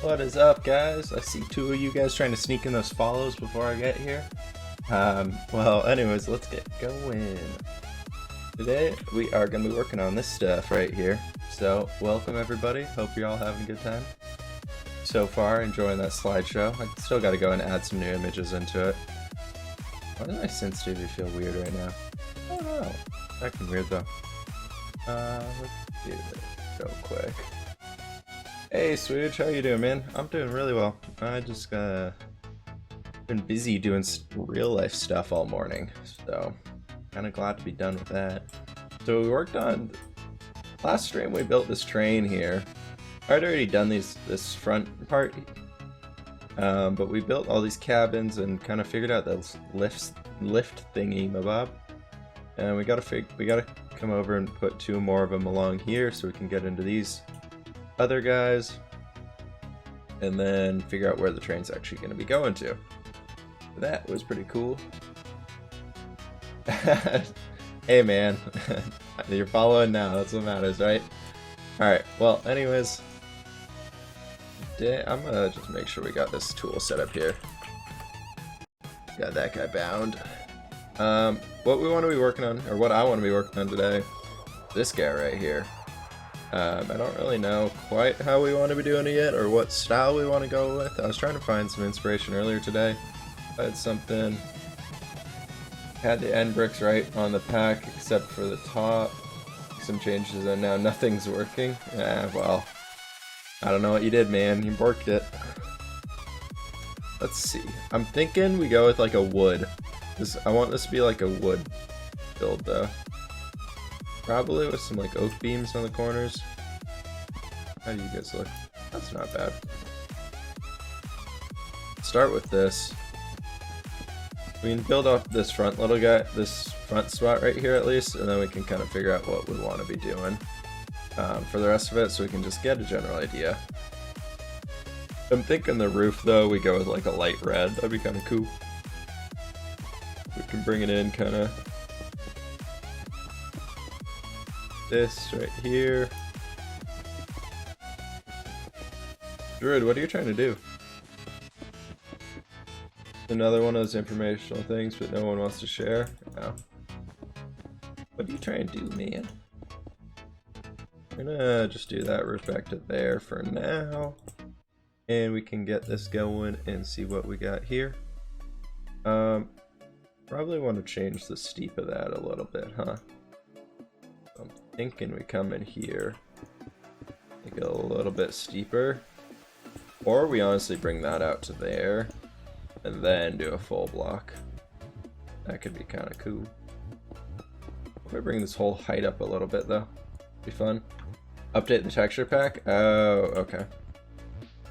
What is up, guys? I see two of you guys trying to sneak in those follows before I get here. Well, anyways, let's get going. Today, we are going to be working on this stuff right here. So, welcome everybody. Hope you're all having a good time. So far, enjoying that slideshow. I still got to go and add some new images into it. Why does my sensitivity feel weird right now? I don't know. Acting weird though. Let's do this real quick. Hey Swooge, how you doing, man? I'm doing really well. I just been busy doing real life stuff all morning, so kind of glad to be done with that. So we worked on last stream. We built this train here. I'd already done this front part, but we built all these cabins and kind of figured out those lift thingy mabob. And we gotta come over and put two more of them along here so we can get into these other guys, and then figure out where the train's actually going to be going to. That was pretty cool. Hey man, you're following now, that's what matters, right? Alright, well anyways, I'm gonna just make sure we got this tool set up here. Got that guy bound. What we want to be working on, or what I want to be working on today, this guy right here. I don't really know quite how we want to be doing it yet, or what style we want to go with. I was trying to find some inspiration earlier today. I had something, had the end bricks right on the pack except for the top. Some changes and now nothing's working. Yeah, well, I don't know what you did, man. You borked it. Let's see. I'm thinking we go with like a wood. I want this to be like a wood build though. Probably with some like oak beams on the corners. How do you guys look? That's not bad. Start with this. We can build up this front little guy, this front spot right here at least, and then we can kind of figure out what we want to be doing for the rest of it, so we can just get a general idea. I'm thinking the roof though, we go with like a light red. That'd be kind of cool. We can bring it in kind of this right here. Druid, what are you trying to do? Another one of those informational things, but no one wants to share? No. What are you trying to do, man? I'm gonna just do that roof back to there for now. And we can get this going and see what we got here. Probably want to change the steep of that a little bit, huh? I'm thinking we come in here, make it a little bit steeper, or we honestly bring that out to there and then do a full block. That could be kind of cool. If we bring this whole height up a little bit though, be fun. Update the texture pack. Oh, okay.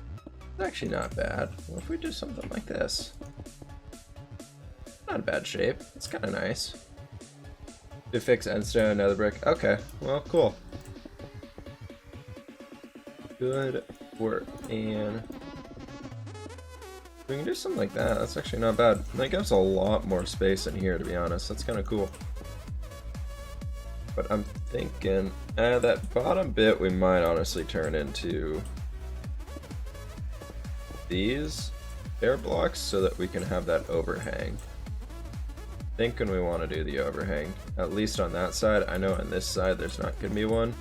It's actually not bad. What if we do something like this? Not a bad shape. It's kind of nice. To fix endstone, nether brick. Okay, well, cool. Good work. And we can do something like that. That's actually not bad. That gives a lot more space in here, to be honest. That's kind of cool. But I'm thinking that bottom bit we might honestly turn into these air blocks so that we can have that overhang. Thinking we want to do the overhang, at least on that side. I know on this side there's not going to be one.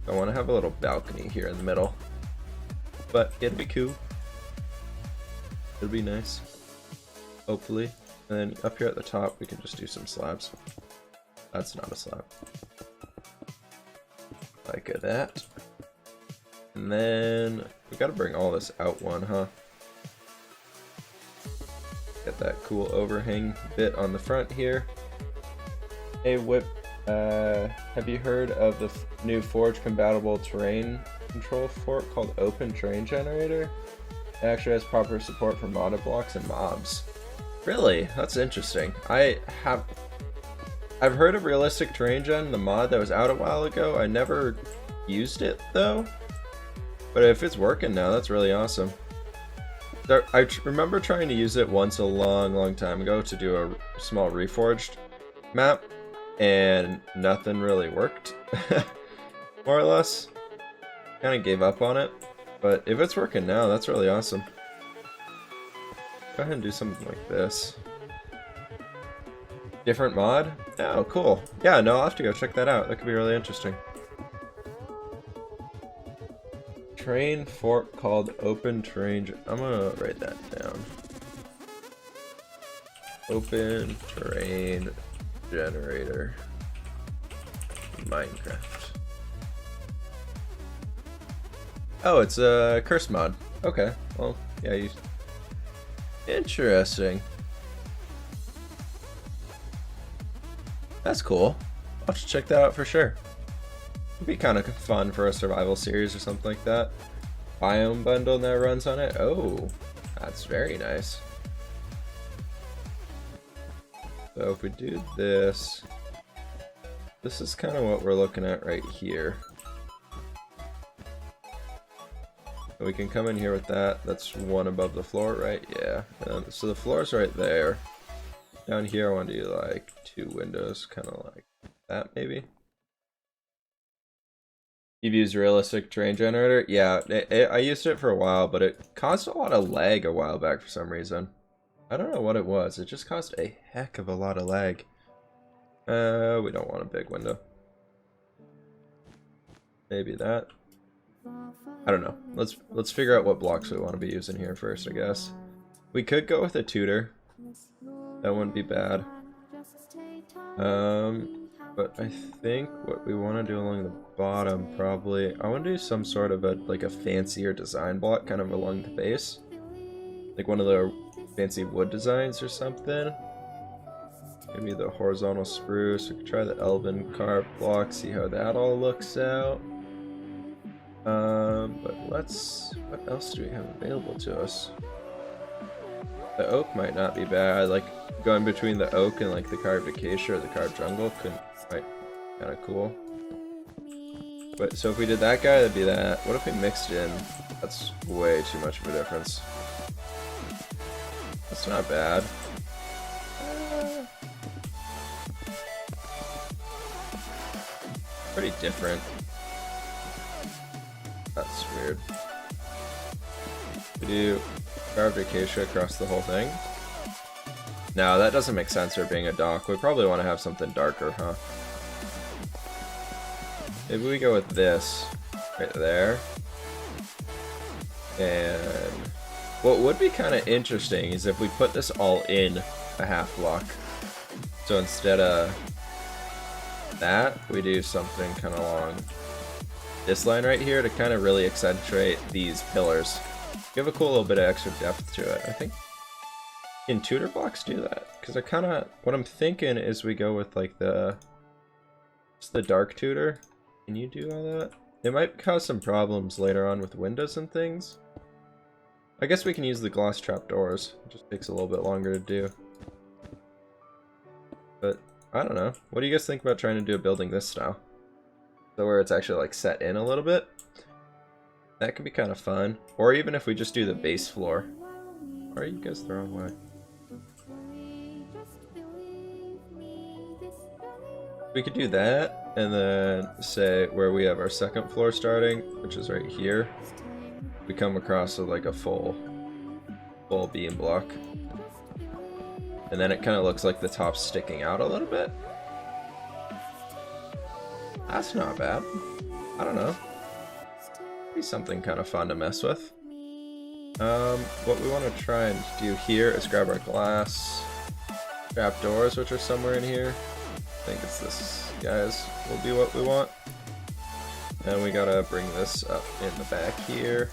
I want to have a little balcony here in the middle, but it'll be cool. It'll be nice, hopefully. And then up here at the top we can just do some slabs. That's not a slab. like that. And then we gotta bring all this out one, huh? Get that cool overhang bit on the front here. Hey Whip, have you heard of the new Forge compatible terrain control fork called Open Terrain Generator? It actually has proper support for modded blocks and mobs. Really? That's interesting. I've heard of Realistic Terrain Gen, the mod that was out a while ago. I never used it though. But if it's working now, that's really awesome. I remember trying to use it once a long time ago to do a small Reforged map, and nothing really worked, more or less. Kind of gave up on it, but if it's working now, that's really awesome. Go ahead and do something like this. Different mod? Oh, cool. Yeah, no, I'll have to go check that out. That could be really interesting. Terrain fork called Open Terrain. I'm gonna write that down. Open Terrain Generator. Minecraft. Oh, it's a curse mod. Okay. Well, yeah, you. Interesting. That's cool. I'll have to check that out for sure. It'd be kind of fun for a survival series or something like that. Biome bundle that runs on it. Oh, that's very nice. So if we do this, this is kind of what we're looking at right here. We can come in here with that. That's one above the floor, right? Yeah. So the floor's right there. Down here, I want to do like 2 windows, kind of like that maybe. You've used Realistic Terrain Generator? Yeah, I used it for a while, but it caused a lot of lag a while back for some reason. I don't know what it was. It just caused a heck of a lot of lag. We don't want a big window. Maybe that. I don't know. Let's figure out what blocks we want to be using here first, I guess. We could go with a tutor. That wouldn't be bad. But I think what we want to do along the bottom, probably, I want to do some sort of like a fancier design block kind of along the base. Like one of the fancy wood designs or something. Maybe the horizontal spruce. We could try the elven carved block, see how that all looks out. But what else do we have available to us? The oak might not be bad, like going between the oak and like the carved acacia or the carved jungle might kind of cool. But so if we did that guy, that'd be that. What if we mixed in? That's way too much of a difference. That's not bad. Pretty different. That's weird. We do carved acacia across the whole thing. No, that doesn't make sense for being a dock. We probably want to have something darker, huh? Maybe we go with this right there. And what would be kind of interesting is if we put this all in a half block. So instead of that, we do something kind of along this line right here to kind of really accentuate these pillars. Give a cool little bit of extra depth to it. I think can tutor blocks do that? Because I kind of, what I'm thinking is we go with like just the dark tutor. Can you do all that? It might cause some problems later on with windows and things. I guess we can use the gloss trapdoors. It just takes a little bit longer to do. But I don't know. What do you guys think about trying to do a building this style? So where it's actually like set in a little bit. That could be kind of fun. Or even if we just do the base floor. Or are you guys the wrong way? We could do that, and then say where we have our second floor starting, which is right here. We come across with like a full beam block. And then it kind of looks like the top's sticking out a little bit. That's not bad. I don't know. Be something kind of fun to mess with. What we want to try and do here is grab our glass trapdoors, which are somewhere in here. I think it's this, guys, will be what we want. And we gotta bring this up in the back here.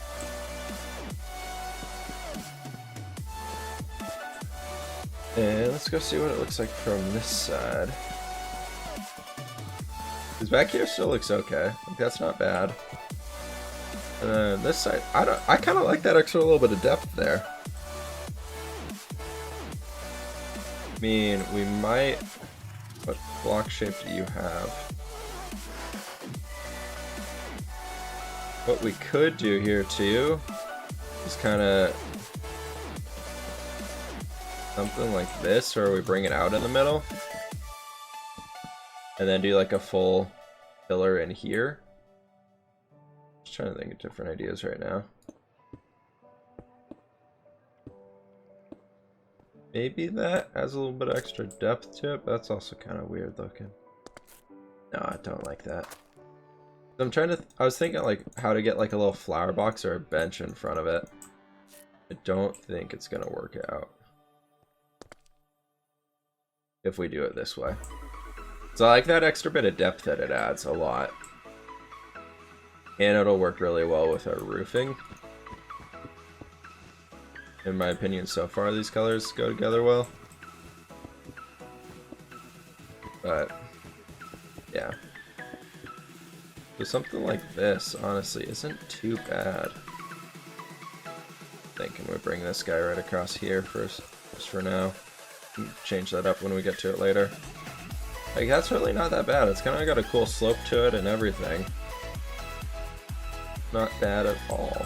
And let's go see what it looks like from this side. Because back here still looks okay. Like, that's not bad. And then this side, I kind of like that extra little bit of depth there. I mean, we might... What block shape do you have? What we could do here too is kind of something like this, where we bring it out in the middle and then do like a full pillar in here. Just trying to think of different ideas right now. Maybe that has a little bit of extra depth to it, but that's also kind of weird looking. No, I don't like that. I'm trying to, I was thinking like how to get like a little flower box or a bench in front of it. I don't think it's gonna work out if we do it this way. So I like that extra bit of depth that it adds a lot. And it'll work really well with our roofing. In my opinion, so far these colors go together well. But yeah. So something like this, honestly, isn't too bad. Thinking we bring this guy right across here first, just for now. Change that up when we get to it later. Like, that's really not that bad. It's kind of got a cool slope to it and everything. Not bad at all.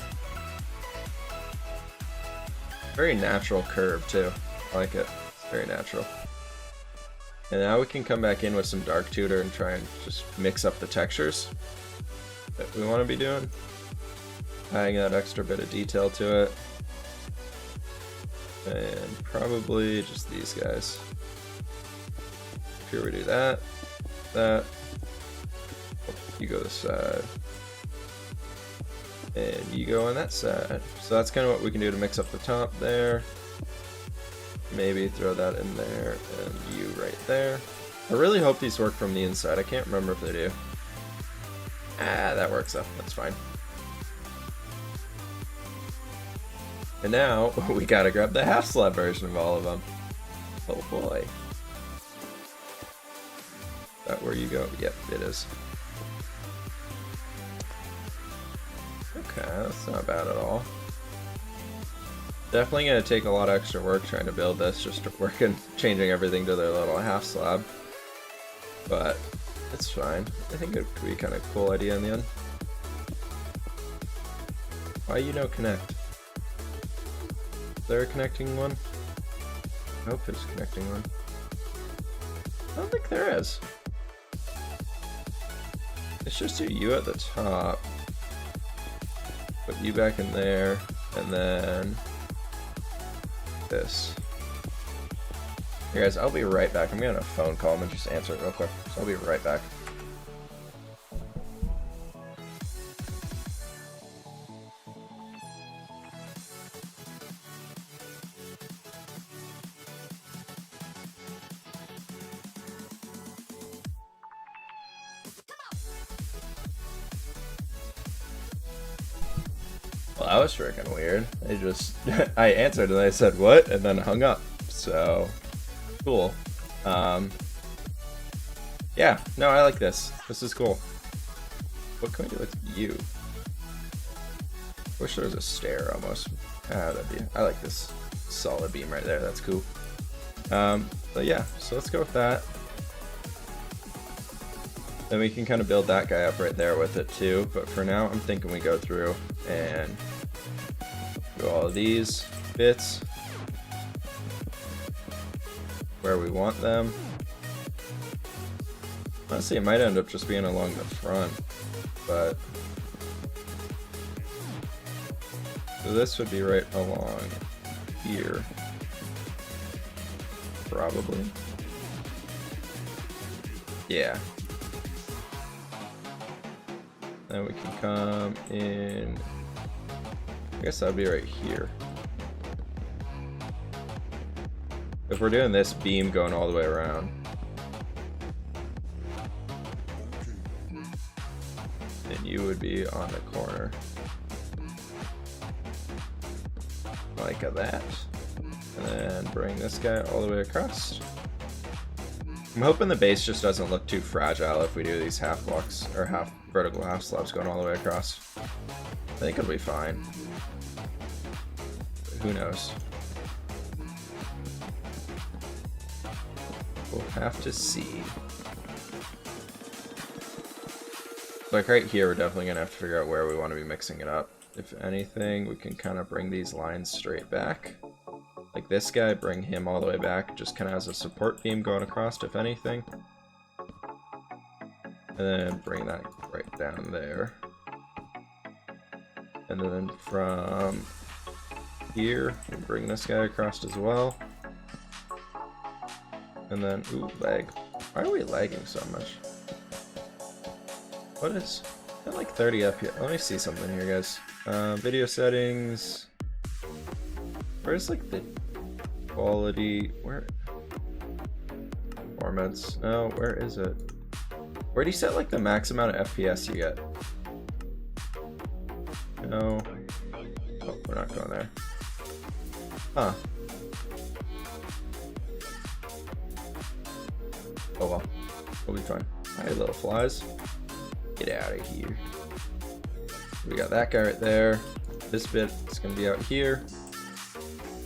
Very natural curve too. I like it. It's very natural. And now we can come back in with some dark tutor and try and just mix up the textures that we want to be doing. Adding that extra bit of detail to it. And probably just these guys. Here we do that. That. You go this side. And you go on that side. So that's kind of what we can do to mix up the top there. Maybe throw that in there and you right there. I really hope these work from the inside. I can't remember if they do. Ah, that works though. That's fine. And now we gotta grab the half slab version of all of them. Oh boy. Is that where you go? Yep, it is. Okay, that's not bad at all. Definitely gonna take a lot of extra work trying to build this, just working, changing everything to their little half slab. But it's fine. I think it could be kind of a cool idea in the end. Why you no connect? Is there a connecting one? I hope there's a connecting one. I don't think there is. It's just you at the top. Put you back in there, and then this. Here guys, I'll be right back. I'm getting a phone call. I'm gonna just answer it real quick. So I'll be right back. Well, that was freaking weird. I answered and I said what, and then hung up. So, cool. Yeah, no, I like this. This is cool. What can we do with you? Wish there was a stair almost. I like this solid beam right there. That's cool. But yeah, so let's go with that. Then we can kind of build that guy up right there with it too. But for now, I'm thinking we go through and do all of these bits where we want them. Honestly, it might end up just being along the front, but so this would be right along here, probably. Yeah. Then we can come in, I guess that would be right here. If we're doing this beam going all the way around. And you would be on the corner. Like that. And then bring this guy all the way across. I'm hoping the base just doesn't look too fragile if we do these half blocks, or half vertical half slabs going all the way across. I think it'll be fine. But who knows? We'll have to see. Like right here, we're definitely going to have to figure out where we want to be mixing it up. If anything, we can kind of bring these lines straight back. Like this guy, bring him all the way back, just kind of as a support beam going across, if anything. And then bring that right down there. And then from here, we'll bring this guy across as well. And then, ooh, lag. Why are we lagging so much? What is, I'm like 30 FPS. Let me see something here, guys. Video settings. Where's like the quality? Where? Performance. No, where is it? Where do you set like the max amount of FPS you get? No. Oh, we're not going there. Huh. Oh well. We'll be fine. Alright, little flies. Get out of here. We got that guy right there. This bit is going to be out here.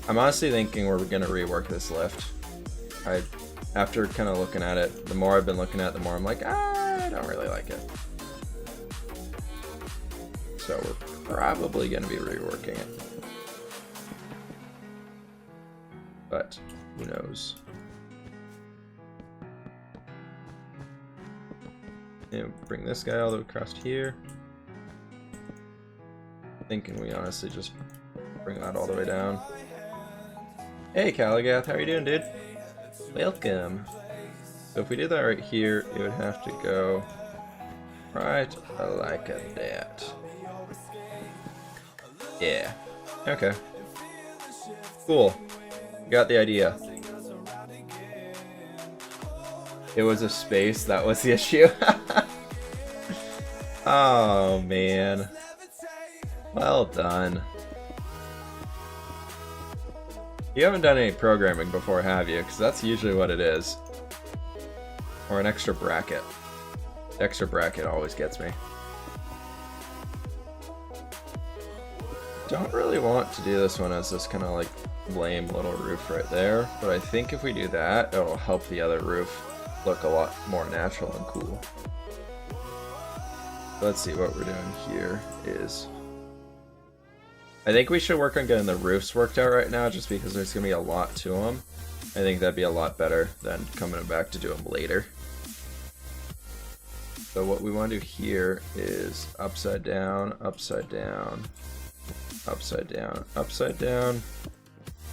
I'm honestly thinking we're going to rework this lift. After kind of looking at it, the more I've been looking at it, the more I'm like, I don't really like it. So we're probably going to be reworking it. But who knows? And bring this guy all the way across here. Thinking we honestly just bring that all the way down. Hey Caligath, how are you doing, dude? Welcome. So if we did that right here, it would have to go right like that. Yeah. Okay. Cool. Got the idea. It was a space, that was the issue. Oh man. Well done. You haven't done any programming before, have you? Because that's usually what it is. Or an extra bracket. The extra bracket always gets me. Don't really want to do this one as this kind of like lame little roof right there, but I think if we do that, it'll help the other roof look a lot more natural and cool. Let's see what we're doing here is... I think we should work on getting the roofs worked out right now, just because there's going to be a lot to them. I think that'd be a lot better than coming back to do them later. So what we want to do here is upside down, upside down, upside down, upside down,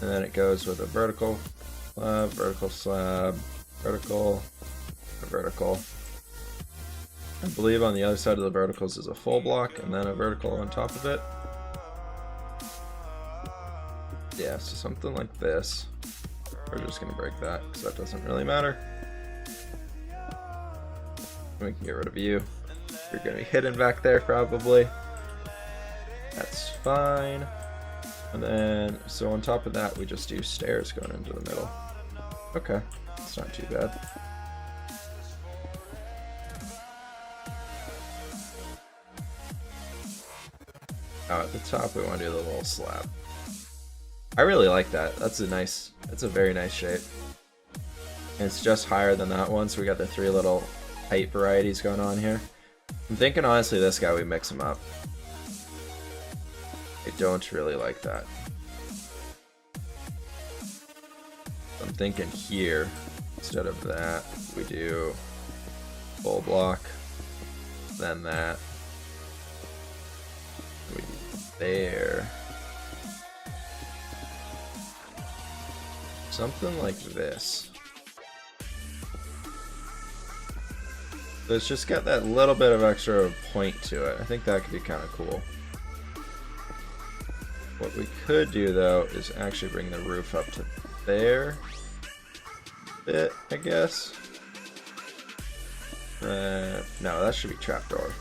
and then it goes with a vertical slab, vertical, a vertical. I believe on the other side of the verticals is a full block, and then a vertical on top of it. Yeah, so something like this. We're just going to break that, because that doesn't really matter. We can get rid of you. You're going to be hidden back there, probably. That's fine. And then, so on top of that, we just do stairs going into the middle. Okay, that's not too bad. Oh, at the top, we want to do the little slab. I really like that. That's a very nice shape. And it's just higher than that one, so we got the 3 little height varieties going on here. I'm thinking honestly this guy, we mix him up. I don't really like that. I'm thinking here, instead of that, we do full block, then that. We do there. Something like this. So it's just got that little bit of extra point to it. I think that could be kind of cool. What we could do though is actually bring the roof up to there. Bit, I guess. No, that should be trapdoor.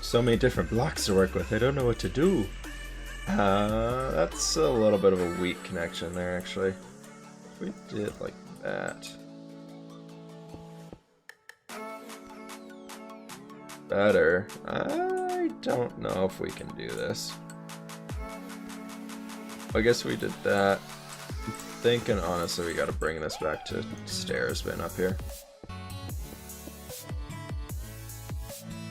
so many different blocks to work with. I don't know what to do. That's a little bit of a weak connection there, actually. If we did like that. Better. I don't know if we can do this. I guess we did that. I'm thinking, honestly, we gotta bring this back to stairs bin up here.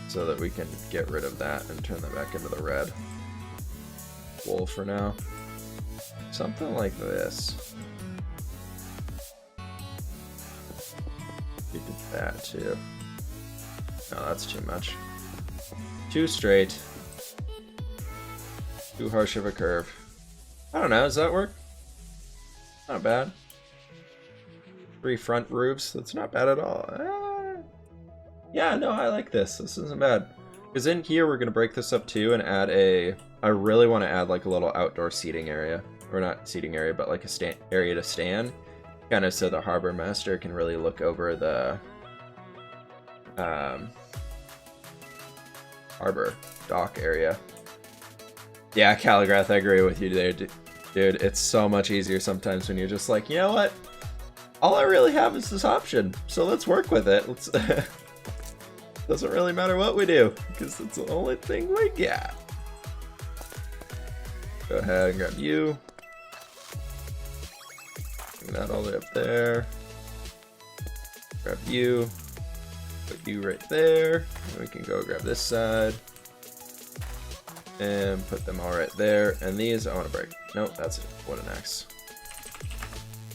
So that we can get rid of that and turn that back into the red wool for now. Something like this. We did that too. No, that's too much. Too straight. Too harsh of a curve. I don't know, does that work? Not bad. 3 front roofs, that's not bad at all. Yeah, no, I like this. This isn't bad. Because in here, we're going to break this up too and add a... I really want to add like a little outdoor seating area. Or not seating area, but like a area to stand. Kind of so the Harbormaster can really look over the... harbor dock area. Yeah, Caligrath, I agree with you there, dude. It's so much easier sometimes when you're just like, you know what? All I really have is this option, so let's work with it. Let's. Doesn't really matter what we do, because it's the only thing we got. Go ahead and grab you. Bring that all the way up there. Grab you. Put you right there. And we can go grab this side. And put them all right there. And these I want to break. Nope, that's it. What an X.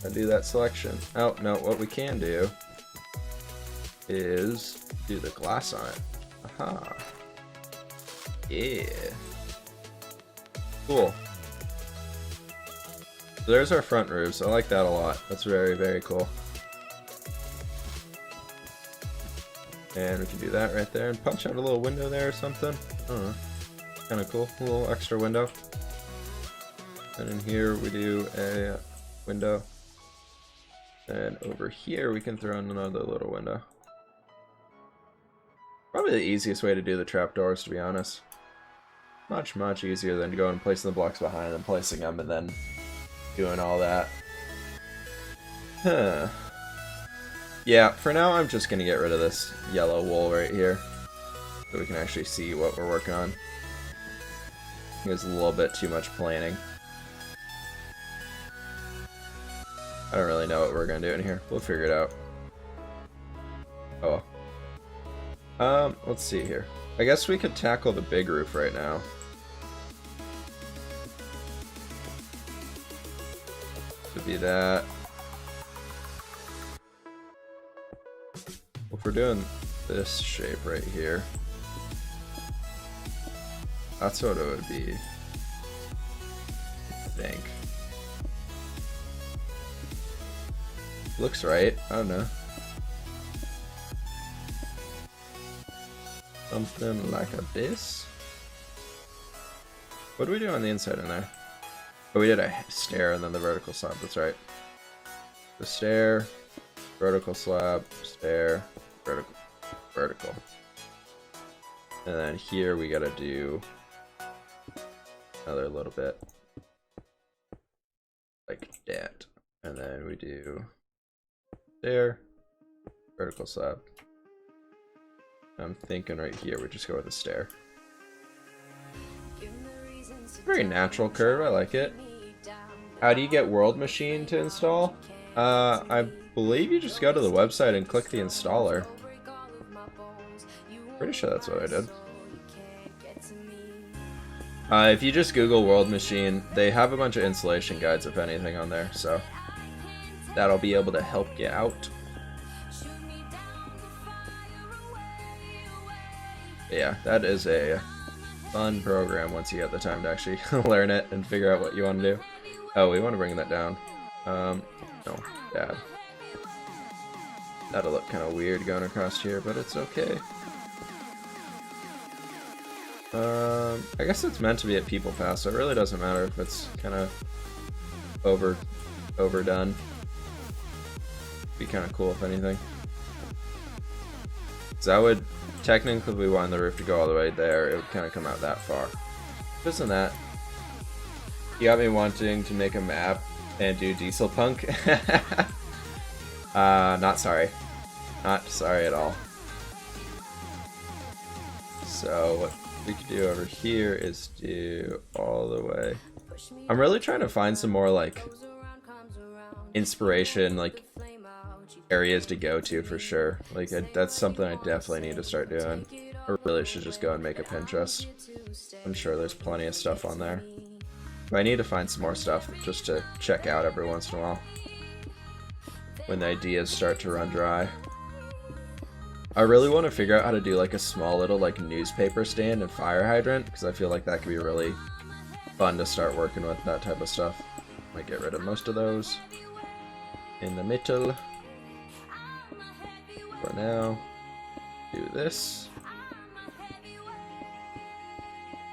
I do that selection. Oh, no, what we can do is do the glass on it. Aha. Yeah. Cool. So there's our front roofs. I like that a lot. That's very, very cool. And we can do that right there and punch out a little window there or something. I don't know. Kind of cool. A little extra window. And in here we do a window. And over here we can throw in another little window. Probably the easiest way to do the trapdoors, to be honest. Much, much easier than going and placing the blocks behind and placing them and then doing all that. Huh. Yeah, for now I'm just going to get rid of this yellow wool right here. So we can actually see what we're working on. There's a little bit too much planning. I don't really know what we're going to do in here. We'll figure it out. Oh well. Let's see here. I guess we could tackle the big roof right now. Could be that. If we're doing this shape right here, that's what it would be, I think. Looks right. I don't know. Something like this. What do we do on the inside in there? Oh, we did a stair and then the vertical slab. That's right. The stair, vertical slab, stair, vertical, vertical. And then here we gotta do another little bit like that. And then we do stair, vertical slab. I'm thinking right here we just go with a stair. Very natural curve, I like it. How do you get World Machine to install? I believe you just go to the website and click the installer. Pretty sure that's what I did. If you just Google World Machine, they have a bunch of installation guides, if anything, on there, so that'll be able to help you out. Yeah, that is a fun program once you get the time to actually learn it and figure out what you want to do. Oh, we want to bring that down. No, bad. That'll look kind of weird going across here, but it's okay. I guess it's meant to be at people fast, so it really doesn't matter if it's kind of overdone. Be kind of cool if anything. So I would technically we want the roof to go all the way there, it would kind of come out that far. Isn't that? You got me wanting to make a map and do diesel punk. Not sorry. Not sorry at all. So what we could do over here is do all the way. I'm really trying to find some more like inspiration, like areas to go to for sure. Like that's something I definitely need to start doing. I really should just go and make a Pinterest. I'm sure there's plenty of stuff on there. But I need to find some more stuff just to check out every once in a while when the ideas start to run dry. I really want to figure out how to do like a small little like newspaper stand and fire hydrant, because I feel like that could be really fun to start working with, that type of stuff. Might get rid of most of those in the middle for now. Do this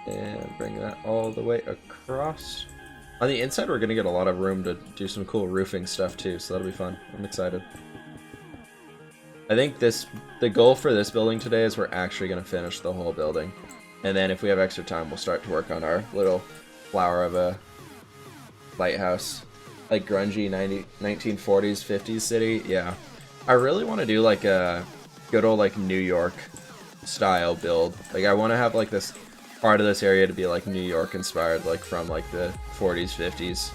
and bring that all the way across. On the inside we're gonna get a lot of room to do some cool roofing stuff too, so that'll be fun. I'm excited. I think the goal for this building today is we're actually gonna finish the whole building, and then if we have extra time we'll start to work on our little flower of a lighthouse, like grungy 1940s 50s city. Yeah, I really want to do like a good old like New York style build. Like I want to have like this part of this area to be like New York inspired, like from like the 40s 50s.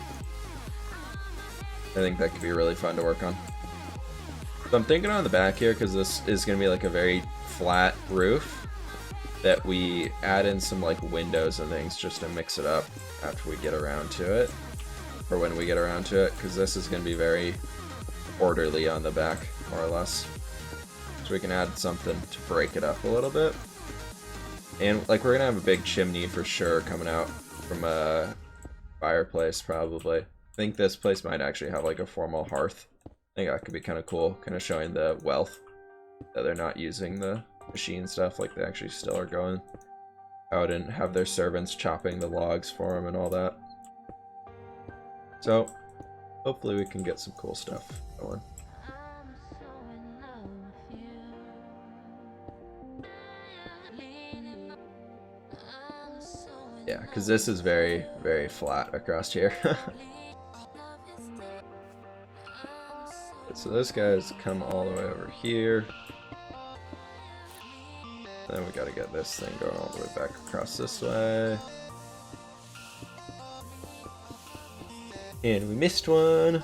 I think that could be really fun to work on. So I'm thinking on the back here, because this is going to be like a very flat roof, that we add in some like windows and things just to mix it up after we get around to it, or when we get around to it, because this is going to be very orderly on the back, more or less. So we can add something to break it up a little bit. And like we're going to have a big chimney for sure coming out from a fireplace probably. I think this place might actually have like a formal hearth. I think that could be kind of cool, kind of showing the wealth that they're not using the machine stuff, like they actually still are going out and have their servants chopping the logs for them and all that. So hopefully we can get some cool stuff going. Yeah, because this is very, very flat across here. So this guy's come all the way over here. Then we gotta get this thing going all the way back across this way. And we missed one.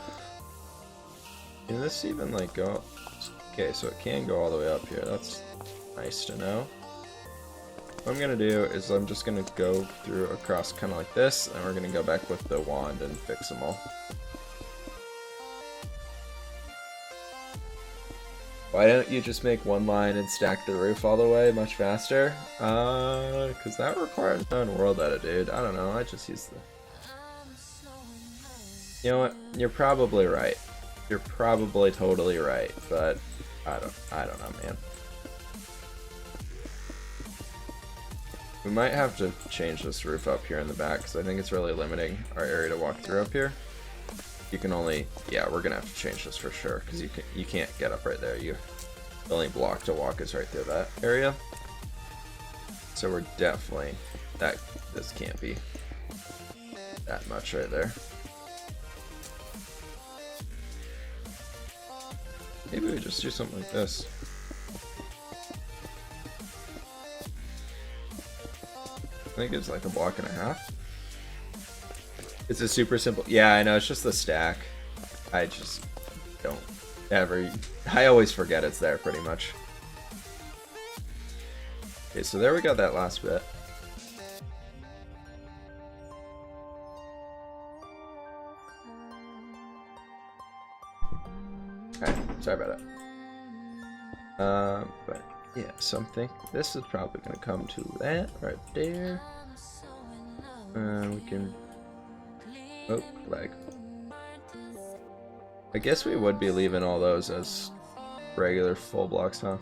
Can this even like go? Okay, so it can go all the way up here. That's nice to know. What I'm gonna do is I'm just gonna go through across kind of like this, and we're gonna go back with the wand and fix them all. Why don't you just make one line and stack the roof all the way much faster? Because that requires my own world edit, dude. I don't know, I just use the... You know what? You're probably right. You're probably totally right, but I don't know, man. We might have to change this roof up here in the back, because I think it's really limiting our area to walk through up here. You can only, yeah, we're gonna have to change this for sure, because you can't get up right there. The only block to walk is right through that area. So we're definitely, this can't be that much right there. Maybe we just do something like this. I think it's like a block and a half. It's a super simple, yeah, I know, it's just the stack. I just don't ever, I always forget it's there pretty much. Okay, so there we got that last bit. Alright, sorry about that. But yeah, something. This is probably gonna come to that right there. We can. Oh, lag. I guess we would be leaving all those as regular full blocks, huh?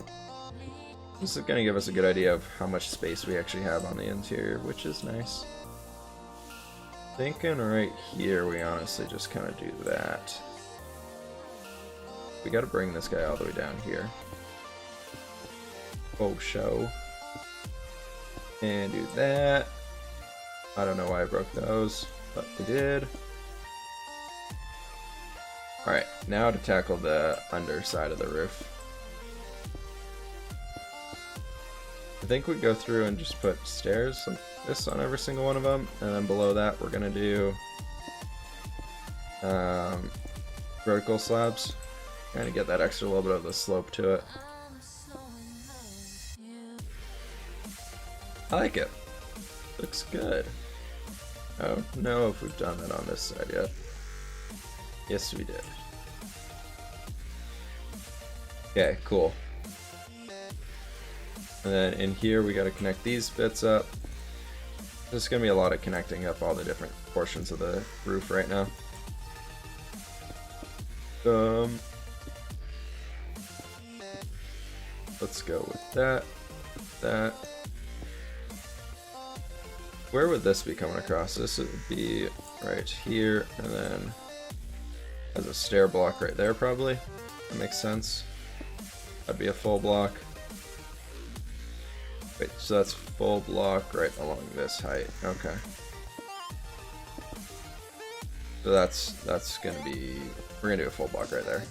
This is gonna give us a good idea of how much space we actually have on the interior, which is nice. Thinking right here, we honestly just kind of do that. We gotta bring this guy all the way down here. faux show. And do that. I don't know why I broke those, but I did. Alright, now to tackle the underside of the roof. I think we go through and just put stairs like this on every single one of them, and then below that we're gonna do vertical slabs, kind of get that extra little bit of the slope to it. I like it. Looks good. I don't know if we've done that on this side yet. Yes, we did. Okay, cool. And then in here we got to connect these bits up. There's going to be a lot of connecting up all the different portions of the roof right now. Let's go with that. That. Where would this be coming across? This would be right here, and then as a stair block right there probably. That makes sense. That'd be a full block. Wait, so that's full block right along this height. Okay. So that's gonna be, we're gonna do a full block right there.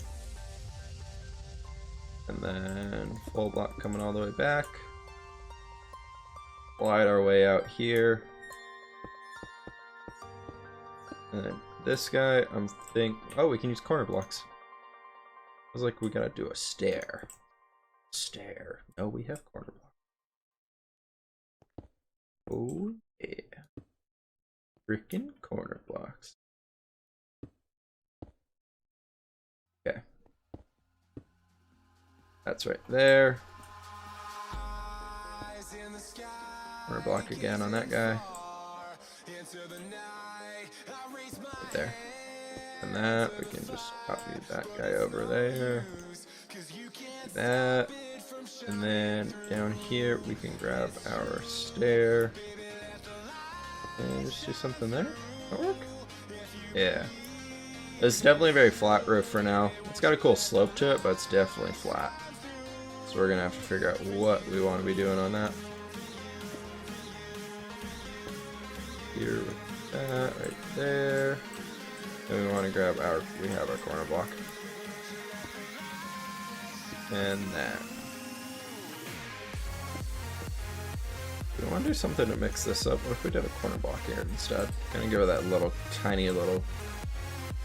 And then full block coming all the way back. Slide our way out here. And then this guy, I'm thinking, oh, we can use corner blocks. I was like, we gotta do a stair. Stair. No, we have corner blocks. Oh, yeah. Freaking corner blocks. Okay. That's right there. Corner block again on that guy. Right there. And that, we can just copy that guy over there. Do that. And then down here, we can grab our stair. And just do something there. That'll work? Yeah. It's definitely a very flat roof for now. It's got a cool slope to it, but it's definitely flat. So we're going to have to figure out what we want to be doing on that. Here with that right there. And we want to grab our, we have our corner block. And that. We want to do something to mix this up. What if we did a corner block here instead? Gonna go with that little, tiny little.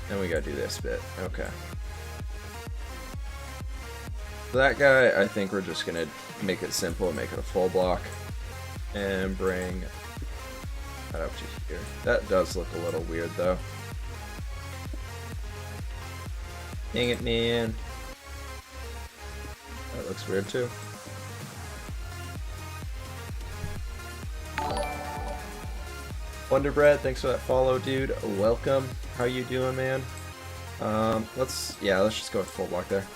Then we gotta do this bit. Okay. So that guy, I think we're just gonna make it simple and make it a full block. And bring that up to here. That does look a little weird though. Dang it, man. That looks weird too. Wonderbread, thanks for that follow, dude. Welcome. How you doing, man? Let's just go with full block there.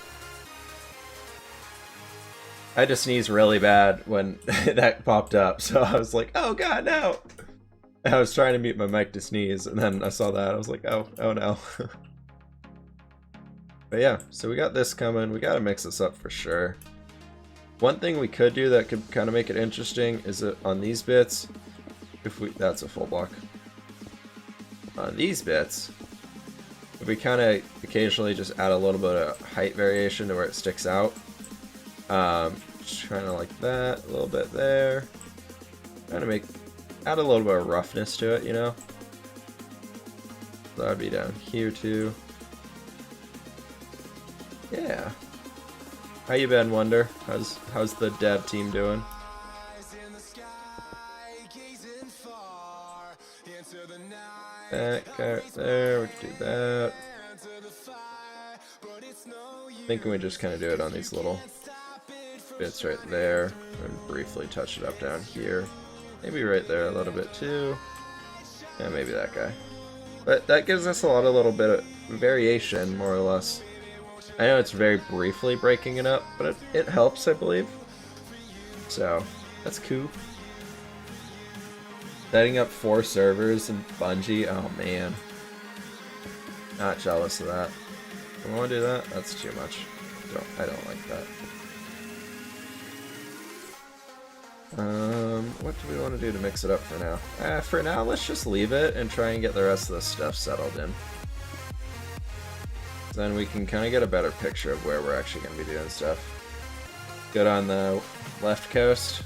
I had to sneeze really bad when that popped up, so I was like, oh god, no! I was trying to mute my mic to sneeze, and then I saw that, I was like, oh no. But yeah, so we got this coming. We gotta mix this up for sure. One thing we could do that could kind of make it interesting is that on these bits, if we, that's a full block. On these bits, if we kind of occasionally just add a little bit of height variation to where it sticks out, just kind of like that, a little bit there, kind of add a little bit of roughness to it, you know. So that'd be down here too. Yeah. How you been, Wonder? How's the dev team doing? That guy right there, we can do that. I think we just kind of do it on these little bits right there, and briefly touch it up down here. Maybe right there a little bit too. Yeah, maybe that guy. But that gives us a lot of little bit of variation, more or less. I know it's very briefly breaking it up, but it helps, I believe. So, that's cool. Setting up 4 servers in Bungie, oh man. Not jealous of that. Do I want to do that? That's too much. I don't like that. What do we want to do to mix it up for now? For now, let's just leave it and try and get the rest of the stuff settled in. Then we can kind of get a better picture of where we're actually going to be doing stuff. Good on the left coast.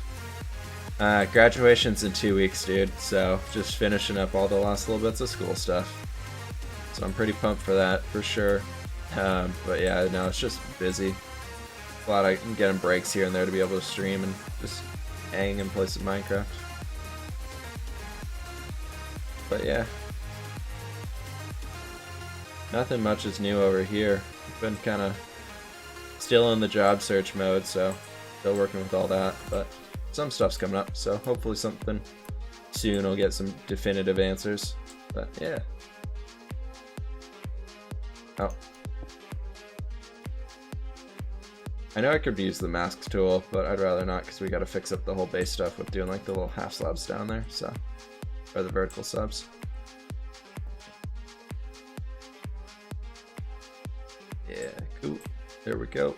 Graduation's in 2 weeks, dude, so just finishing up all the last little bits of school stuff. So I'm pretty pumped for that, for sure. But yeah, no, it's just busy. Glad I can get breaks here and there to be able to stream and just hang and play some Minecraft. But yeah. Nothing much is new over here. Been kind of still in the job search mode, so still working with all that, but some stuff's coming up, so hopefully something soon will get some definitive answers. But yeah. Oh. I know I could use the masks tool, but I'd rather not because we gotta fix up the whole base stuff with doing like the little half slabs down there, so. Or the vertical subs. Yeah, cool. There we go.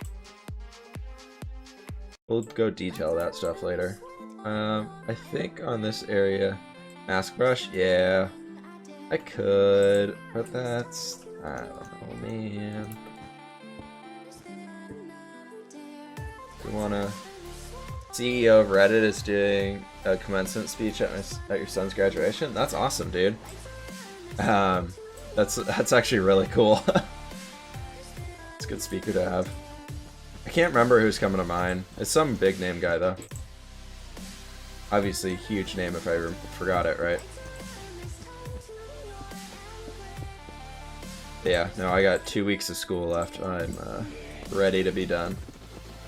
We'll go detail that stuff later. I think on this area, mask brush, yeah, I could, but that's, I don't know, man. We wanna, CEO of Reddit is doing a commencement speech at your son's graduation. That's awesome, dude. That's actually really cool. It's a good speaker to have. I can't remember who's coming to mind. It's some big name guy though. Obviously, huge name if I forgot it, right? But yeah, no, I got 2 weeks of school left. I'm ready to be done.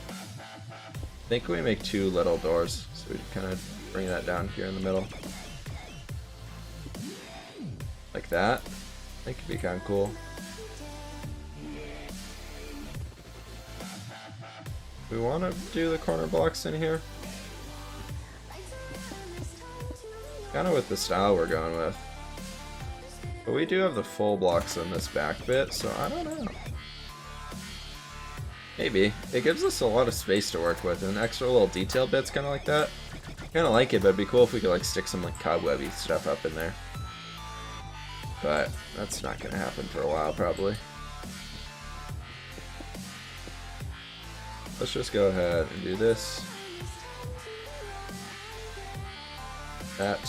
I think we make 2 little doors, so we kind of bring that down here in the middle. Like that. I think it'd be kind of cool. We want to do the corner blocks in here. Kind of with the style we're going with. But we do have the full blocks in this back bit, so I don't know. Maybe. It gives us a lot of space to work with, and extra little detail bits kind of like that. Kind of like it, but it'd be cool if we could like stick some like cobwebby stuff up in there. But that's not going to happen for a while, probably. Let's just go ahead and do this. That.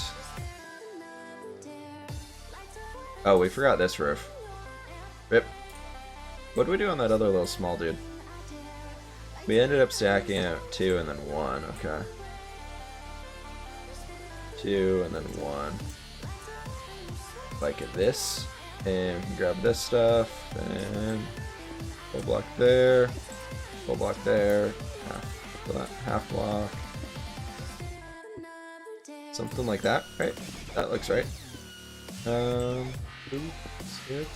Oh, we forgot this roof. Rip. What do we do on that other little small dude? We ended up stacking it 2 and then 1, okay. 2 and then 1. Like this. And we can grab this stuff. And full block there. Full block there. Half block. Something like that, right? That looks right. Ooh, that's good.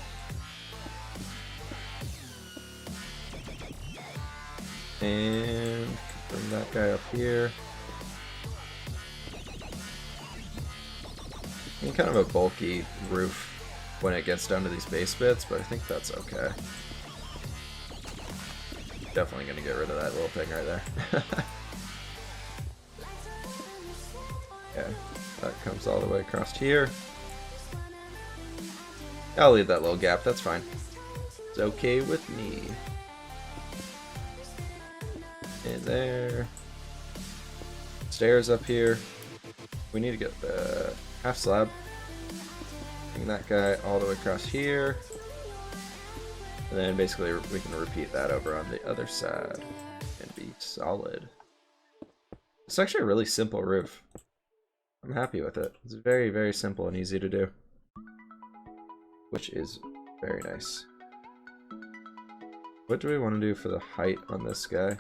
And bring that guy up here. And kind of a bulky roof when it gets down to these base bits, but I think that's okay. Definitely gonna get rid of that little thing right there. Okay, that comes all the way across here. I'll leave that little gap, that's fine. It's okay with me. And there. Stairs up here. We need to get the half slab. Bring that guy all the way across here. And then basically we can repeat that over on the other side and be solid. It's actually a really simple roof. I'm happy with it. It's very, very simple and easy to do. Which is very nice. What do we want to do for the height on this guy?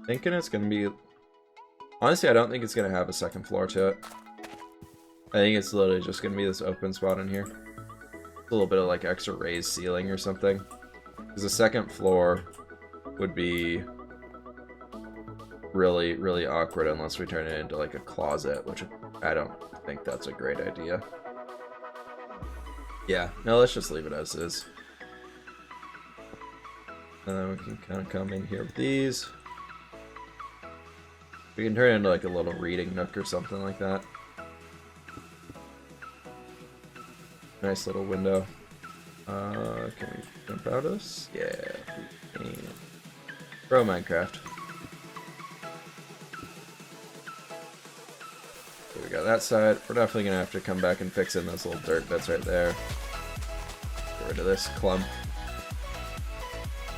Thinking it's going to be... Honestly, I don't think it's going to have a second floor to it. I think it's literally just going to be this open spot in here. A little bit of like extra raised ceiling or something. Because the second floor would be really, really awkward unless we turn it into like a closet, which I don't think that's a great idea. Yeah, no, let's just leave it as is. And then we can kind of come in here with these. We can turn it into like a little reading nook or something like that. Nice little window. Can we jump out of this? Yeah, we can. Bro, Minecraft. So we got that side. We're definitely gonna have to come back and fix in those little dirt bits right there. Get rid of this clump.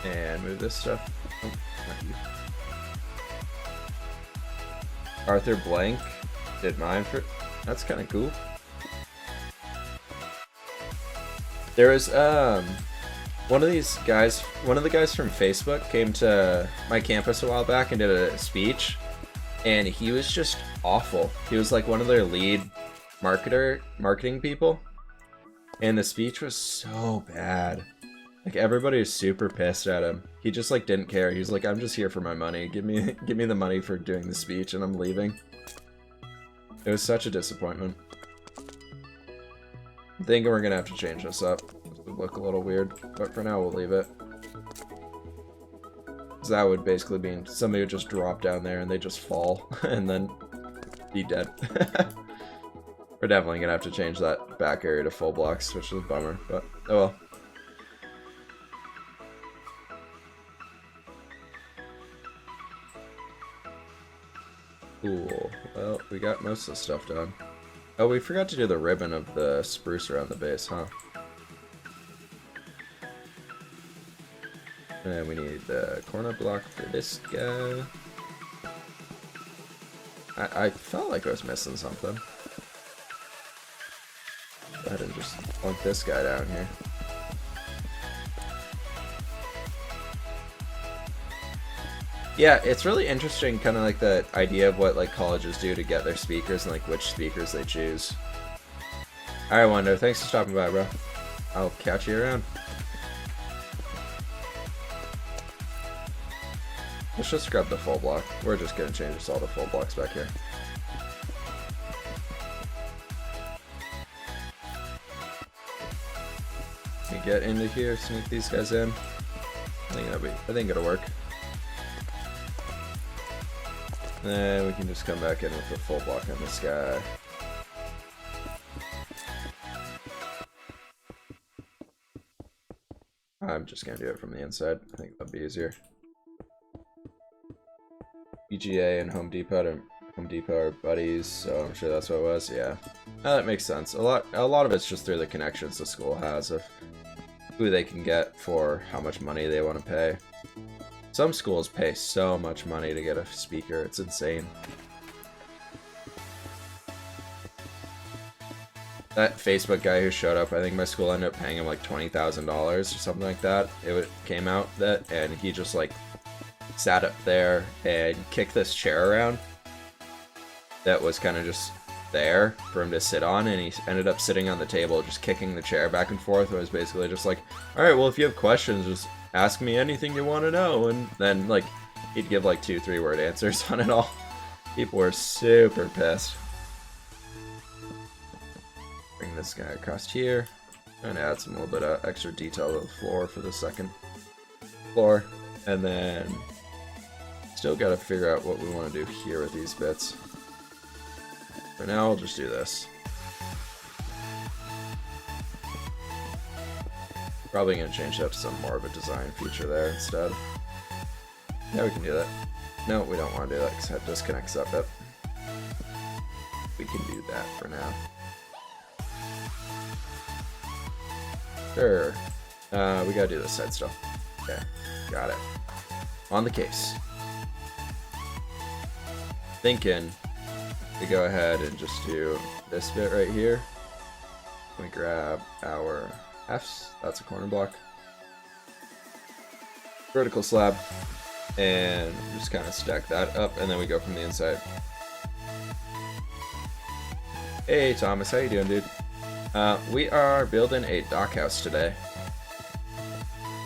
And move this stuff. Oh, not you. Arthur Blank did mine for. That's kind of cool. There was one of the guys from Facebook came to my campus a while back and did a speech, and he was just awful. He was like one of their lead marketing people, and the speech was so bad. Like everybody was super pissed at him. He just like didn't care. He was like, "I'm just here for my money. Give me the money for doing the speech, and I'm leaving." It was such a disappointment. I'm thinking we're gonna have to change this up. It would look a little weird, but for now we'll leave it. Because that would basically mean somebody would just drop down there and they just fall and then be dead. We're definitely gonna have to change that back area to full blocks, which is a bummer, but oh well. Cool. Well, we got most of the stuff done. Oh, we forgot to do the ribbon of the spruce around the base, huh? And we need the corner block for this guy. I felt like I was missing something. Go ahead and just plunk this guy down here. Yeah, it's really interesting, kind of like the idea of what like colleges do to get their speakers and like which speakers they choose. Alright, Wonder, thanks for stopping by, bro. I'll catch you around. Let's just grab the full block. We're just gonna change this all to full blocks back here. We get into here, sneak these guys in. I think it'll work. Then we can just come back in with the full block on this guy. I'm just gonna do it from the inside. I think that'd be easier. EGA and Home Depot are buddies, so I'm sure that's what it was. Yeah, that makes sense. A lot of it's just through the connections the school has of who they can get for how much money they want to pay. Some schools pay so much money to get a speaker, it's insane. That Facebook guy who showed up, I think my school ended up paying him like $20,000 or something like that. Came out that, and he just like sat up there and kicked this chair around that was kind of just there for him to sit on, and he ended up sitting on the table just kicking the chair back and forth. It was basically just like, alright, well, if you have questions, just ask me anything you want to know, and then like he'd give like 2-3 word answers on it all. People were super pissed. Bring this guy across here and add some little bit of extra detail to the floor for the second floor, and then still got to figure out what we want to do here with these bits. For now, I'll just do this. Probably going to change that to some more of a design feature there instead. Yeah, we can do that. No, we don't want to do that because that disconnects that bit. We can do that for now. Sure. We gotta do this side still. Okay, got it. On the case. Thinking we go ahead and just do this bit right here. We grab our F's, that's a corner block. Vertical slab. And just kind of stack that up, and then we go from the inside. Hey Thomas, how you doing, dude? We are building a dock house today.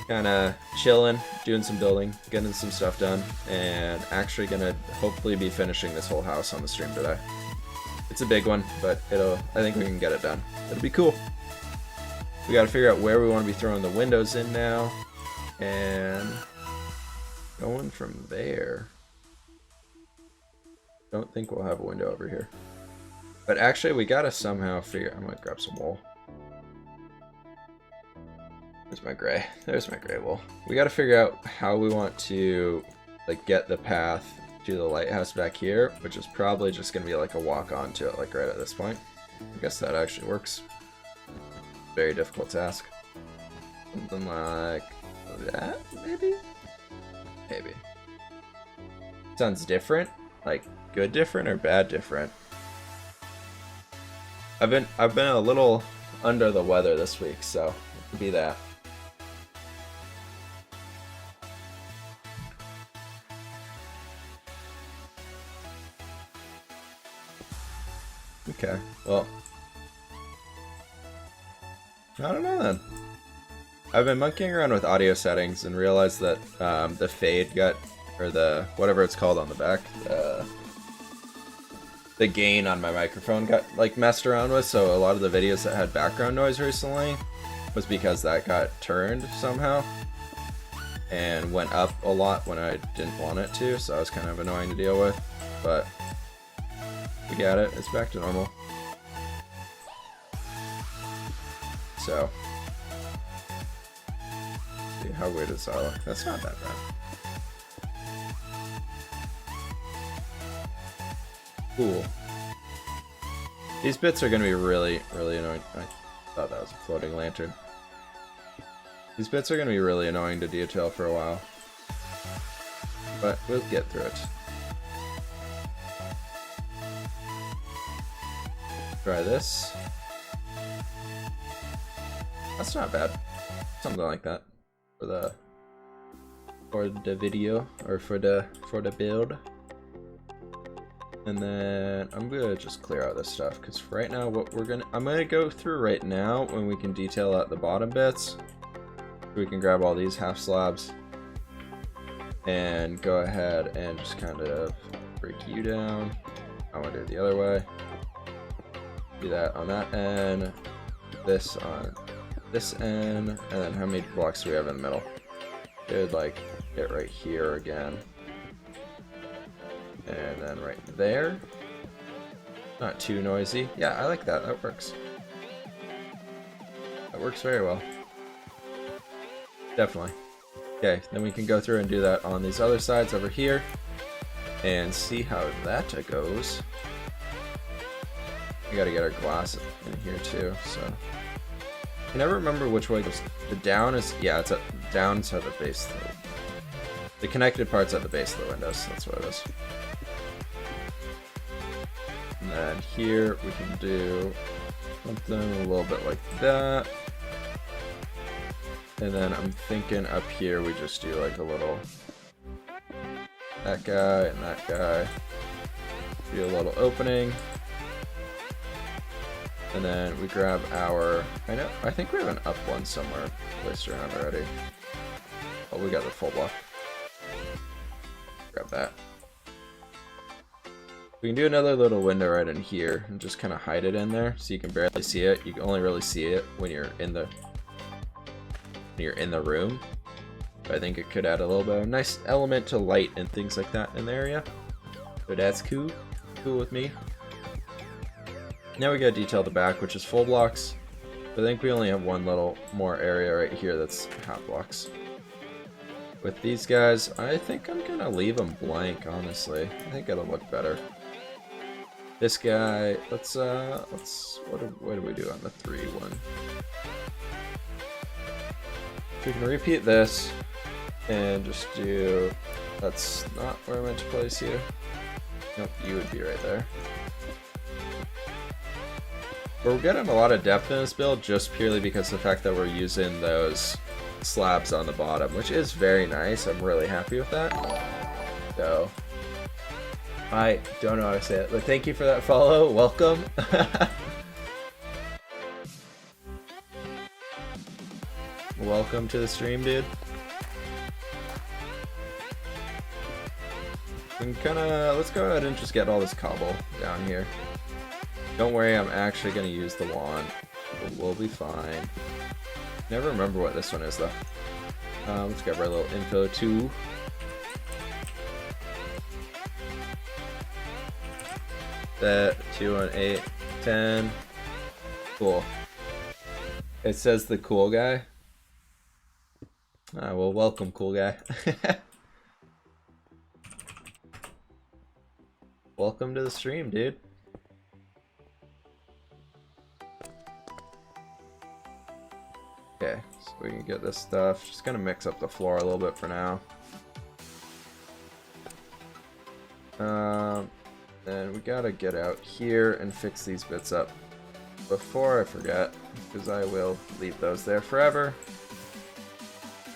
Kinda chilling, doing some building, getting some stuff done, and actually gonna hopefully be finishing this whole house on the stream today. It's a big one, but I think we can get it done. It'll be cool. We gotta figure out where we want to be throwing the windows in now, and going from there. don't think we'll have a window over here. But actually, we gotta somehow figure... I'm gonna grab some wool. There's my gray. There's my gray wool. We gotta figure out how we want to like get the path to the lighthouse back here, which is probably just gonna be like a walk onto it, like right at this point. I guess that actually works. Very difficult task. Something like that, maybe? Maybe. Sounds different? Like good different or bad different? I've been a little under the weather this week, so it could be that. Okay, well, I don't know then. I've been monkeying around with audio settings and realized that the fade got, or the, whatever it's called on the back, the gain on my microphone got like messed around with, so a lot of the videos that had background noise recently was because that got turned somehow and went up a lot when I didn't want it to, so that was kind of annoying to deal with, but we got it. It's back to normal. So, see how weird does that look? That's not that bad. Cool. These bits are gonna be really, really annoying. I thought that was a floating lantern. These bits are gonna be really annoying to detail for a while, but we'll get through it. Try this. That's not bad. Something like that for the video or for the build. And then I'm gonna just clear out this stuff because right now I'm gonna go through right now when we can detail out the bottom bits. We can grab all these half slabs and go ahead and just kind of break you down. I want to do it the other way. Do that on that end, this on this end, and then how many blocks do we have in the middle? It would like get right here again, and then right there. Not too noisy. Yeah, I like that. That works. That works very well. Definitely. Okay, then we can go through and do that on these other sides over here, and see how that goes. We gotta get our glass in here too, so. I never remember which way goes. The down is, yeah, it's at down's at the base. The connected part's at the base of the windows, that's what it is. And then here we can do something a little bit like that. And then I'm thinking up here we just do like a little, that guy and that guy. Do a little opening. And then we grab our, I think we have an up one somewhere placed around already. Oh, we got the full block. Grab that. We can do another little window right in here and just kind of hide it in there so you can barely see it. You can only really see it when you're in the room. But I think it could add a little bit of a nice element to light and things like that in the area. So that's cool. Cool with me. Now we gotta detail the back, which is full blocks. I think we only have one little more area right here that's half blocks. With these guys, I think I'm gonna leave them blank, honestly. I think it'll look better. This guy, what do we do on the 3-1? We can repeat this and just do, that's not where I meant to place you. Nope, you would be right there. We're getting a lot of depth in this build just purely because of the fact that we're using those slabs on the bottom, which is very nice. I'm really happy with that. So, I don't know how to say it, but thank you for that follow. Welcome. Welcome to the stream, dude. And let's go ahead and just get all this cobble down here. Don't worry, I'm actually going to use the wand. We'll be fine. Never remember what this one is, though. Let's grab our little info, too. That 218 10. Cool. It says the cool guy. Ah, well, welcome, cool guy. Welcome to the stream, dude. Okay, so we can get this stuff. Just gonna mix up the floor a little bit for now. Then we gotta get out here and fix these bits up before I forget, because I will leave those there forever.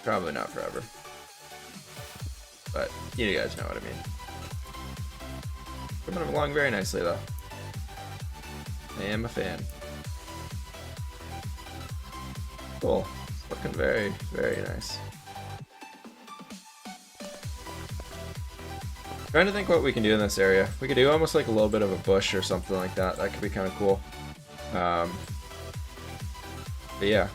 Probably not forever, but you guys know what I mean. Coming along very nicely though. I am a fan. Cool. It's looking very, very nice. Trying to think what we can do in this area. We could do almost like a little bit of a bush or something like that. That could be kind of cool. But yeah.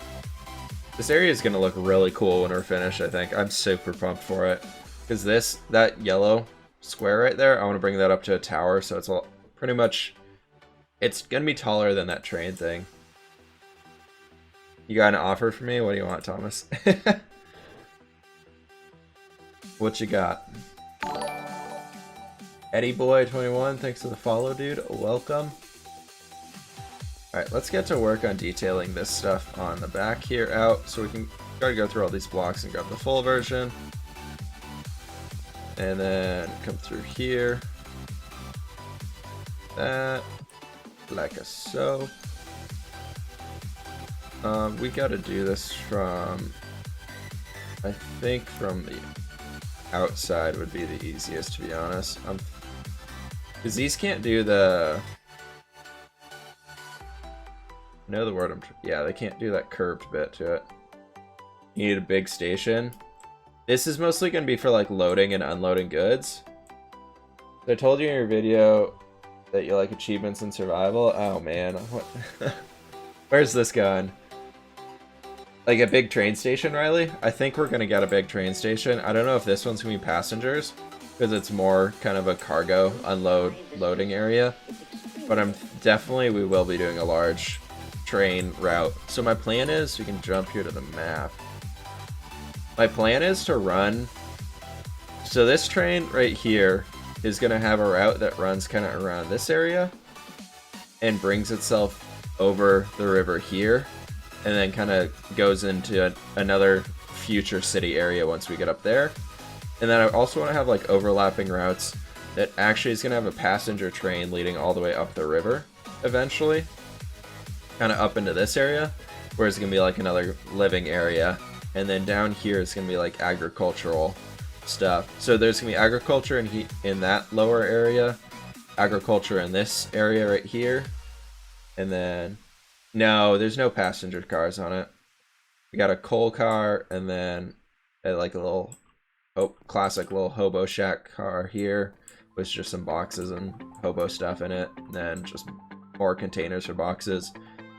This area is going to look really cool when we're finished, I think. I'm super pumped for it. Because that yellow square right there, I want to bring that up to a tower, so it's all pretty much... It's going to be taller than that train thing. You got an offer for me? What do you want, Thomas? What you got? Eddie Boy 21, thanks for the follow, dude. Welcome. Alright, let's get to work on detailing this stuff on the back here out, so we can gotta go through all these blocks and grab the full version. And then come through here. That, like a so. We gotta do this from, I think from the outside would be the easiest, to be honest. Because these can't do the... I know the word yeah, they can't do that curved bit to it. You need a big station. This is mostly going to be for like loading and unloading goods. I told you in your video that you like achievements in survival. Oh man, what? Where's this going? Like a big train station, Riley? I think we're going to get a big train station. I don't know if this one's going to be passengers, because it's more kind of a cargo loading area. But we will be doing a large train route. So my plan is, we can jump here to the map. My plan is to run, so this train right here is going to have a route that runs kind of around this area and brings itself over the river here, and then kind of goes into another future city area once we get up there. And then I also want to have like overlapping routes that actually is going to have a passenger train leading all the way up the river eventually, kind of up into this area, where it's going to be like another living area. And then down here is going to be like agricultural stuff. So there's going to be agriculture in that lower area, agriculture in this area right here, and then no, there's no passenger cars on it. We got a coal car, and then like a little classic little hobo shack car here with just some boxes and hobo stuff in it, and then just more containers for boxes.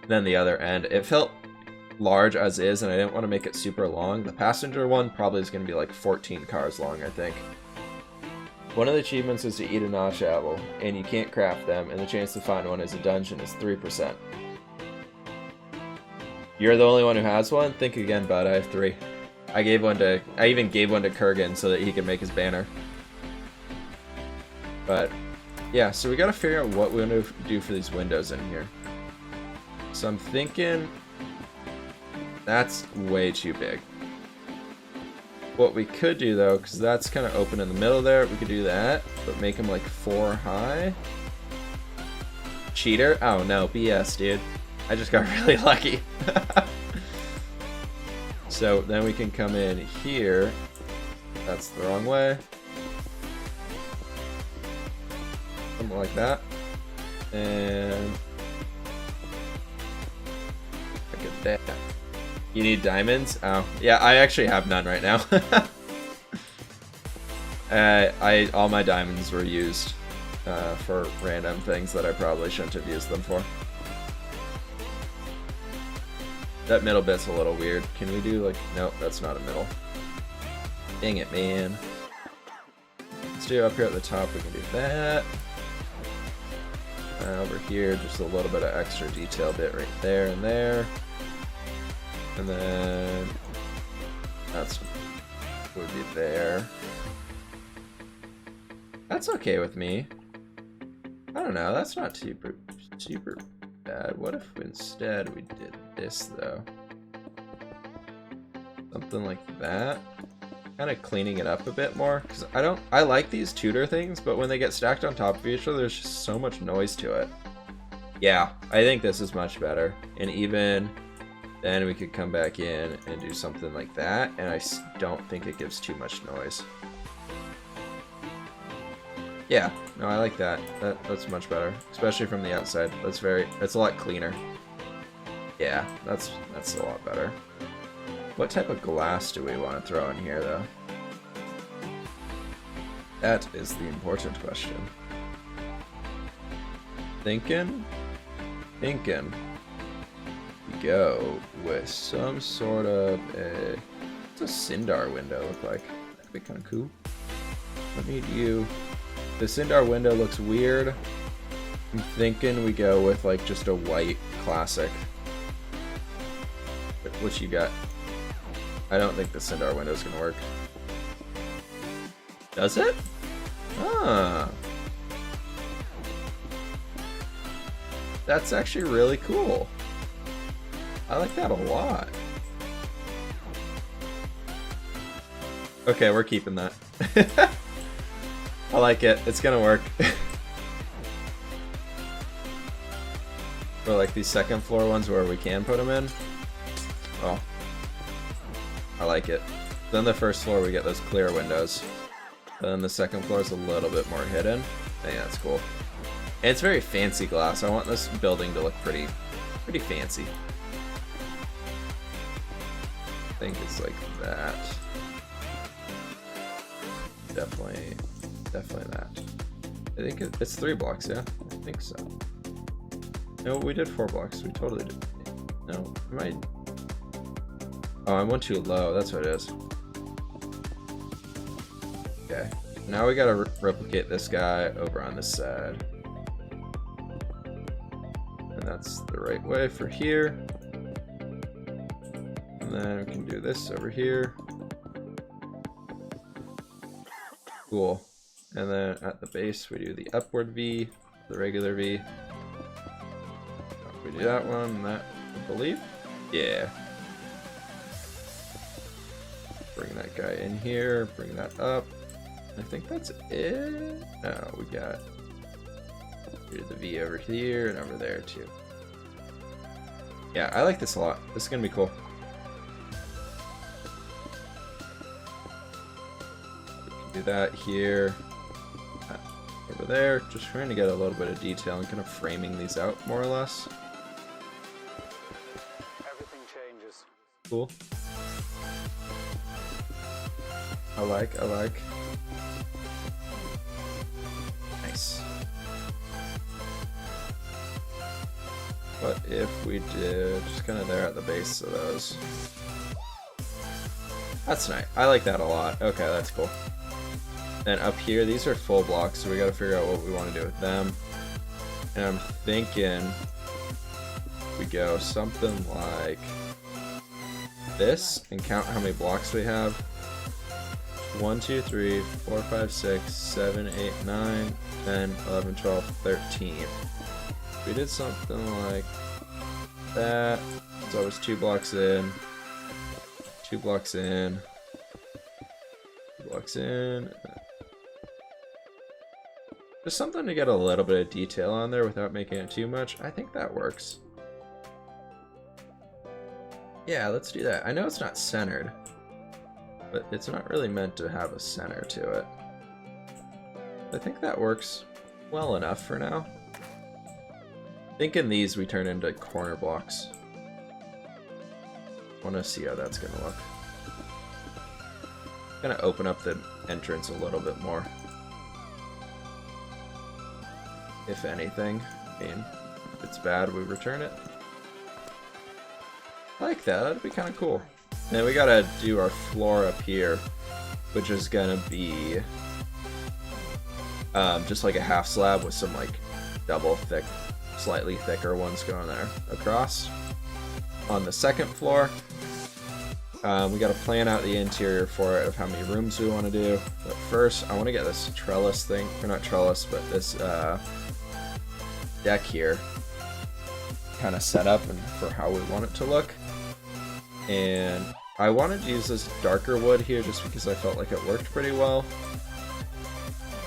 And then the other end, it felt large as is, and I didn't want to make it super long. The passenger one probably is going to be like 14 cars long, I think. One of the achievements is to eat a notch apple, and you can't craft them, and the chance to find one as a dungeon is 3%. You're the only one who has one? Think again, bud. I have 3. I even gave one to Kurgan so that he could make his banner. But yeah, so we gotta figure out what we want to do for these windows in here. So I'm thinking that's way too big. What we could do though, because that's kind of open in the middle there, we could do that, but make them like 4 high. Cheater? Oh no, BS, dude. I just got really lucky. So then we can come in here. That's the wrong way. Something like that. And look at that. You need diamonds? Oh, yeah, I actually have none right now. All my diamonds were used for random things that I probably shouldn't have used them for. That middle bit's a little weird. Can we do like, nope, that's not a middle. Dang it, man. Let's do up here at the top, we can do that. Over here, just a little bit of extra detail bit right there and there. And then that's would be there. That's okay with me. I don't know, that's not super bad. What if instead we did this though? Something like that. Kind of cleaning it up a bit more, because I like these Tudor things, but when they get stacked on top of each other, there's just so much noise to it. Yeah, I think this is much better. And even then we could come back in and do something like that, and I don't think it gives too much noise. Yeah, no, I like that. That's much better, especially from the outside. That's a lot cleaner. Yeah, that's a lot better. What type of glass do we want to throw in here, though? That is the important question. Thinking. We go with some sort of a... What's a Sindar window look like? That'd be kind of cool. What need you... The Sindar window looks weird. I'm thinking we go with like just a white classic. What you got? I don't think the Sindar window is gonna work. Does it? Ah. That's actually really cool. I like that a lot. Okay, we're keeping that. I like it. It's gonna work. For like these second floor ones where we can put them in. Oh. I like it. Then the first floor we get those clear windows. And then the second floor is a little bit more hidden. I think that's cool. And it's very fancy glass. I want this building to look pretty fancy. I think it's like that. Definitely that. I think it's 3 blocks, yeah? I think so. No, we did 4 blocks. We totally did. No, am I... Oh, I went too low. That's what it is. Okay. Now we gotta replicate this guy over on this side. And that's the right way for here. And then we can do this over here. Cool. And then at the base we do the upward V, the regular V. We do that one, and that, I believe? Yeah. Bring that guy in here, bring that up. I think that's it. No, we got the V over here and over there too. Yeah, I like this a lot. This is gonna be cool. We can do that here, over there. Just trying to get a little bit of detail and kind of framing these out more or less. Everything changes. Cool. I like. Nice. What if we did just kind of there at the base of those? That's nice. I like that a lot. Okay, that's cool. Then up here, these are full blocks, so we gotta figure out what we want to do with them. And I'm thinking we go something like this and count how many blocks we have. 1, 2, 3, 4, 5, 6, 7, 8, 9, 10, 11, 12, 13. We did something like that. So it was 2 blocks in, 2 blocks in, 2 blocks in. Just something to get a little bit of detail on there without making it too much. I think that works. Yeah, let's do that. I know it's not centered, but it's not really meant to have a center to it. I think that works well enough for now. Thinking these we turn into corner blocks. Want to see how that's gonna look. Gonna open up the entrance a little bit more. If anything. I mean, if it's bad, we return it. I like that. That'd be kind of cool. And then we gotta do our floor up here, which is gonna be just like a half slab with some like double thick, slightly thicker ones going there across. On the second floor, we got to plan out the interior for it of how many rooms we want to do. But first, I want to get this trellis thing, or not trellis, but this deck here kind of set up and for how we want it to look. And I wanted to use this darker wood here just because I felt like it worked pretty well.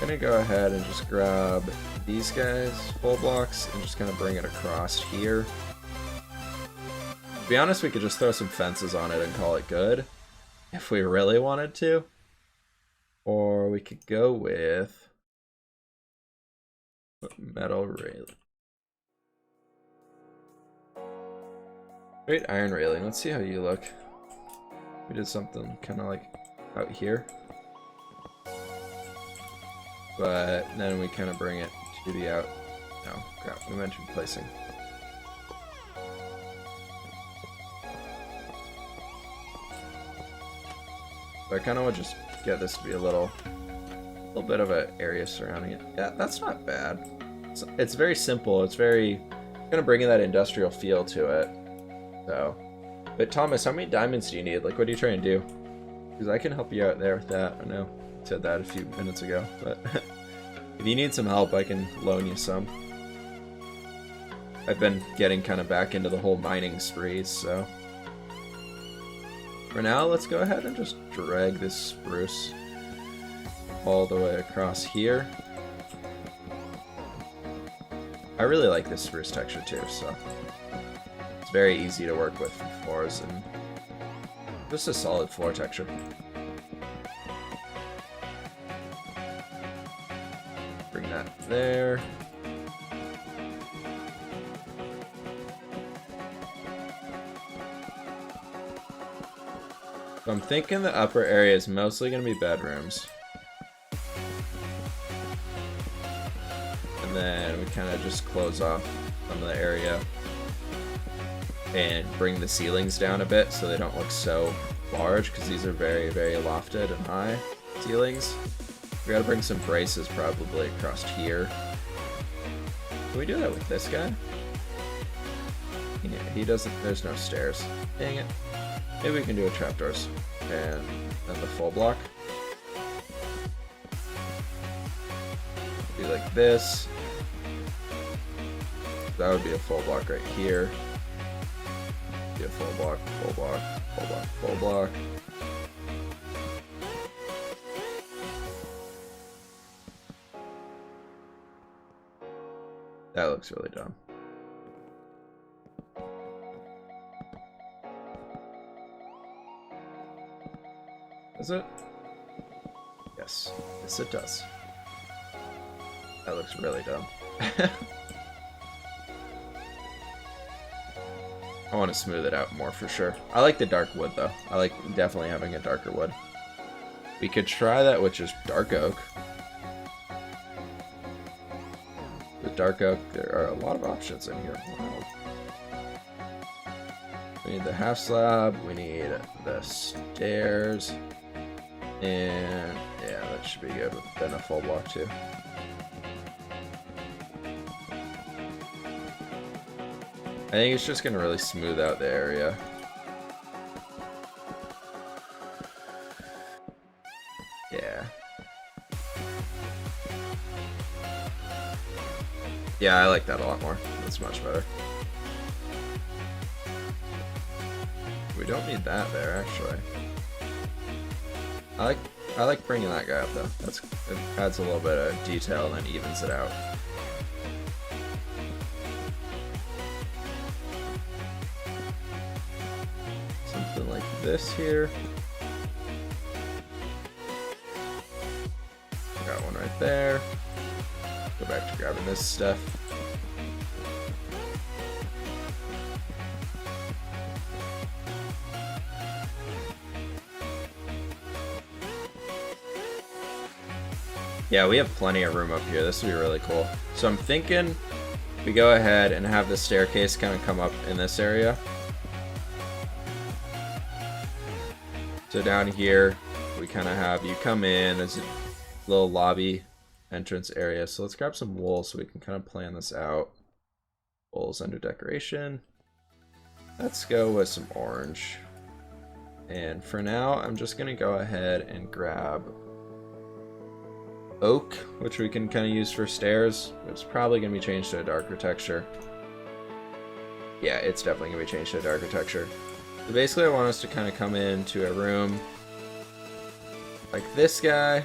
I'm gonna go ahead and just grab these guys, full blocks, and just kind of bring it across here. To be honest, we could just throw some fences on it and call it good, if we really wanted to. Or we could go with metal railing. Great iron railing. Let's see how you look. We did something kind of like out here. But then we kind of bring it to the out. No, crap, we mentioned placing. So I kind of want to just get this to be a little bit of an area surrounding it. Yeah, that's not bad. It's very simple. It's very kind of bringing that industrial feel to it. So, but Thomas, how many diamonds do you need? Like, what are you trying to do? Because I can help you out there with that. I know I said that a few minutes ago, but if you need some help, I can loan you some. I've been getting kind of back into the whole mining spree, so. For now, let's go ahead and just drag this spruce all the way across here. I really like this spruce texture too, so it's very easy to work with for floors and just a solid floor texture. Bring that there. So I'm thinking the upper area is mostly going to be bedrooms. And then we kind of just close off some of the area and bring the ceilings down a bit so they don't look so large, because these are very, very lofted and high ceilings. We gotta bring some braces probably across here. Can we do that with this guy? Yeah, he doesn't, there's no stairs. Dang it. Maybe we can do a trapdoors and then the full block. Be like this. That would be a full block right here. Be a full block, full block, full block, full block. That looks really dumb. Does it? Yes. Yes, it does. That looks really dumb. I want to smooth it out more for sure. I like the dark wood though. I like definitely having a darker wood. We could try that with just dark oak. With dark oak, there are a lot of options in here. Wow. We need the half slab, we need the stairs, and yeah, that should be good with then a full block too. I think it's just gonna really smooth out the area. Yeah. Yeah, I like that a lot more. That's much better. We don't need that there, actually. I like bringing that guy up though. It adds a little bit of detail and then evens it out. Something like this here. Got one right there. Go back to grabbing this stuff. Yeah, we have plenty of room up here. This would be really cool. So I'm thinking we go ahead and have the staircase kind of come up in this area. So down here, we kind of have you come in, there's a little lobby entrance area. So let's grab some wool so we can kind of plan this out. Wool's under decoration. Let's go with some orange. And for now, I'm just going to go ahead and grab oak, which we can kind of use for stairs. It's probably going to be changed to a darker texture. Yeah, it's definitely going to be changed to a darker texture. So basically, I want us to kind of come into a room like this guy.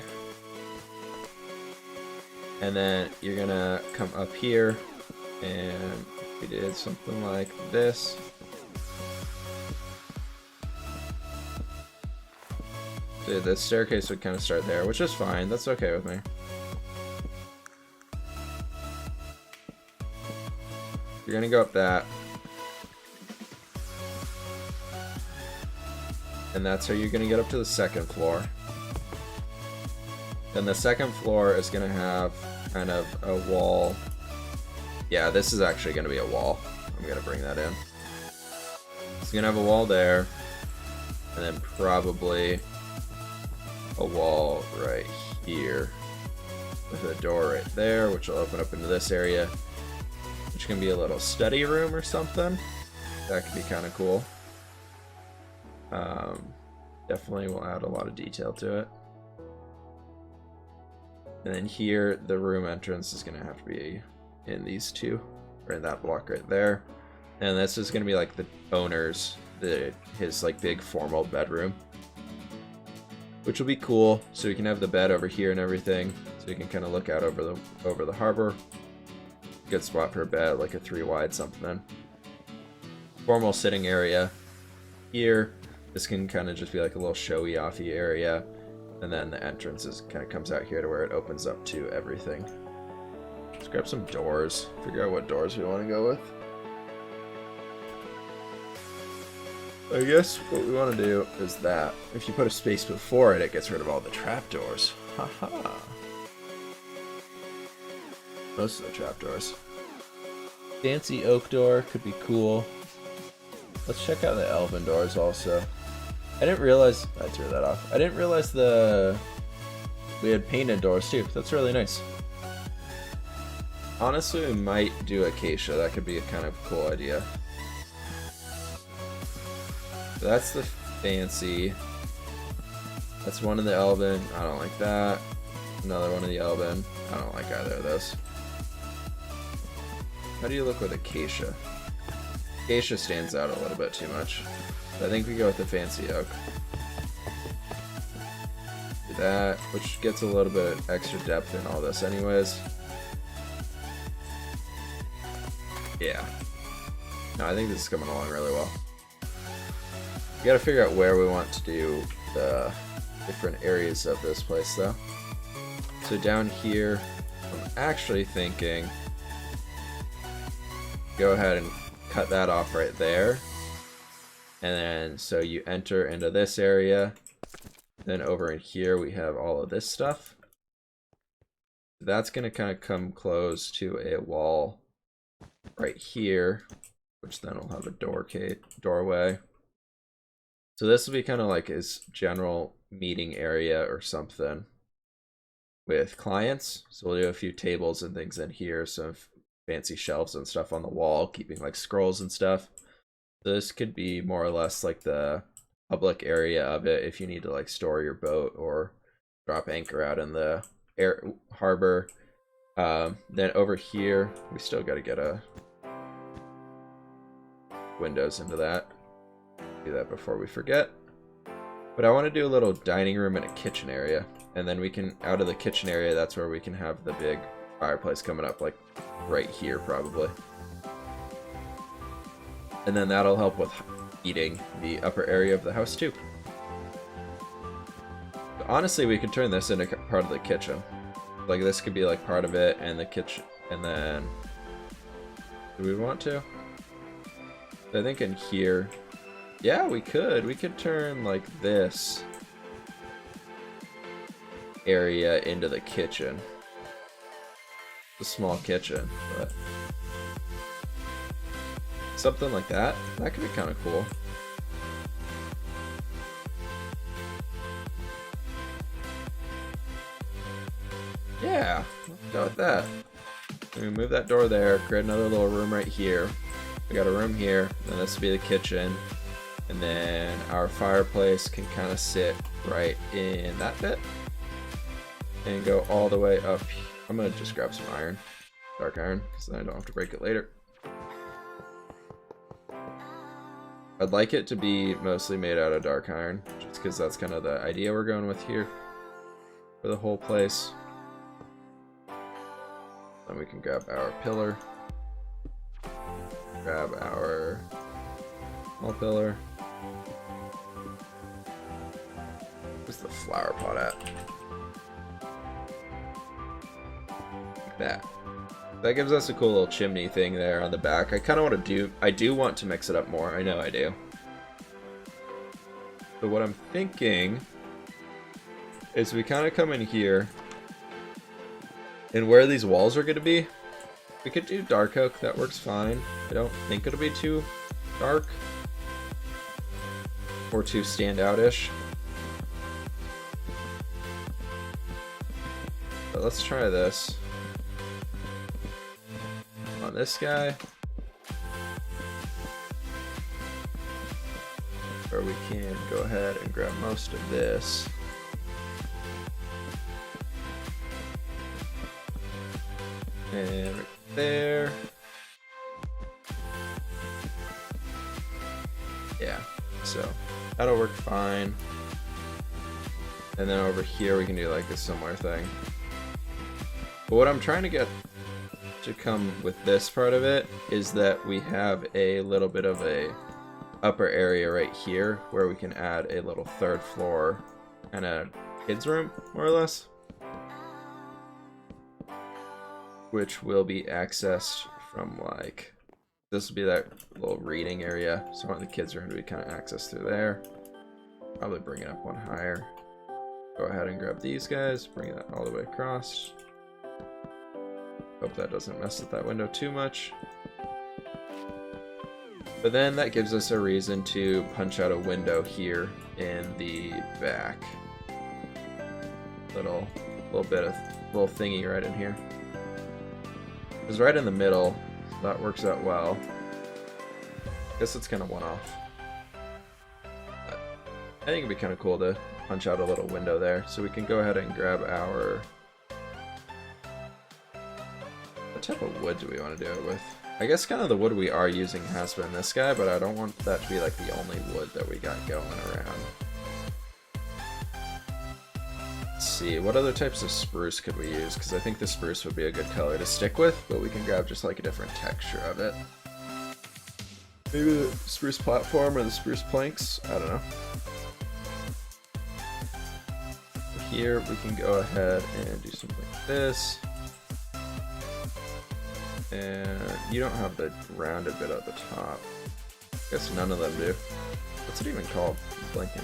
And then you're going to come up here, and we did something like this. The staircase would kind of start there, which is fine. That's okay with me. You're gonna go up that. And that's how you're gonna get up to the second floor. Then the second floor is gonna have kind of a wall. Yeah, this is actually gonna be a wall. I'm gonna bring that in. It's gonna have a wall there. And then probably a wall right here with a door right there, which will open up into this area, which can be a little study room or something. That could be kind of cool. Definitely will add a lot of detail to it. And then here, the room entrance is going to have to be in these two, or in that block right there. And this is going to be like the owner's, his like big formal bedroom, which will be cool. So we can have the bed over here and everything, so you can kind of look out over the harbor. Good spot for a bed, like a 3-wide something. Formal sitting area here. This can kind of just be like a little showy offy area, and then the entrance is kind of comes out here to where it opens up to everything. Let's grab some doors. Figure out what doors we want to go with. I guess what we want to do is that if you put a space before it, it gets rid of all the trapdoors. Haha. Most of the trapdoors. Fancy oak door could be cool. Let's check out the elven doors also. I didn't realize I threw that off. I didn't realize we had painted doors too. That's really nice. Honestly, we might do acacia. That could be a kind of cool idea. So that's the fancy. That's one of the elven. I don't like that. Another one of the elven. I don't like either of those. How do you look with acacia? Acacia stands out a little bit too much. I think we go with the fancy oak. Do that, which gets a little bit extra depth in all this anyways. Yeah. No, I think this is coming along really well. We gotta figure out where we want to do the different areas of this place though. So down here, I'm actually thinking go ahead and cut that off right there. And then so you enter into this area. Then over in here we have all of this stuff. That's gonna kind of come close to a wall right here, which then will have a doorway. So this will be kind of like his general meeting area or something with clients. So we'll do a few tables and things in here, some fancy shelves and stuff on the wall, keeping like scrolls and stuff. So this could be more or less like the public area of it if you need to like store your boat or drop anchor out in the harbor. Then over here, we still got to get a windows into that. Do that before we forget. But I want to do a little dining room and a kitchen area, and then we can, out of the kitchen area, that's where we can have the big fireplace coming up, like right here probably. And then that'll help with heating the upper area of the house too. But honestly, we could turn this into part of the kitchen. Like this could be like part of it and the kitchen, and then do we want to? I think in here, yeah, we could turn like this area into the kitchen. A small kitchen, but something like that. That could be kind of cool. Yeah, Yeah, let's go with that. We move that door there, create another little room right here. We got a room here, and this will be the kitchen. And then our fireplace can kind of sit right in that bit. And go all the way up. I'm going to just grab some iron, dark iron, because then I don't have to break it later. I'd like it to be mostly made out of dark iron, just because that's kind of the idea we're going with here for the whole place. Then we can grab our pillar, grab our small pillar. Where's the flower pot at? Like that. That gives us a cool little chimney thing there on the back. I kind of want to do, I do want to mix it up more. I know I do. So what I'm thinking is we kind of come in here, and where these walls are going to be, we could do dark oak. That works fine. I don't think it'll be too dark or too standout-ish. But let's try this. On this guy, where we can go ahead and grab most of this. And right there. Yeah, so that'll work fine. And then over here we can do like a similar thing. But what I'm trying to get to come with this part of it is that we have a little bit of a upper area right here where we can add a little third floor and a kids room, more or less, which will be accessed from, like, this will be that little reading area, so I want the kids room to be kind of accessed through there. Probably bring it up one higher. Go ahead and grab these guys, bring that all the way across. Hope that doesn't mess with that window too much. But then that gives us a reason to punch out a window here in the back. Little bit of little thingy right in here. It's right in the middle, so that works out well. Guess it's kind of one-off. But I think it'd be kind of cool to punch out a little window there, so we can go ahead and grab our. What type of wood do we want to do it with? I guess kind of the wood we are using has been this guy, but I don't want that to be like the only wood that we got going around. Let's see, what other types of spruce could we use? Because I think the spruce would be a good color to stick with, but we can grab just like a different texture of it. Maybe the spruce platform or the spruce planks? I don't know. Here we can go ahead and do something like this. And you don't have the rounded bit at the top. Guess none of them do. What's it even called? I'm blanking.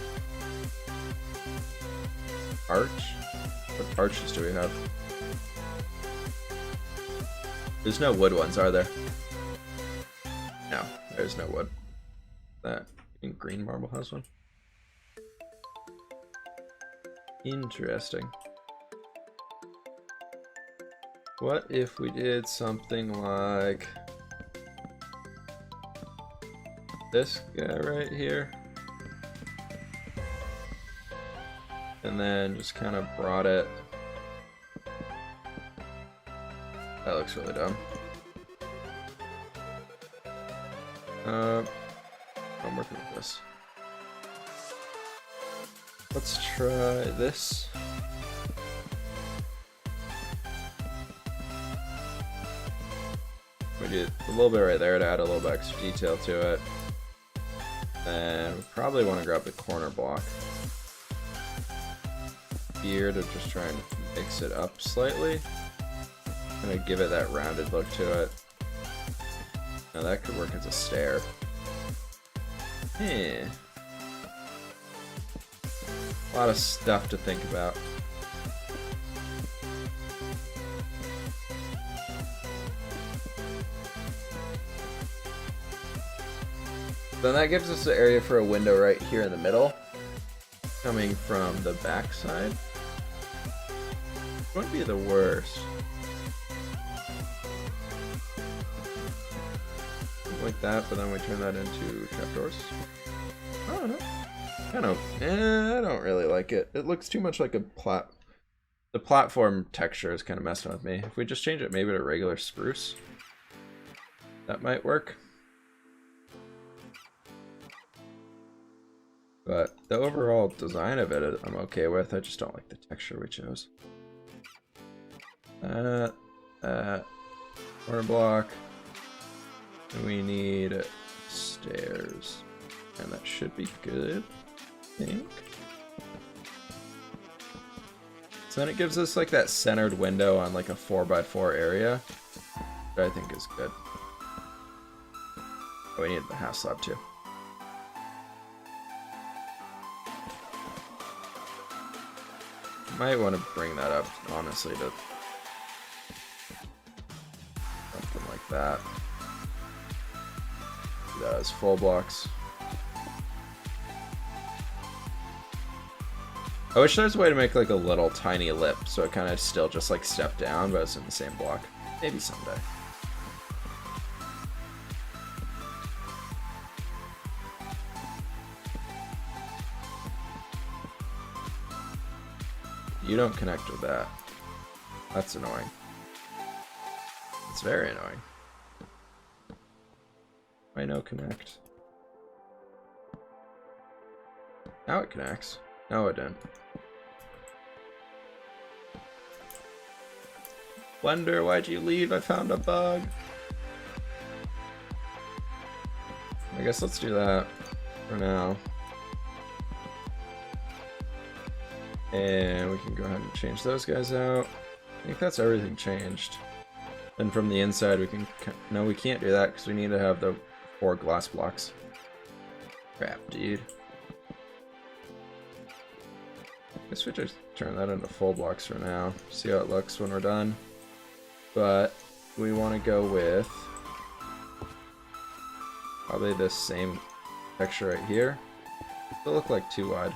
Arch? What arches do we have? There's no wood ones, are there? No, there's no wood. That green marble has one. Interesting. What if we did something like this guy right here? And then just kind of brought it. That looks really dumb. I'm working with this. Let's try this. We did a little bit right there to add a little bit extra detail to it. And we probably want to grab the corner block here to just try and mix it up slightly. Kind of give it that rounded look to it. Now that could work as a stair. A lot of stuff to think about. Then that gives us the area for a window right here in the middle, coming from the back side. Wouldn't be the worst. Like that, but then we turn that into trapdoors. I don't know. I don't really like it. It looks too much like a The platform texture is kind of messing with me. If we just change it maybe to regular spruce, that might work. But the overall design of it, I'm okay with. I just don't like the texture we chose. Corner block. We need stairs. And that should be good, I think. So then it gives us like that centered window on like a 4x4 area, which I think is good. Oh, we need the half slab too. Might want to bring that up, honestly, to something like that. Do that as full blocks. I wish there was a way to make like a little tiny lip so it kind of still just like step down, but it's in the same block. Maybe someday. You don't connect with that. That's annoying. It's very annoying. Why no connect? Now it connects. No, it didn't. Wonder, why'd you leave? I found a bug. I guess let's do that for now. And we can go ahead and change those guys out. I think that's everything changed. Then from the inside we can... No, we can't do that because we need to have the 4 glass blocks. Crap, dude. I guess we just turn that into full blocks for now. See how it looks when we're done. But we want to go with probably this same texture right here. It'll look like too wide.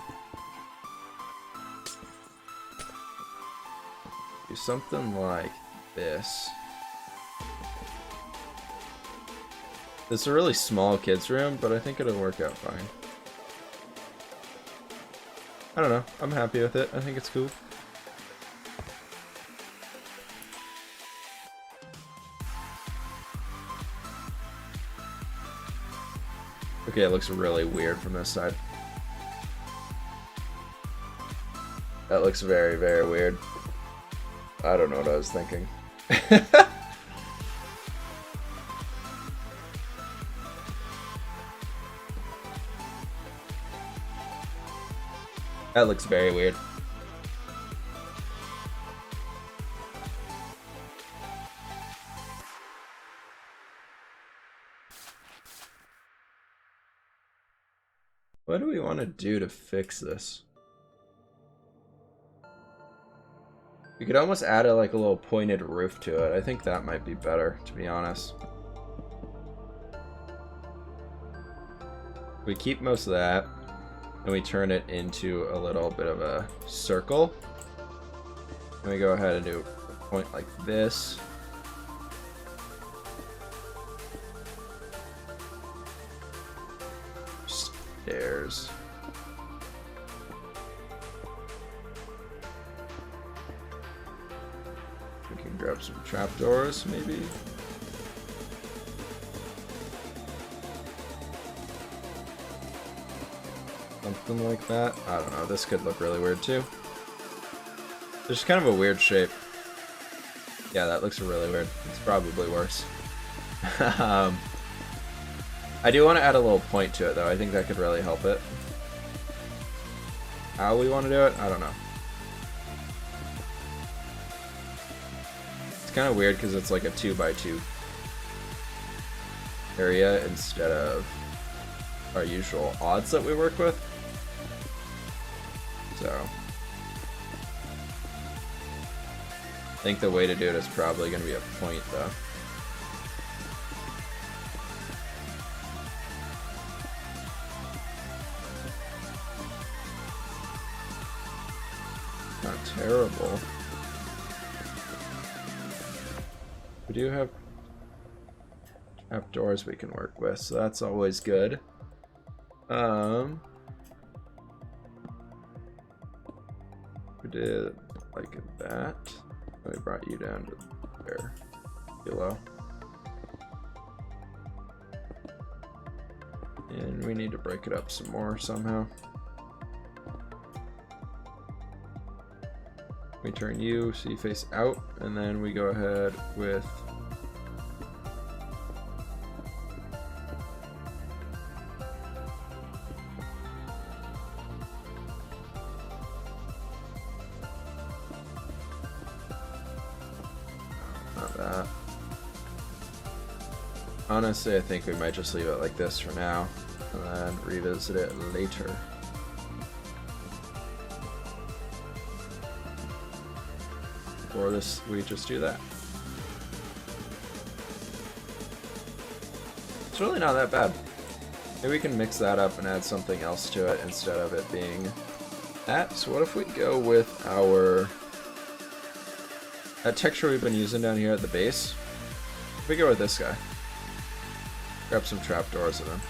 Do something like this. This is a really small kids room, but I think it'll work out fine. I don't know. I'm happy with it. I think it's cool. Okay, it looks really weird from this side. That looks very, very weird. I don't know what I was thinking. That looks very weird. What do we want to do to fix this? We could almost add a little pointed roof to it. I think that might be better, to be honest. We keep most of that, and we turn it into a little bit of a circle. And we go ahead and do a point like this. Stairs. We can grab some trapdoors, maybe. Something like that. I don't know. This could look really weird too. There's kind of a weird shape. Yeah, that looks really weird. It's probably worse. I do want to add a little point to it though. I think that could really help it. How we want to do it? I don't know. It's kind of weird because it's like a 2x2 area instead of our usual odds that we work with. So I think the way to do it is probably going to be a point though. Not terrible. We do have trapdoors we can work with, so that's always good. We did like that. We brought you down to there, below. And we need to break it up some more somehow. We turn you so you face out, and then we go ahead with not that. Honestly, I think we might just leave it like this for now, and then revisit it later. Or this, we just do that. It's really not that bad. Maybe we can mix that up and add something else to it instead of it being that. So what if we go with that texture we've been using down here at the base? If we go with this guy. Grab some trapdoors in him.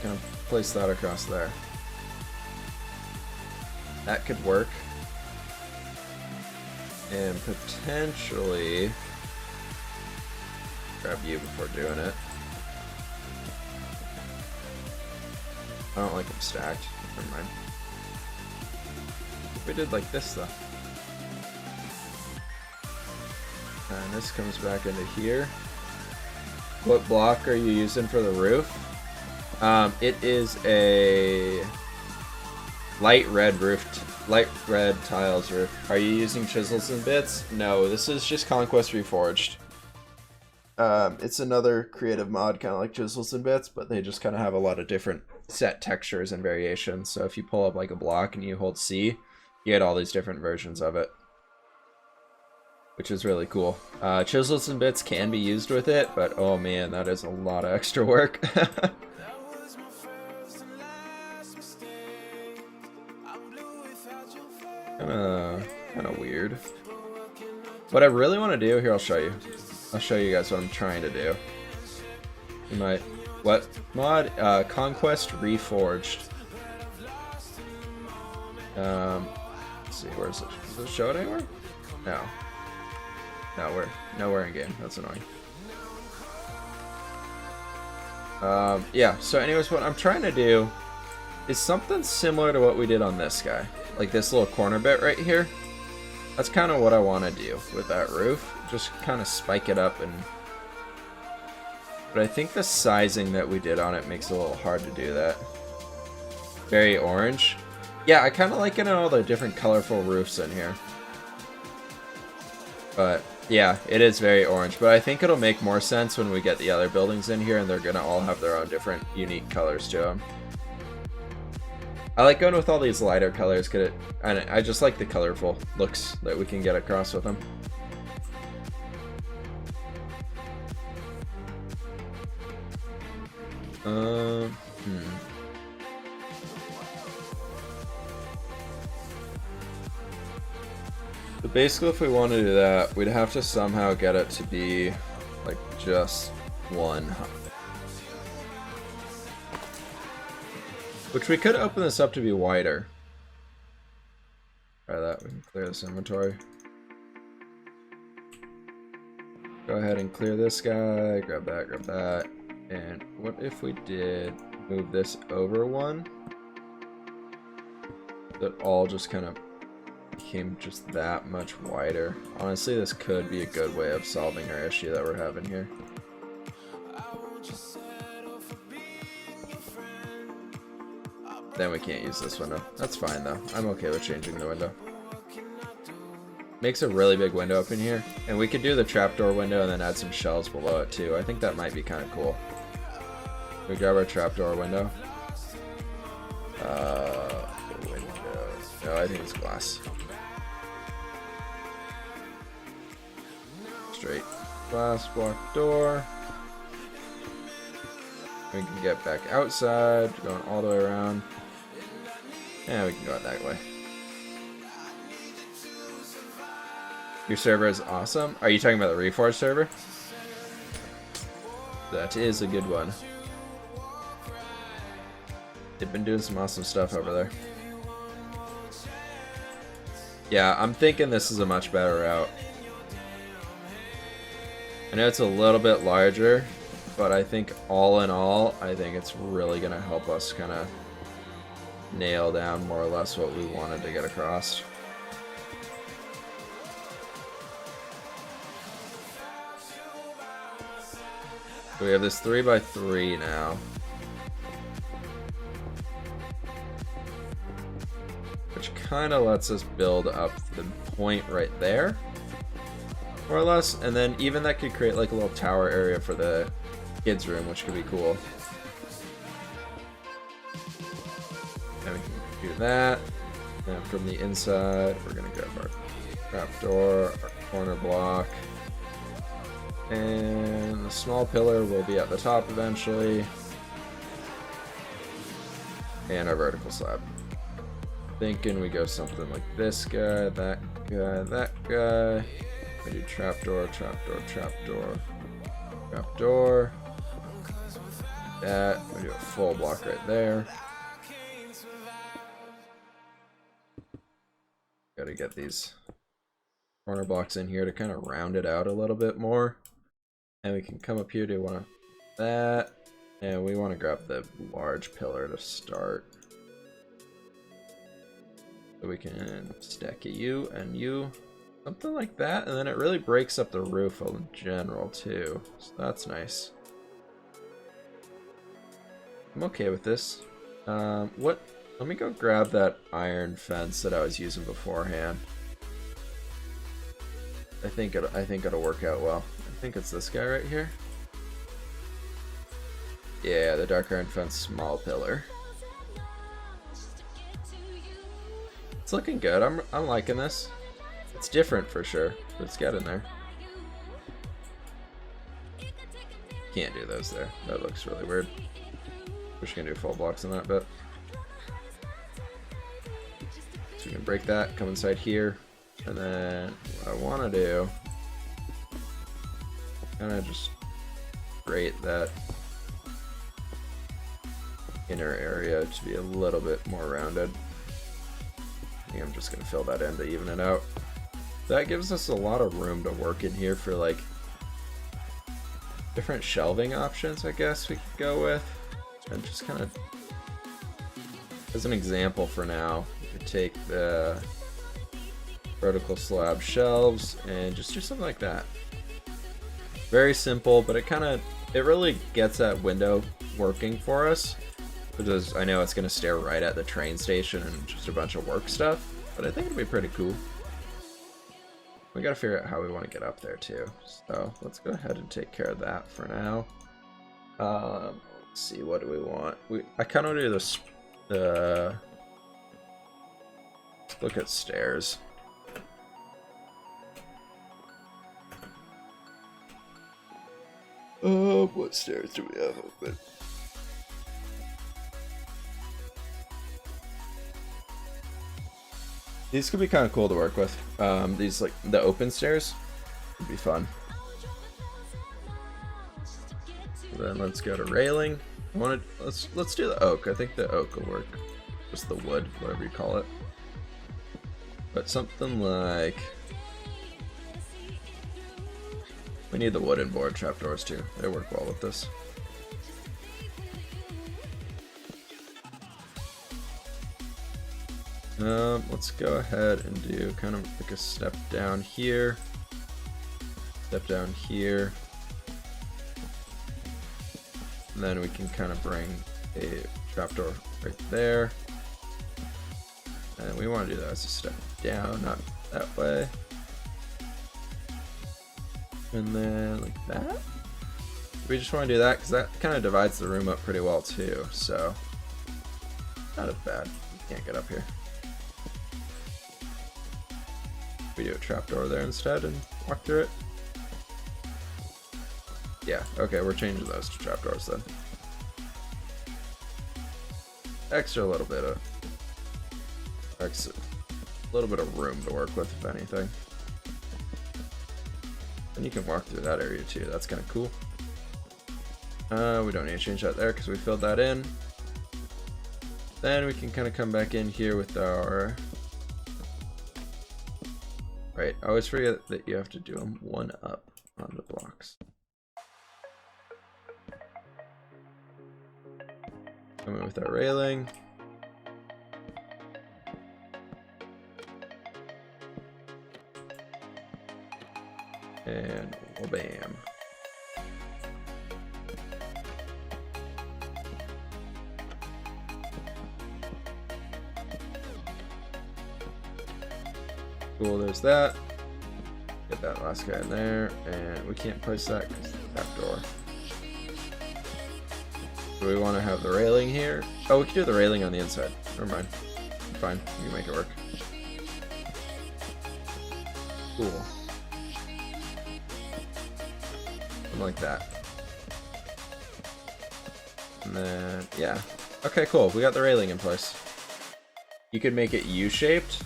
Kind of place that across there. That could work. And potentially grab you before doing it. I don't like them stacked. Never mind. If we did like this though. And this comes back into here. What block are you using for the roof? It is a light red tiles roof. Are you using chisels and bits? No, this is just Conquest Reforged. It's another creative mod, kind of like chisels and bits, but they just kind of have a lot of different set textures and variations. So if you pull up like a block and you hold C, you get all these different versions of it, which is really cool. Chisels and bits can be used with it, but oh man, that is a lot of extra work. Kind of weird. What I really want to do here, I'll show you guys what I'm trying to do. You might, what mod? Conquest Reforged. Let's see, where is it? Does it show it anywhere? No, we're nowhere in game. That's annoying. Yeah. So, anyways, what I'm trying to do is something similar to what we did on this guy. Like this little corner bit right here. That's kind of what I want to do with that roof. Just kind of spike it up but I think the sizing that we did on it makes it a little hard to do that. Very orange. Yeah, I kind of like it in all the different colorful roofs in here. But yeah, it is very orange. But I think it'll make more sense when we get the other buildings in here and they're going to all have their own different unique colors to them. I like going with all these lighter colors, and I just like the colorful looks that we can get across with them. So basically, if we want to do that, we'd have to somehow get it to be like just one. Which we could open this up to be wider. Try that. We can clear this inventory. Go ahead and clear this guy. Grab that. And what if we did move this over one? That all just kind of became just that much wider. Honestly, this could be a good way of solving our issue that we're having here. Then we can't use this window. That's fine though. I'm okay with changing the window. Makes a really big window up in here. And we could do the trapdoor window and then add some shells below it too. I think that might be kind of cool. We grab our trapdoor window. Window. No, I think it's glass. Straight glass block door. We can get back outside, going all the way around. And we can go out that way. Your server is awesome. Are you talking about the Reforged server? That is a good one. They've been doing some awesome stuff over there. Yeah, I'm thinking this is a much better route. I know it's a little bit larger, but I think all in all, I think it's really going to help us kind of nail down more or less what we wanted to get across. So we have this 3x3 now. Which kind of lets us build up the point right there, more or less, and then even that could create like a little tower area for the kids' room, which could be cool. And we can do that. And from the inside, we're gonna grab our trapdoor, our corner block, and the small pillar will be at the top eventually, and our vertical slab. Thinking we go something like this guy, that guy, that guy. We do trapdoor, trapdoor, trapdoor, trapdoor. That. We do a full block right there. Gotta get these corner blocks in here to kind of round it out a little bit more. And we can come up here to one of that. And we want to grab the large pillar to start. So we can stack a U and U, something like that, and then it really breaks up the roof in general too, so that's nice. I'm okay with this. Let me go grab that iron fence that I was using beforehand. I think it'll work out well. I think it's this guy right here. Yeah, the dark iron fence, small pillar. It's looking good. I'm liking this. It's different for sure, but it's getting there. Can't do those there. That looks really weird. Wish we can do full blocks on that bit. So we can break that, come inside here, and then what I want to do, kind of just create that inner area to be a little bit more rounded. I think I'm just gonna fill that in to even it out. That gives us a lot of room to work in here for like different shelving options, I guess we could go with. And just kind of, as an example for now, we could take the vertical slab shelves and just do something like that. Very simple, but it really gets that window working for us. Because I know it's going to stare right at the train station and just a bunch of work stuff, but I think it'll be pretty cool. We got to figure out how we want to get up there too. So let's go ahead and take care of that for now. Let's see, what do we want? I kind of do this. Look at stairs. What stairs do we have open? These could be kind of cool to work with. These, like, the open stairs would be fun. Then let's go to railing. Let's do the oak. I think the oak will work. Just the wood, whatever you call it. But something like, we need the wooden board trapdoors too. They work well with this. Let's go ahead and do kind of like a step down here, step down here, and then we can kind of bring a trapdoor right there, and we want to do that as a step down, not that way, and then like that. We just want to do that because that kind of divides the room up pretty well too, so not as bad. You can't get up here. We do a trapdoor there instead and walk through it. Yeah, okay, we're changing those to trapdoors then. Extra little bit of room to work with, if anything. And you can walk through that area too. That's kind of cool. We don't need to change that there because we filled that in. Then we can kind of come back in here with our... Right, I always forget that you have to do them one up on the blocks. Come in with our railing. And well, bam. Cool, there's that. Get that last guy in there, and we can't place that because it's the back door. Do we want to have the railing here? Oh, we can do the railing on the inside. Never mind. Fine, we can make it work. Cool. Something like that. And then, yeah. Okay, cool. We got the railing in place. You could make it U-shaped.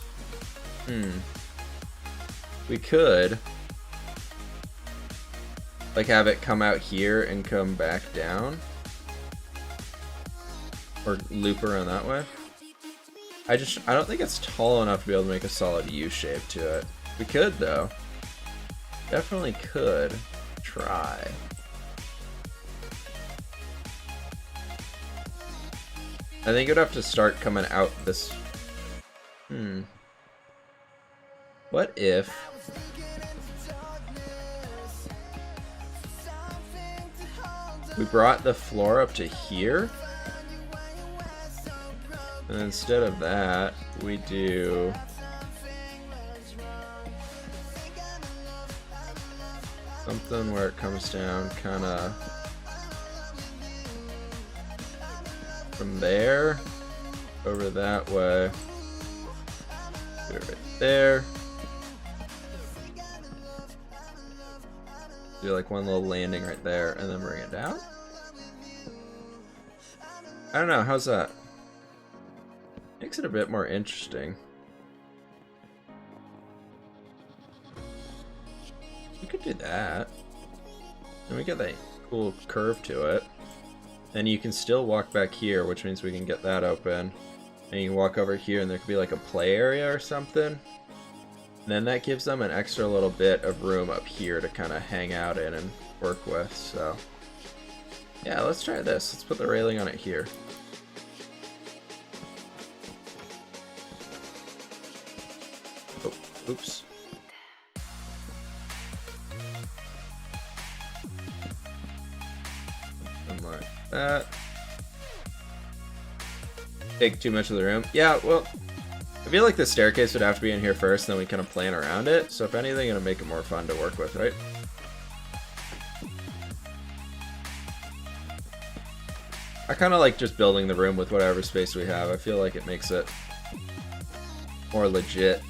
We could like have it come out here and come back down, or loop around that way. I don't think it's tall enough to be able to make a solid U shape to it. We could though. Definitely could try. I think you'd have to start coming out this. What if we brought the floor up to here? And instead of that, we do something where it comes down kind of from there over that way. Put it right there. Do like one little landing right there and then bring it down. I don't know, how's that? Makes it a bit more interesting. We could do that. And we get that cool curve to it. Then you can still walk back here, which means we can get that open. And you can walk over here and there could be like a play area or something. And then that gives them an extra little bit of room up here to kind of hang out in and work with, so. Yeah, let's try this. Let's put the railing on it here. Oh, oops. Something like that. Take too much of the room. Yeah, well, I feel like the staircase would have to be in here first, and then we kind of plan around it. So if anything, it'll make it more fun to work with, right? I kind of like just building the room with whatever space we have. I feel like it makes it more legit.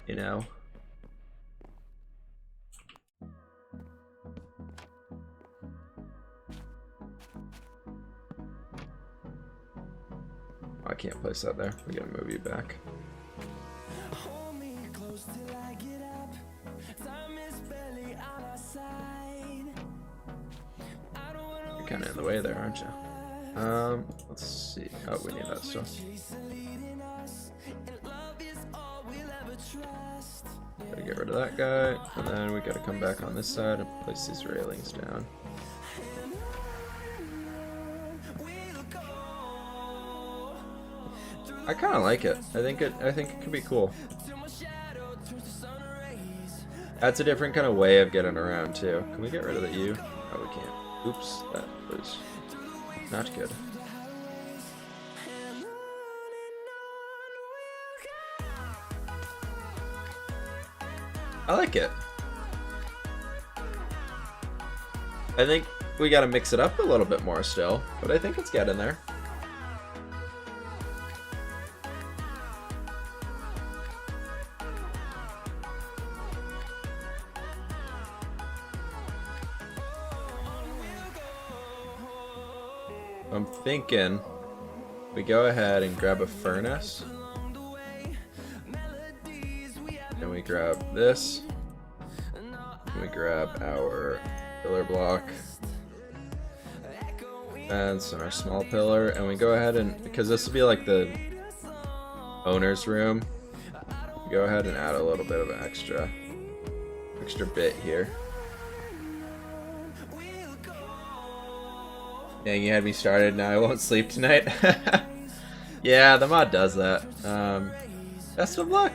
You know? I can't place that there. We gotta move you back. You're kind of in the way there, aren't you? Let's see. Oh, we need that stuff. Gotta get rid of that guy, and then we gotta come back on this side and place these railings down. I kind of like it. I think it could be cool. That's a different kind of way of getting around too. Can we get rid of the U? Oh, we can't. Oops, that was not good. I like it. I think we gotta mix it up a little bit more still, but I think it's getting there. I'm thinking we go ahead and grab a furnace, and we grab this. We grab our pillar block. Fence and our small pillar, and we go ahead and, because this will be like the owner's room, we go ahead and add a little bit of an extra bit here. Dang, you had me started, now I won't sleep tonight. Yeah, the mod does that. Best of luck.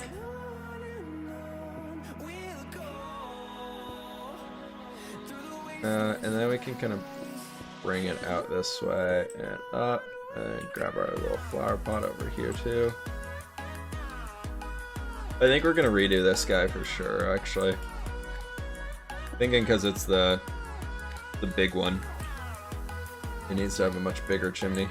And then we can kind of bring it out this way and up, and grab our little flower pot over here too. I think we're gonna redo this guy for sure, actually. Thinking because it's the big one. It needs to have a much bigger chimney.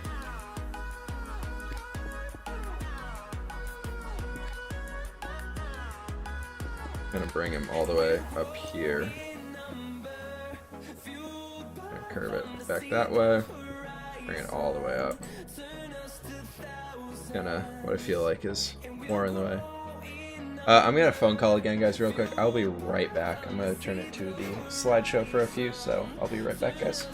Gonna bring him all the way up here. Curve it back that way, bring it all the way up. Kinda what I feel like is more in the way. I'm gonna phone call again, guys, real quick. I'll be right back. I'm gonna turn it to the slideshow for a few, so I'll be right back, guys.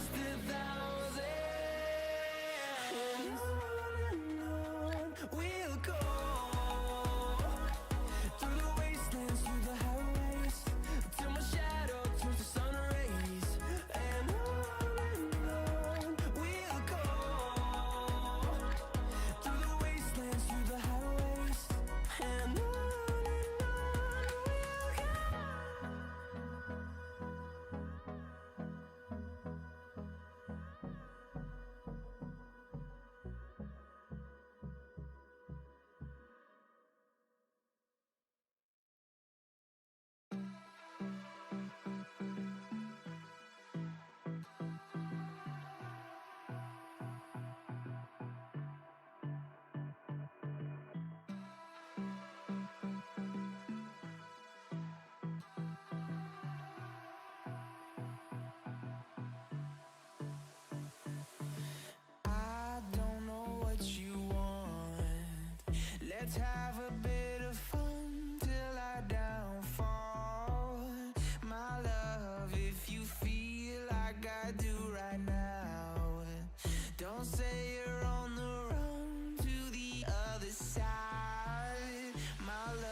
Let's have a bit of fun till I downfall. My love, if you feel like I do right now, don't say you're on the run to the other side, my love.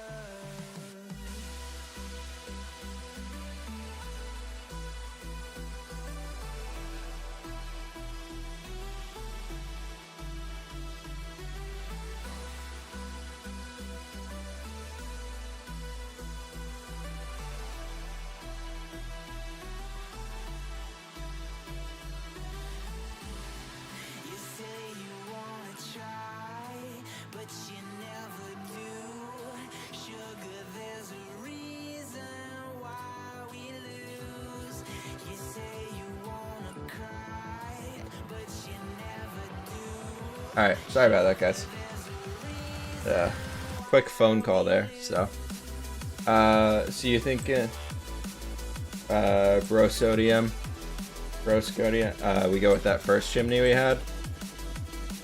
Alright, sorry about that, guys. Quick phone call there, so. So you think, Brosodium, we go with that first chimney we had?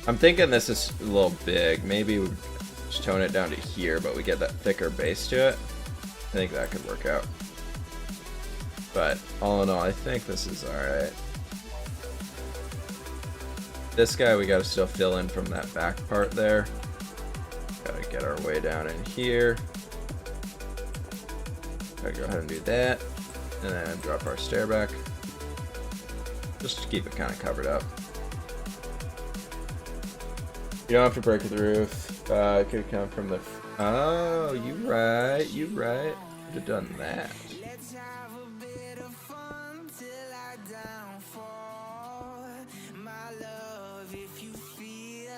I'm thinking this is a little big. Maybe we just tone it down to here, but we get that thicker base to it. I think that could work out. But all in all, I think this is alright. This guy we gotta still fill in from that back part there. Gotta get our way down in here. Gotta go ahead and do that. And then drop our stair back. Just to keep it kind of covered up. You don't have to break the roof. It could come from the... Oh, you right. Could have done that.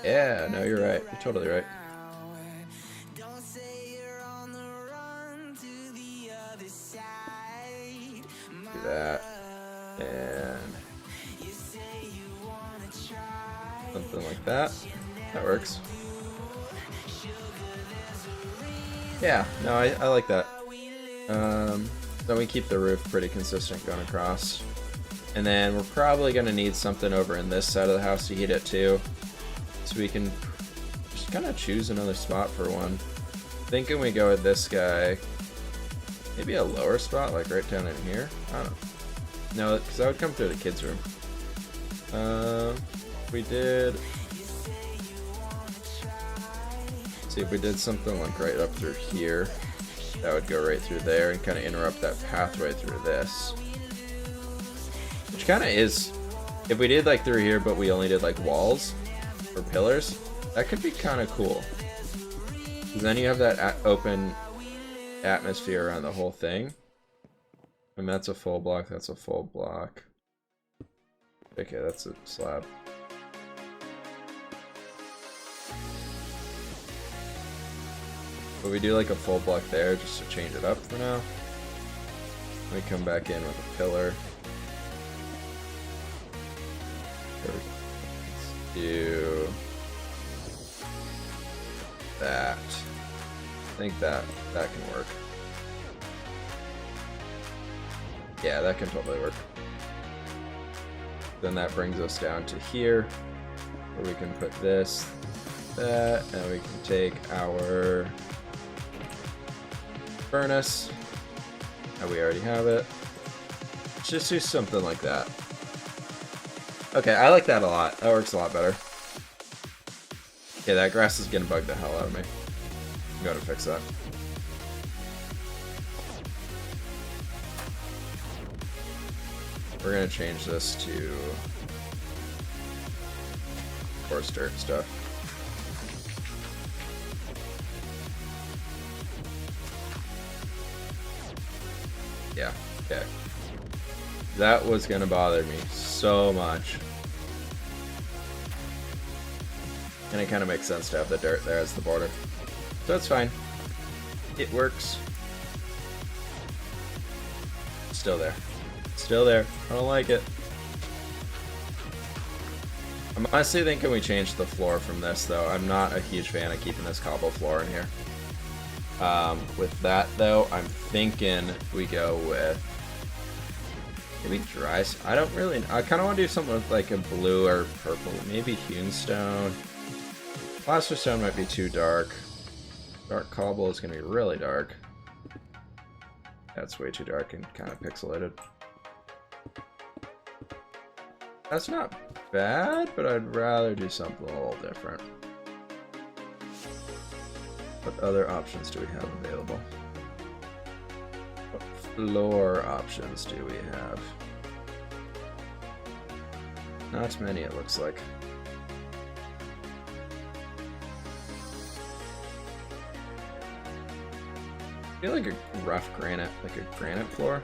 Yeah, no, you're right. You're totally right. Do that. And something like that. That works. Yeah, no, I like that. Then we keep the roof pretty consistent going across. And then we're probably going to need something over in this side of the house to heat it too. So we can just kind of choose another spot for one. Thinking we go with this guy. Maybe a lower spot, like right down in here? I don't know. No, because I would come through the kids' room. We did... See, if we did something like right up through here, that would go right through there and kind of interrupt that pathway through this. Which kind of is... If we did like through here, but we only did like walls or pillars, that could be kind of cool. Because then you have that open atmosphere around the whole thing. And that's a full block, that's a full block. Okay, that's a slab. But we do like a full block there just to change it up for now. We come back in with a pillar. Let's do that. I think that can work. Yeah, that can totally work. Then that brings us down to here, where we can put this, that, and we can take our furnace, and we already have it. Let's just do something like that. Okay, I like that a lot. That works a lot better. Okay, that grass is gonna bug the hell out of me. I'm gonna fix that. We're gonna change this to coarse dirt stuff. Yeah, okay. That was gonna bother me so much. And it kind of makes sense to have the dirt there as the border. So that's fine. It works. Still there. Still there. I don't like it. I'm honestly thinking we change the floor from this, though. I'm not a huge fan of keeping this cobble floor in here. With that, though, I'm thinking we go with maybe dry. I don't really. I kind of want to do something with like a blue or purple. Maybe hewn stone. Plaster stone might be too dark. Dark cobble is going to be really dark. That's way too dark and kind of pixelated. That's not bad, but I'd rather do something a little different. What other options do we have available? What floor options do we have? Not many, it looks like. I feel like a rough granite, like a granite floor.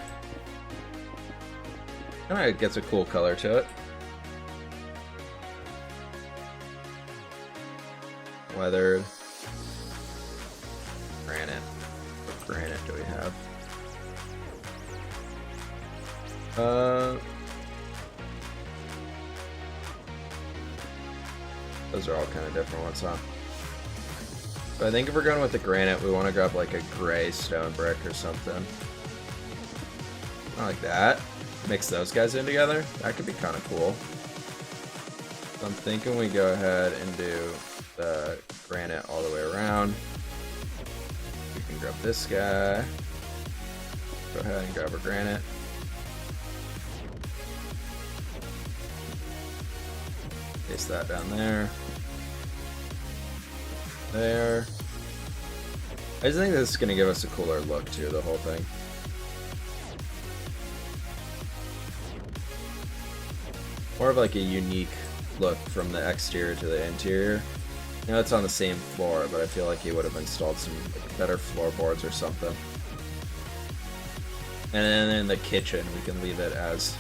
Kind of gets a cool color to it. Weathered. Granite. What granite do we have? Those are all kind of different ones, huh? So I think if we're going with the granite, we want to grab like a gray stone brick or something. I like that. Mix those guys in together. That could be kind of cool. So I'm thinking we go ahead and do the granite all the way around. We can grab this guy. Go ahead and grab our granite. Paste that down there. There. I just think this is going to give us a cooler look too, the whole thing. More of like a unique look from the exterior to the interior. You know, it's on the same floor, but I feel like he would have installed some like, better floorboards or something. And then in the kitchen, we can leave it as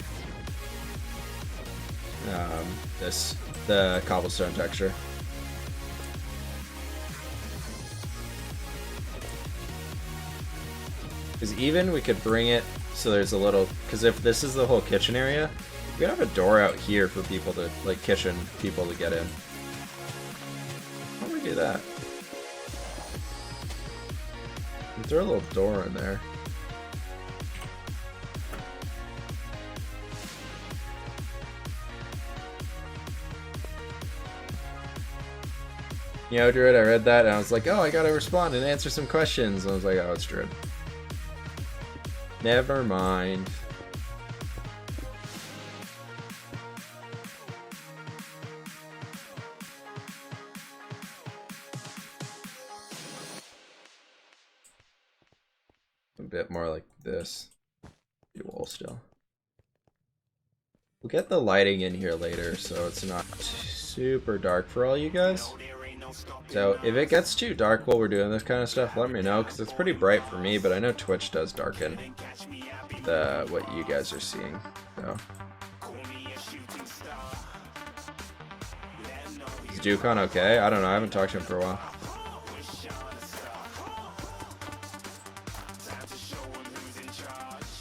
the cobblestone texture. Because even we could bring it so there's a little, because if this is the whole kitchen area, we could have a door out here for people to, like kitchen people to get in. How do we do that? We throw a little door in there. You know, Druid, I read that and I was like, oh, I gotta respond and answer some questions. And I was like, oh, it's Druid. Never mind. A bit more like this. Wall still. We'll get the lighting in here later so it's not super dark for all you guys. So if it gets too dark while we're doing this kind of stuff, let me know, because it's pretty bright for me, but I know Twitch does darken what you guys are seeing. So. Is Dukon okay? I don't know, I haven't talked to him for a while.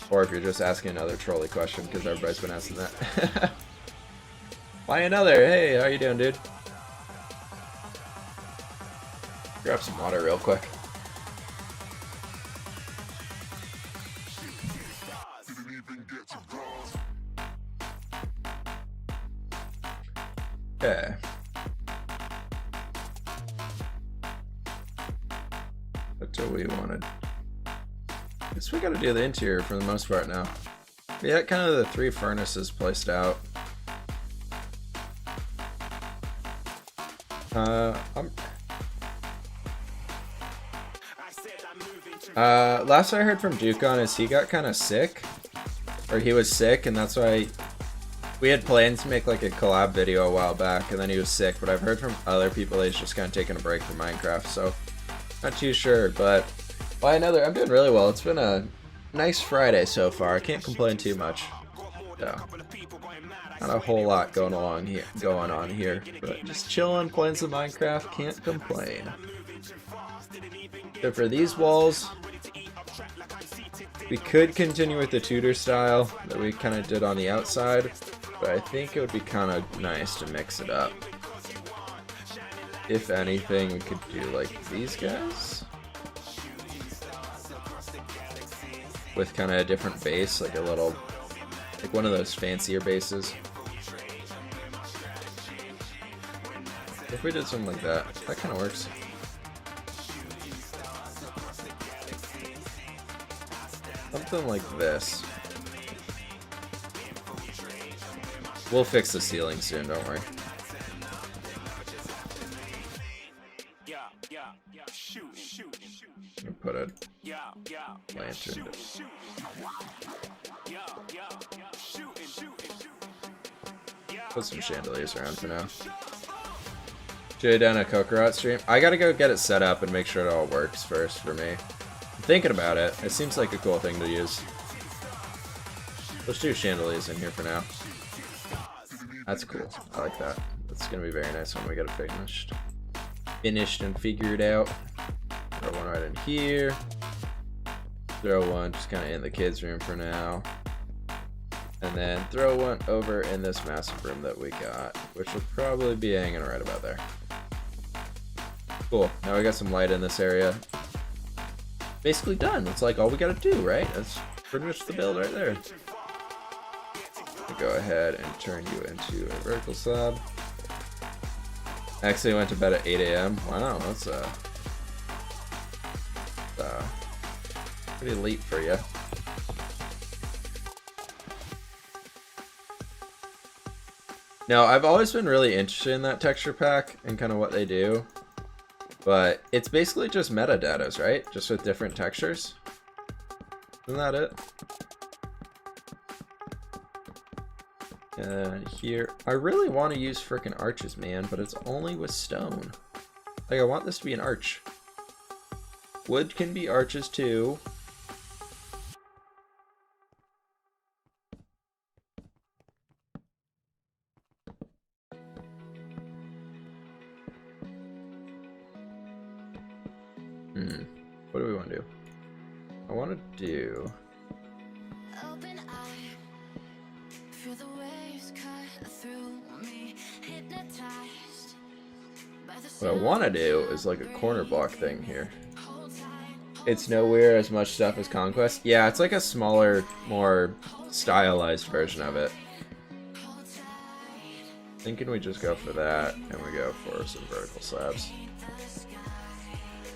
Or if you're just asking another trolley question, because everybody's been asking that. Why another? Hey, how you doing, dude? Grab some water real quick. Okay. That's what we wanted. Guess we gotta do the interior for the most part now. We had kind of the 3 furnaces placed out. Last I heard from Dukon is he got kind of sick, or he was sick, and that's why we had plans to make like a collab video a while back, and then he was sick. But I've heard from other people that he's just kind of taking a break from Minecraft, so not too sure. But why another? I'm doing really well. It's been a nice Friday so far. I can't complain too much. So, not a whole lot going on here, but just chilling, playing some Minecraft. Can't complain. So for these walls, we could continue with the Tudor style that we kind of did on the outside, but I think it would be kind of nice to mix it up. If anything, we could do like these guys with kind of a different base, like a little, like one of those fancier bases. If we did something like that, that kind of works. Something like this. We'll fix the ceiling soon, don't worry. I'll put a lantern. Put some chandeliers around for now. Should I done a Kokorot stream? I gotta go get it set up and make sure it all works first for me. I'm thinking about it. It seems like a cool thing to use. Let's do chandeliers in here for now. That's cool. I like that. That's gonna be very nice when we get it finished. Finished and figured out. Throw one right in here. Throw one just kind of in the kids' room for now. And then throw one over in this massive room that we got, which will probably be hanging right about there. Cool. Now we got some light in this area. Basically done. That's like all we gotta do, right? That's pretty much the build right there. Go ahead and turn you into a vertical slab. Actually went to bed at 8 AM. Wow, that's pretty late for you. Now, I've always been really interested in that texture pack and kind of what they do, but it's basically just metadatas, right? Just with different textures. Isn't that it? And here, I really want to use frickin' arches, man, but it's only with stone. Like, I want this to be an arch. Wood can be arches too. What do we want to do? I want to do... Open eye, feel the waves cut through me, hypnotized by the What I want to do is like a corner block thing here. It's nowhere as much stuff as Conquest. Yeah, it's like a smaller, more stylized version of it. Thinking we just go for that, and we go for some vertical slabs.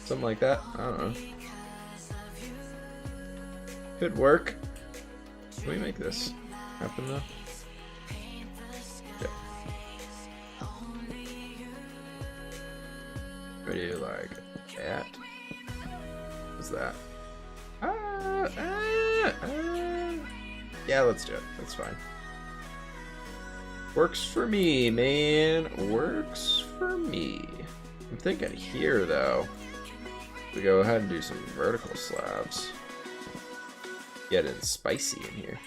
Something like that. I don't know. Could work. Can we make this happen though? Yeah. What do you like that? What's that? Yeah, let's do it. That's fine. Works for me, man. Works for me. I'm thinking here though. We go ahead and do some vertical slabs. Getting spicy in here.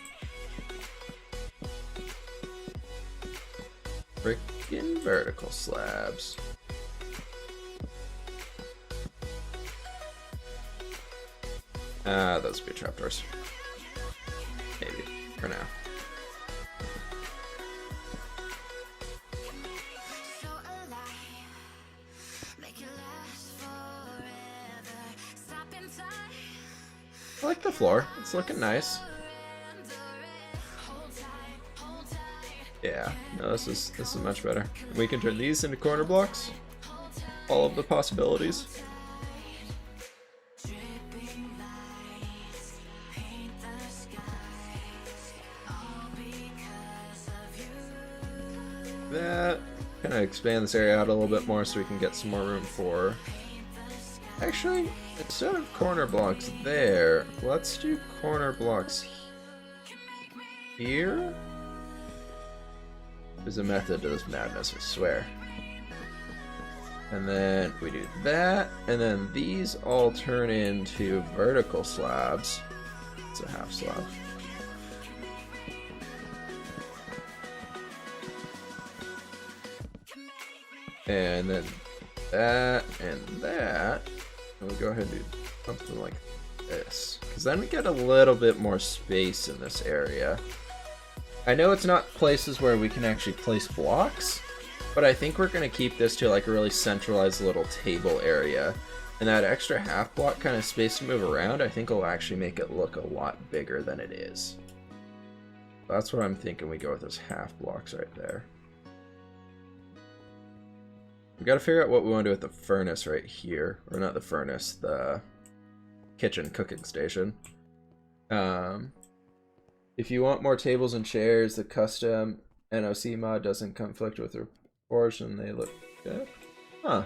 Frickin' vertical slabs. Those would be trapdoors. Maybe, for now. I like the floor. It's looking nice. Yeah, no, this is much better. We can turn these into corner blocks. All of the possibilities. That kind of expand this area out a little bit more so we can get some more room for. Actually, instead of corner blocks there, let's do corner blocks here. There's a method to this madness, I swear. And then we do that, and then these all turn into vertical slabs. It's a half slab. And then that and that. And we'll go ahead and do something like this. Because then we get a little bit more space in this area. I know it's not places where we can actually place blocks, but I think we're going to keep this to like a really centralized little table area. And that extra half block kind of space to move around, I think will actually make it look a lot bigger than it is. That's what I'm thinking we go with those half blocks right there. We gotta figure out what we want to do with the furnace right here. Or not the furnace, the kitchen cooking station. If you want more tables and chairs, the custom NOC mod doesn't conflict with Reforged and they look good. Huh.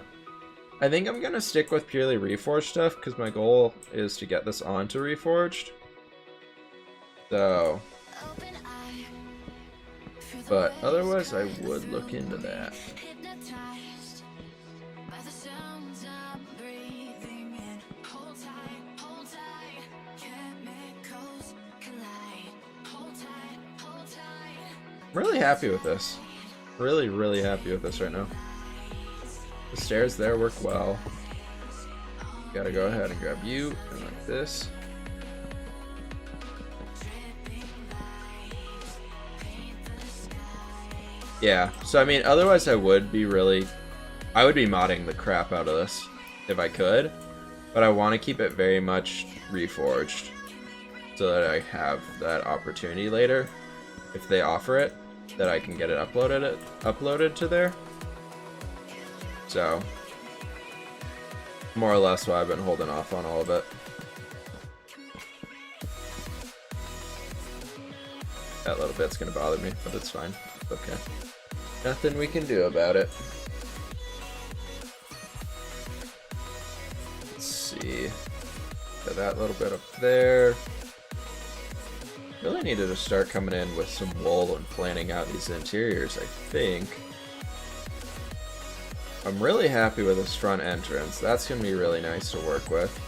I think I'm gonna stick with purely Reforged stuff because my goal is to get this onto Reforged. So. But otherwise I would look into that. I'm really happy with this. Really, really happy with this right now. The stairs there work well. Gotta go ahead and grab you, and like this. Yeah, so I mean, otherwise I would be modding the crap out of this if I could, but I want to keep it very much Reforged so that I have that opportunity later, if they offer it, that I can get it uploaded to there. So, more or less why I've been holding off on all of it. That little bit's gonna bother me, but it's fine. It's okay. Nothing we can do about it. Let's see. Got that little bit up there. Really needed to start coming in with some wool and planning out these interiors, I think. I'm really happy with this front entrance. That's going to be really nice to work with.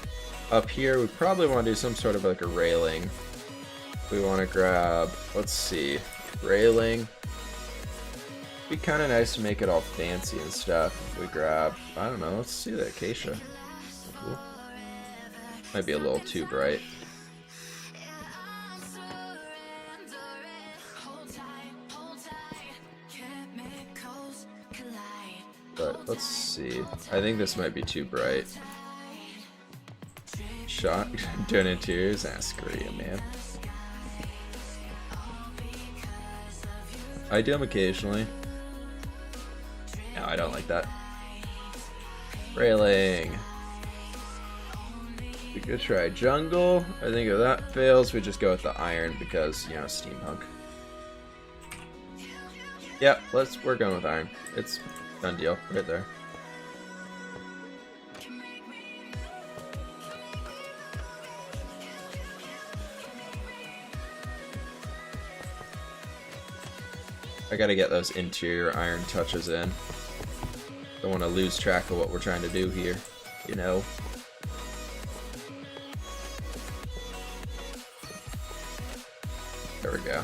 Up here, we probably want to do some sort of like a railing. We want to grab, let's see, railing. It'd be kind of nice to make it all fancy and stuff. If we grab, I don't know, let's see the acacia. Cool. Might be a little too bright. But let's see. I think this might be too bright. Shot doing interiors? Ah, screw you, man. I do them occasionally. No, I don't like that. Railing. We could try jungle. I think if that fails, we just go with the iron because, you know, steampunk. Yep, we're going with iron. It's done deal right there. I gotta get those interior iron touches in. Don't want to lose track of what we're trying to do here, you know. There we go.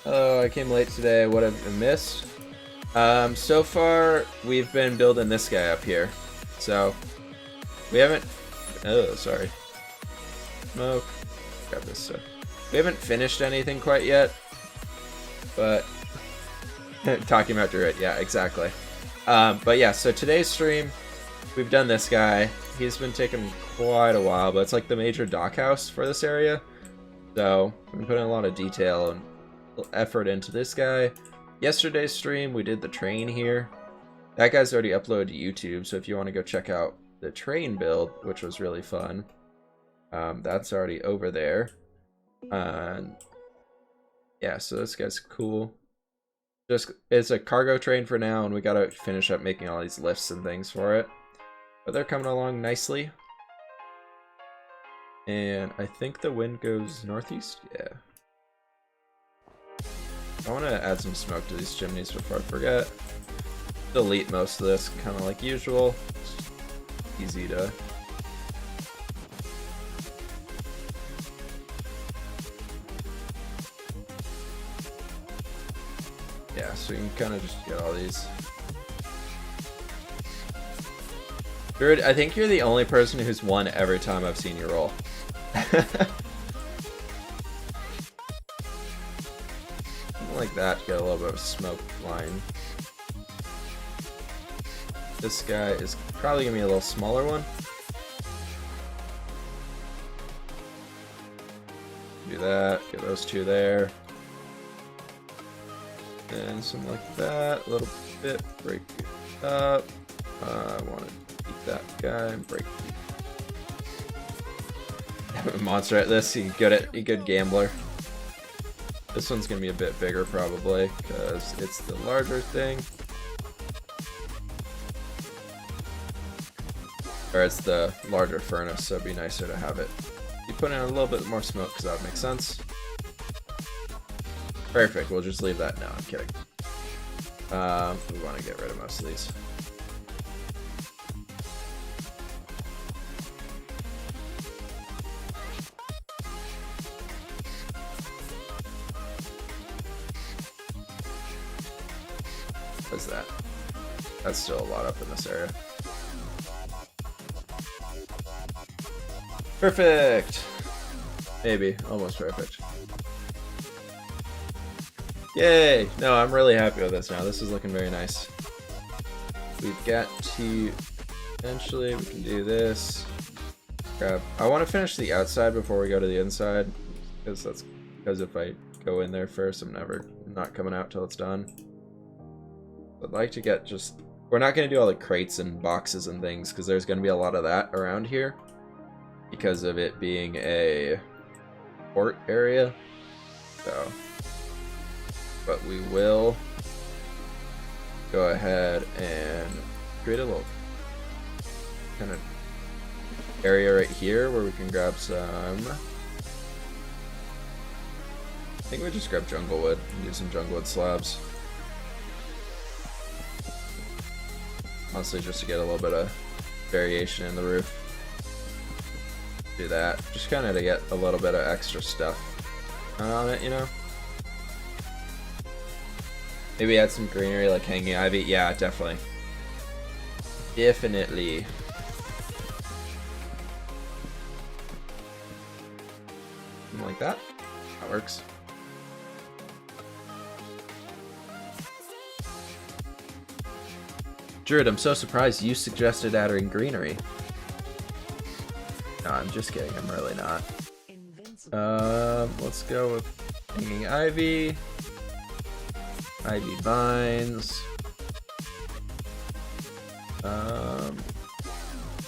Oh, I came late today. What have I missed? So far, we've been building this guy up here. So, we haven't... Oh, sorry. Smoke. Grab this stuff. We haven't finished anything quite yet. But... talking about Druid. Yeah, exactly. But yeah, so today's stream, we've done this guy. He's been taking quite a while, but it's like the major dock house for this area. So, we've been putting a lot of detail and effort into this guy. Yesterday's stream, we did the train here. That guy's already uploaded to YouTube, so if you want to go check out the train build, which was really fun, that's already over there. And yeah, so this guy's cool. Just it's a cargo train for now, and we gotta finish up making all these lifts and things for it. But they're coming along nicely. And I think the wind goes northeast? Yeah. I want to add some smoke to these chimneys before I forget. Delete most of this, kind of like usual. Easy to... Yeah, so you can kind of just get all these. Druid, I think you're the only person who's won every time I've seen you roll. Like that, get a little bit of smoke line. This guy is probably gonna be a little smaller one. Do that, get those two there. And something like that, a little bit, break it up. I want to keep that guy and break the monster at this. You good gambler. This one's gonna be a bit bigger probably because it's the larger thing. Or it's the larger furnace, so it'd be nicer to have it. You put in a little bit more smoke because that would make sense. Perfect, we'll just leave that. No, I'm kidding. We want to get rid of most of these. What's that? That's still a lot up in this area. Perfect! Maybe, almost perfect. Yay! No, I'm really happy with this now. This is looking very nice. We've got to... Eventually, we can do this. Grab... I want to finish the outside before we go to the inside. Because if I go in there first, I'm not coming out till it's done. I'd like to get just... We're not going to do all the crates and boxes and things, because there's going to be a lot of that around here. Because of it being a port area. So... But we will go ahead and create a little kind of area right here where we can grab some... I think we just grab jungle wood and do some jungle wood slabs. Honestly, just to get a little bit of variation in the roof. Do that. Just kind of to get a little bit of extra stuff on it, you know? Maybe add some greenery like hanging ivy. Yeah, definitely. Definitely. Something like that. That works. Druid, I'm so surprised you suggested adding greenery. No, I'm just kidding. I'm really not. Let's go with hanging ivy. Ivy vines.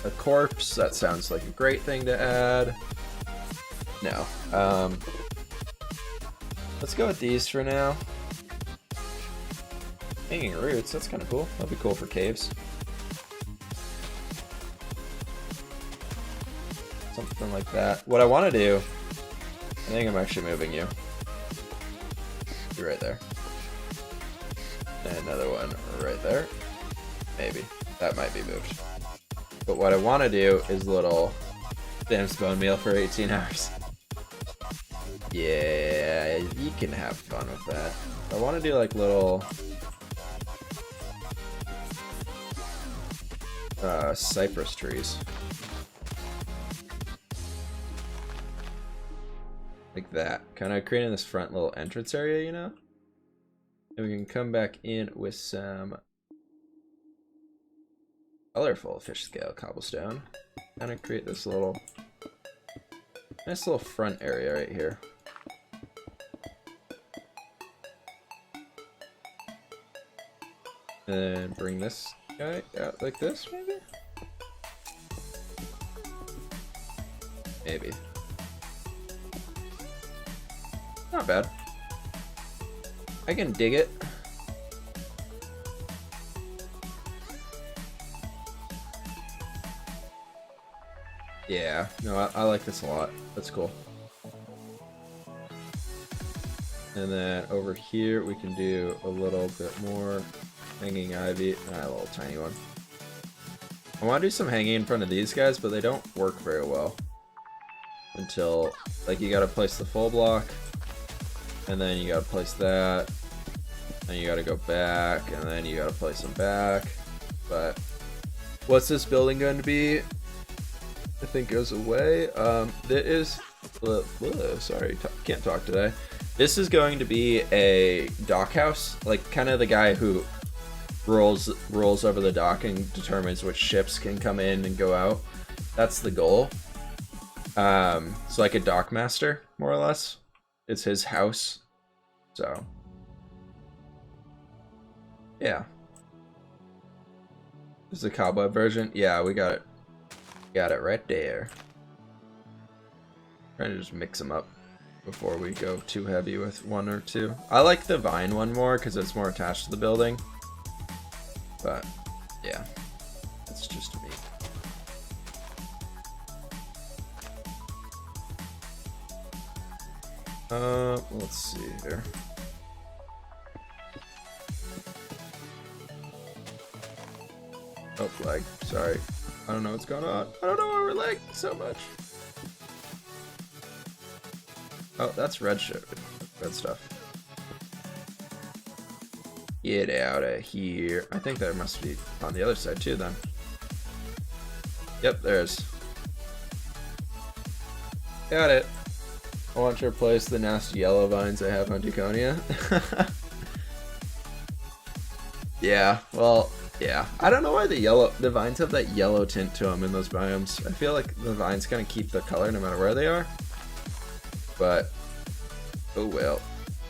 a corpse. That sounds like a great thing to add. No. Let's go with these for now. Hanging roots, that's kind of cool. That'll be cool for caves. Something like that. What I want to do, I think I'm actually moving you. You're right there. And another one right there. Maybe. That might be moved. But what I want to do is little damn bone meal for 18 hours. Yeah, you can have fun with that. I want to do like little cypress trees. Like that. Kind of creating this front little entrance area, you know? And we can come back in with some colorful fish scale cobblestone. Kind of create this little nice little front area right here. And bring this guy out like this, maybe? Maybe. Not bad. I can dig it. Yeah, no, I like this a lot. That's cool. And then over here we can do a little bit more hanging ivy. A little tiny one. I want to do some hanging in front of these guys, but they don't work very well. Until, like, you gotta place the full block, and then you gotta place that, and you gotta go back, and then you gotta place them back. But what's this building going to be? I think goes away. That is, sorry, can't talk today. This is going to be a dock house, like kind of the guy who rolls over the dock and determines which ships can come in and go out. That's the goal. So like a dock master, more or less. It's his house. So yeah. This is the cobweb version. Yeah, we got it. Got it right there. Trying to just mix them up before we go too heavy with one or two. I like the vine one more because it's more attached to the building. But yeah, it's just me. Let's see here. Oh, lag. Sorry. I don't know what's going on. I don't know why we're lagging so much. Oh, that's red shit. Red stuff. Get out of here. I think that must be on the other side too then. Yep, there's. Got it. I want to replace the nasty yellow vines I have on Deconia. Yeah, well, yeah. I don't know why the vines have that yellow tint to them in those biomes. I feel like the vines kind of keep the color no matter where they are. But oh well,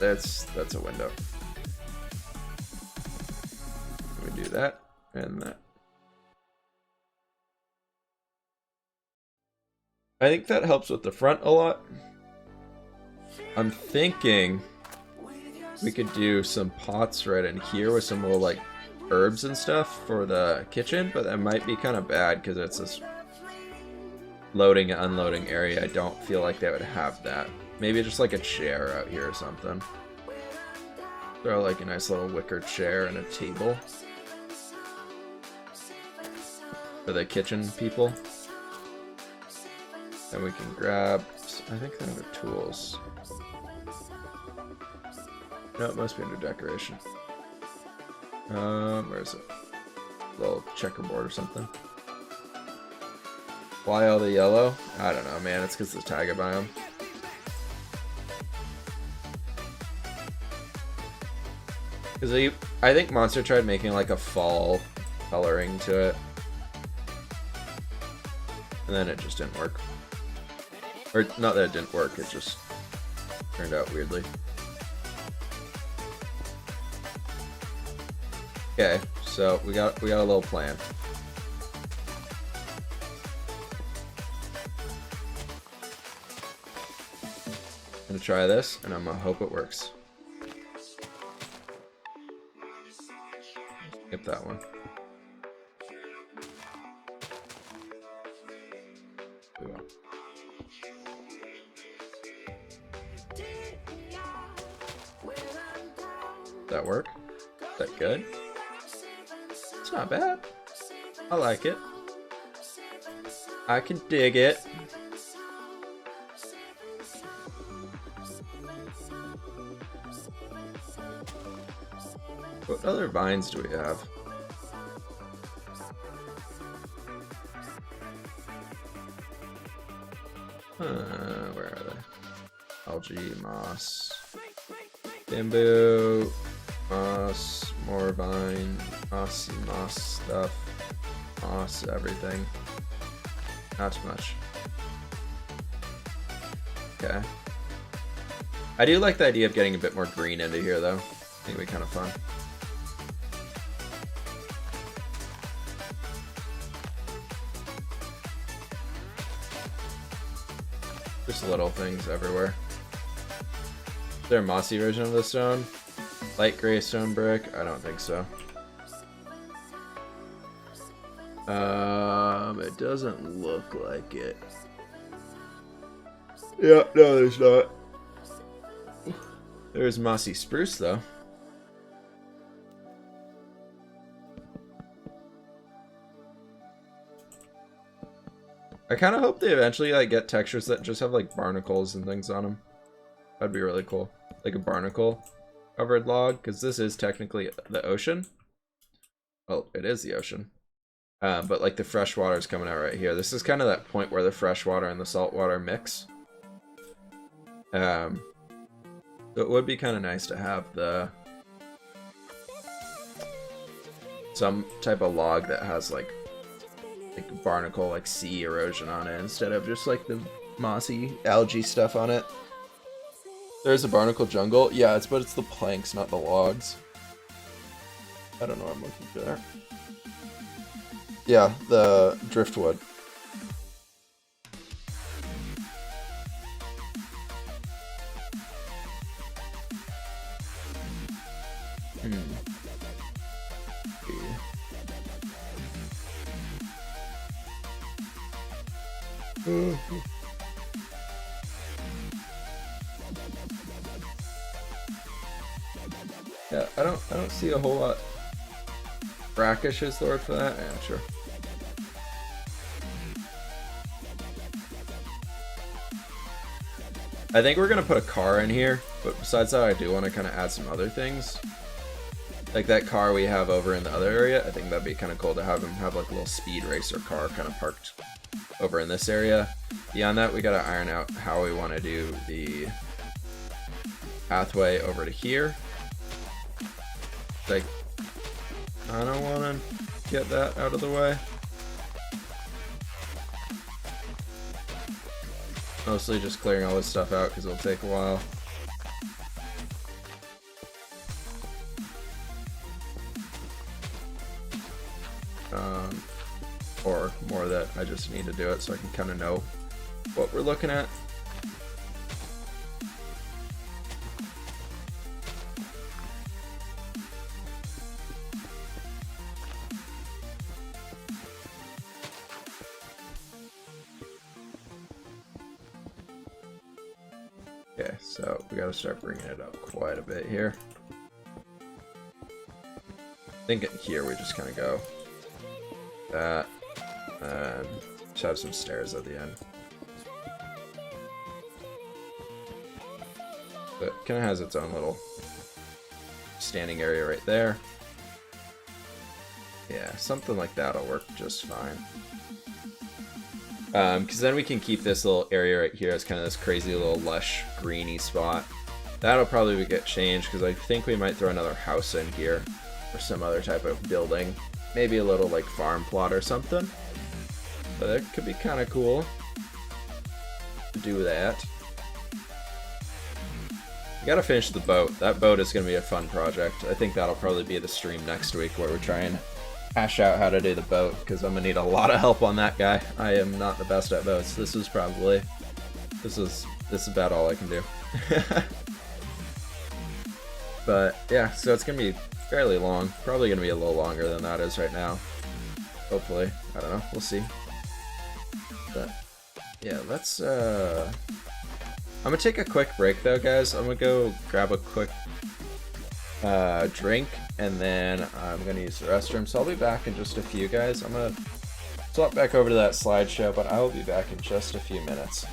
that's a window. Let me do that and that. I think that helps with the front a lot. I'm thinking we could do some pots right in here with some little like herbs and stuff for the kitchen, but that might be kind of bad because it's this loading and unloading area. I don't feel like they would have that. Maybe just like a chair out here or something. Throw like a nice little wicker chair and a table for the kitchen people. And we can grab, I think they're under tools. No, it must be under decoration. Where is it? A little checkerboard or something. Why all the yellow? I don't know, man. It's because the taiga biome. Because I think Monster tried making like a fall coloring to it. And then it just didn't work. Or not that it didn't work, it just turned out weirdly. Okay, so we got a little plan. gonna try this, and I'm gonna hope it works. Skip that one. We will. That work? Is that good? It's not bad. I like it. I can dig it. What other vines do we have? Where are they? Algae, moss, bamboo, moss, more vine, moss stuff, moss, everything. Not too much. Okay. I do like the idea of getting a bit more green into here, though. I think it'd be kind of fun. Just little things everywhere. Is there a mossy version of the stone? Light gray stone brick? I don't think so. It doesn't look like it. Yeah, no, there's not. There's mossy spruce, though. I kind of hope they eventually like get textures that just have like barnacles and things on them. That'd be really cool. Like a barnacle covered log, because this is technically the ocean. Well, it is the ocean. But like the fresh water is coming out right here. This is kind of that point where the fresh water and the salt water mix. So it would be kind of nice to have some type of log that has like barnacle, like sea erosion on it, instead of just like the mossy algae stuff on it. There's a barnacle jungle. Yeah, but it's the planks, not the logs. I don't know what I'm looking for there. Yeah, the driftwood. Yeah, I don't see a whole lot. Brackish is the word for that? Yeah, sure. I think we're gonna put a car in here, but besides that, I do want to kind of add some other things. Like that car we have over in the other area, I think that'd be kind of cool to have him have like a little speed racer car kind of parked over in this area. Beyond that, we gotta iron out how we want to do the pathway over to here. Like, I don't want to get that out of the way. Mostly just clearing all this stuff out because it'll take a while. Or more that I just need to do it so I can kind of know what we're looking at. Okay, so we gotta start bringing it up quite a bit here. I think in here we just kind of go that, and just have some stairs at the end. But it kind of has its own little standing area right there. Yeah, something like that'll work just fine. Because then we can keep this little area right here as kind of this crazy little lush greeny spot. That'll probably get changed because I think we might throw another house in here or some other type of building. Maybe a little like farm plot or something. But it could be kind of cool to do that. We gotta finish the boat. That boat is gonna be a fun project. I think that'll probably be the stream next week where we're trying hash out how to do the boat, because I'm gonna need a lot of help on that guy. I am not the best at boats. This is this is about all I can do. But yeah, so it's gonna be fairly long. Probably gonna be a little longer than that is right now. Hopefully. I don't know. We'll see. But yeah, let's I'm gonna take a quick break though, guys. I'm gonna go grab a quick drink, and then I'm gonna use the restroom. So I'll be back in just a few, guys. I'm gonna swap back over to that slideshow, but I will be back in just a few minutes.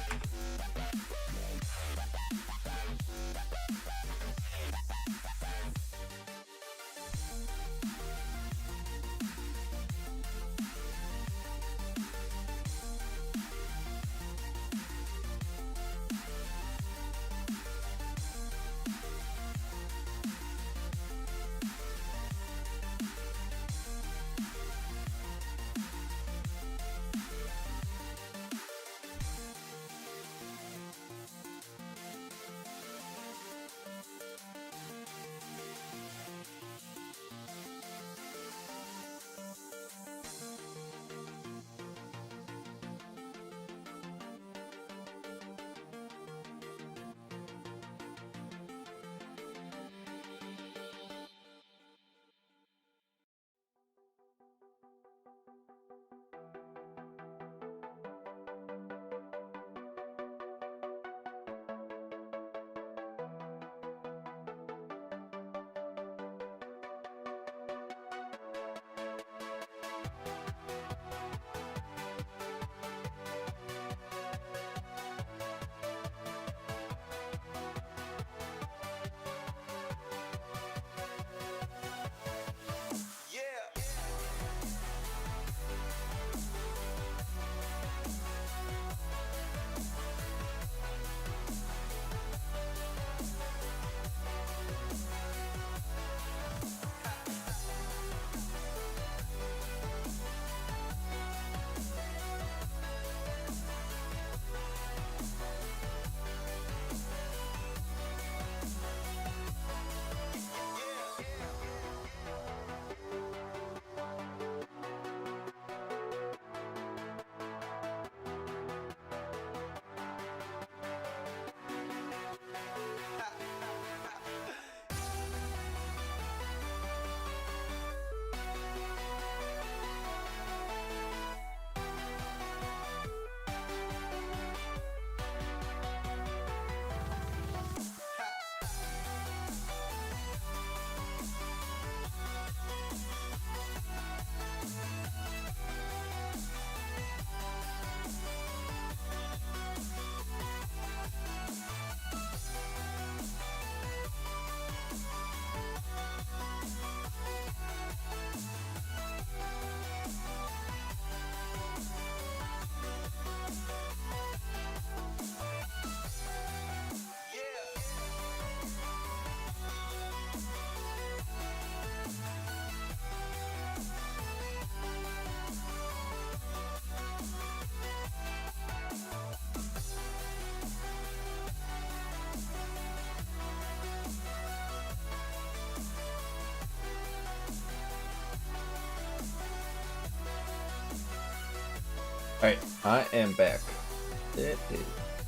Alright, I am back.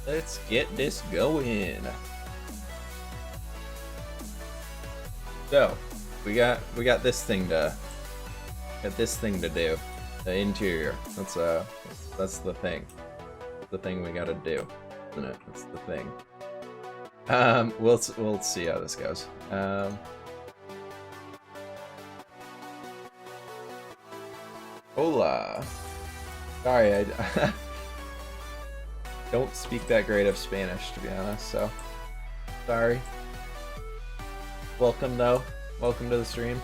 Let's get this going. So, we got this thing to do. The interior. That's the thing. The thing we gotta do, isn't it? That's the thing. We'll see how this goes. Hola. Sorry, I don't speak that great of Spanish, to be honest, so sorry. Welcome, though. Welcome to the stream.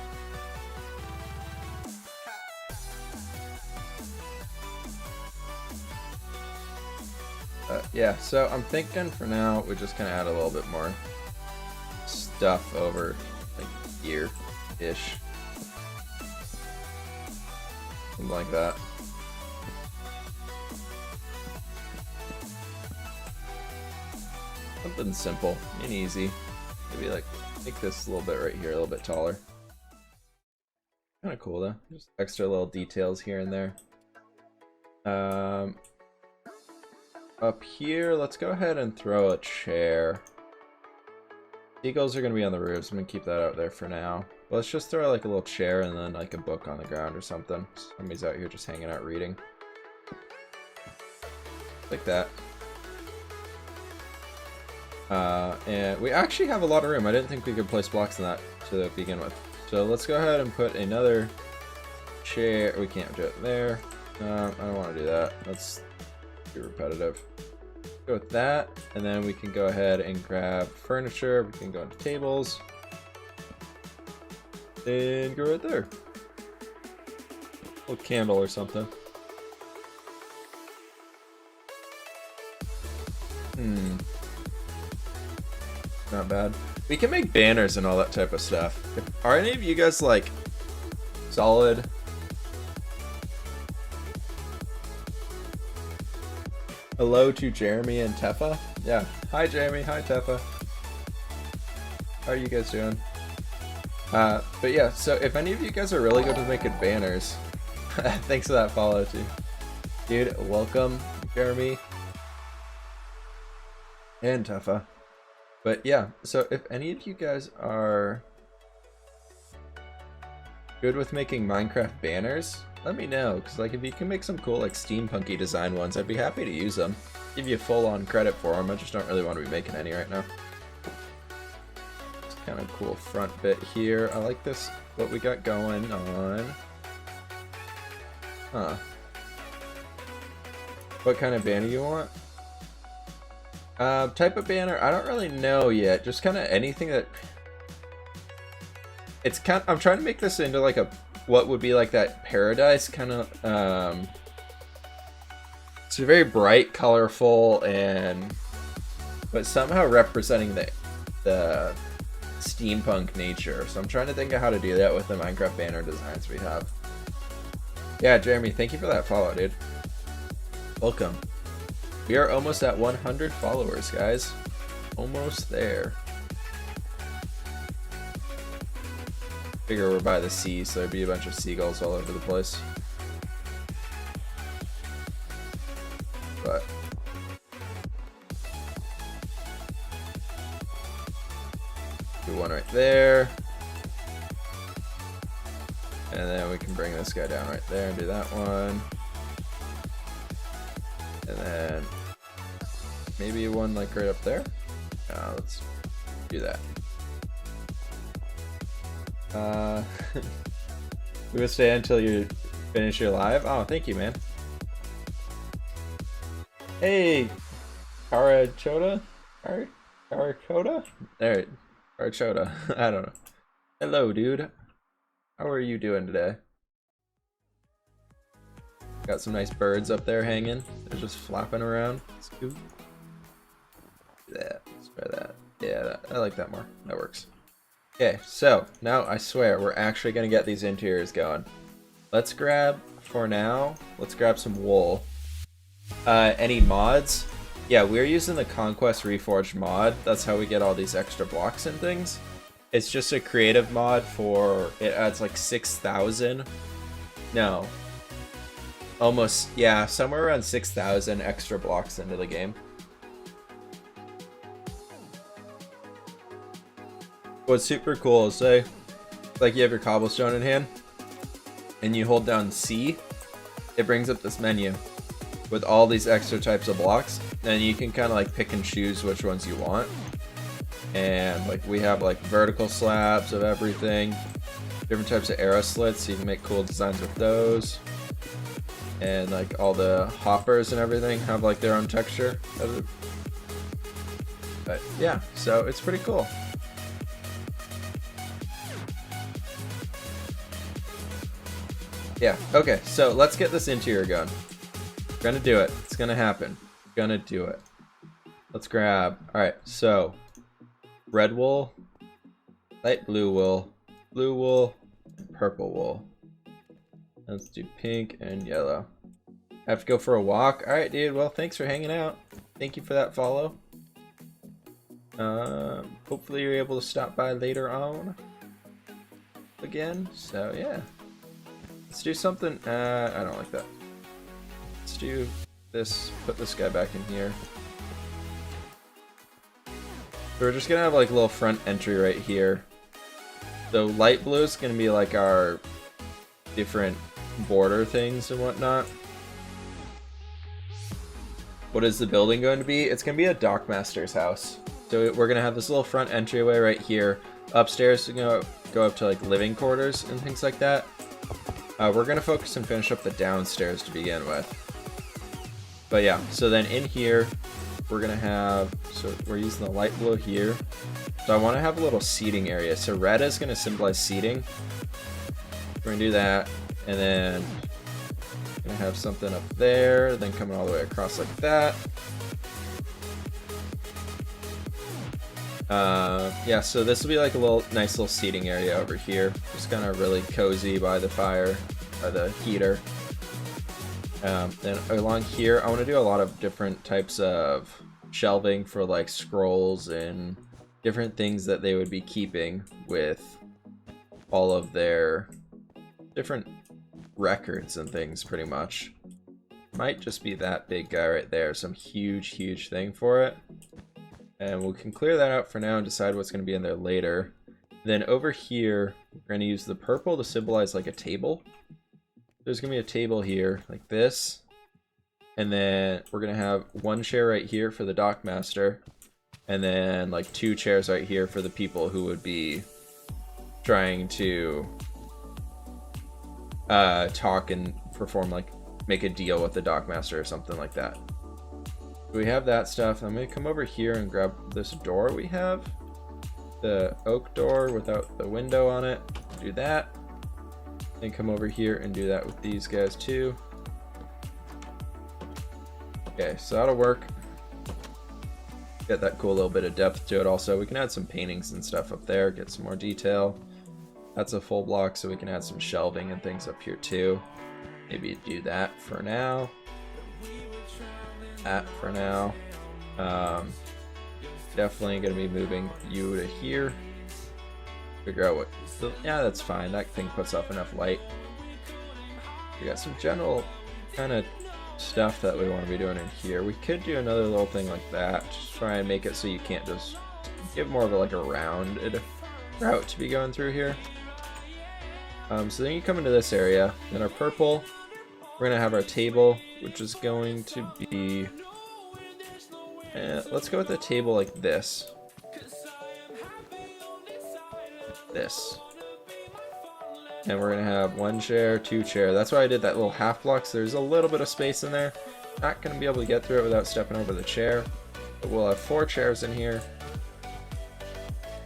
Yeah, so I'm thinking for now we just kind of add a little bit more stuff over, like, here-ish. Something like that. Something simple and easy. Maybe like make this a little bit right here, a little bit taller. Kind of cool though. Just extra little details here and there. up here, let's go ahead and throw a chair. Seagulls are going to be on the roofs. I'm going to keep that out there for now. But let's just throw like a little chair and then like a book on the ground or something. Somebody's out here just hanging out reading. Like that. And we actually have a lot of room. I didn't think we could place blocks in that to begin with. So let's go ahead and put another chair. We can't do it there. I don't want to do that. That's too repetitive. Go with that, and then we can go ahead and grab furniture. We can go into tables and go right there. A little candle or something. Not bad. We can make banners and all that type of stuff. Are any of you guys like solid? Hello to Jeremy and Tefa. Yeah. Hi Jeremy. Hi Tefa. How are you guys doing? But yeah, so if any of you guys are really good at making banners, thanks for that follow too. Dude, welcome Jeremy and Tefa. But yeah, so if any of you guys are good with making Minecraft banners, let me know, because like if you can make some cool like steampunky design ones, I'd be happy to use them. Give you full-on credit for them. I just don't really want to be making any right now. It's kind of cool front bit here. I like this, what we got going on. Huh. What kind of banner you want? Type of banner, I don't really know yet. Just kind of anything that... It's kind of, I'm trying to make this into like a, what would be like that paradise kind of, it's very bright, colorful, and, but somehow representing the steampunk nature. So I'm trying to think of how to do that with the Minecraft banner designs we have. Yeah, Jeremy, thank you for that follow, dude. Welcome. We are almost at 100 followers, guys. Almost there. Figure we're by the sea, so there'd be a bunch of seagulls all over the place. But do one right there. And then we can bring this guy down right there and do that one. And then maybe one like right up there. Let's do that. We will stay until you finish your live. Oh, thank you, man. Hey, Karachoda? Karachoda? There, Karachoda. I don't know. Hello, dude. How are you doing today? Got some nice birds up there hanging. They're just flapping around. Let's do that. Let's try that. Yeah, I like that more. That works. Okay, so now I swear we're actually gonna get these interiors going. Let's grab, for now, let's grab some wool. Any mods? Yeah, we're using the Conquest Reforged mod. That's how we get all these extra blocks and things. It's just a creative mod for, it adds like 6,000. No. Almost, yeah, somewhere around 6,000 extra blocks into the game. What's super cool is, say, like you have your cobblestone in hand, and you hold down C, it brings up this menu with all these extra types of blocks, and you can kind of like pick and choose which ones you want. And like we have like vertical slabs of everything, different types of arrow slits, so you can make cool designs with those. And like all the hoppers and everything have like their own texture. But yeah, so it's pretty cool. Yeah, okay, so let's get this interior going. We're gonna do it. It's gonna happen. We're gonna do it. Let's grab, alright, so red wool, light blue wool, purple wool. Let's do pink and yellow. I have to go for a walk. Alright, dude, well, thanks for hanging out. Thank you for that follow. Hopefully you're able to stop by later on again. So, yeah. Let's do something, I don't like that. Let's do this, put this guy back in here. So we're just gonna have like a little front entry right here. So light blue is gonna be like our different border things and whatnot. What is the building going to be? It's gonna be a dockmaster's house. So we're gonna have this little front entryway right here. Upstairs we're gonna go up to like living quarters and things like that. We're gonna focus and finish up the downstairs to begin with. But yeah, so then in here we're gonna have, so we're using the light blue here. So I want to have a little seating area. So red is gonna symbolize seating. We're gonna do that, and then gonna have something up there, then coming all the way across like that. Yeah, so this will be like a nice little seating area over here. Just kind of really cozy by the fire, by the heater. Then along here, I want to do a lot of different types of shelving for like scrolls and different things that they would be keeping with all of their different records and things, pretty much. Might just be that big guy right there, some huge thing for it. And we can clear that out for now and decide what's going to be in there later. Then over here, we're going to use the purple to symbolize like a table. There's going to be a table here, like this. And then we're going to have one chair right here for the dockmaster. And then like 2 chairs right here for the people who would be trying to talk and perform, like make a deal with the dockmaster or something like that. We have that stuff. I'm going to come over here and grab this door we have. The oak door without the window on it. Do that. Then come over here and do that with these guys too. Okay, so that'll work. Get that cool little bit of depth to it also. We can add some paintings and stuff up there, get some more detail. That's a full block, so we can add some shelving and things up here too. Maybe do that for now. That for now. Definitely gonna be moving you to here. Figure out what, so, yeah, that's fine. That thing puts off enough light. We got some general kind of stuff that we want to be doing in here. We could do another little thing like that. Just try and make it so you can't just give more of like a rounded route to be going through here. So then you come into this area. Then our purple, we're gonna have our table, which is going to be, let's go with a table like this. And we're gonna have 1 chair, 2 chair. That's why I did that little half block, so there's a little bit of space in there. Not gonna be able to get through it without stepping over the chair. But we'll have 4 chairs in here.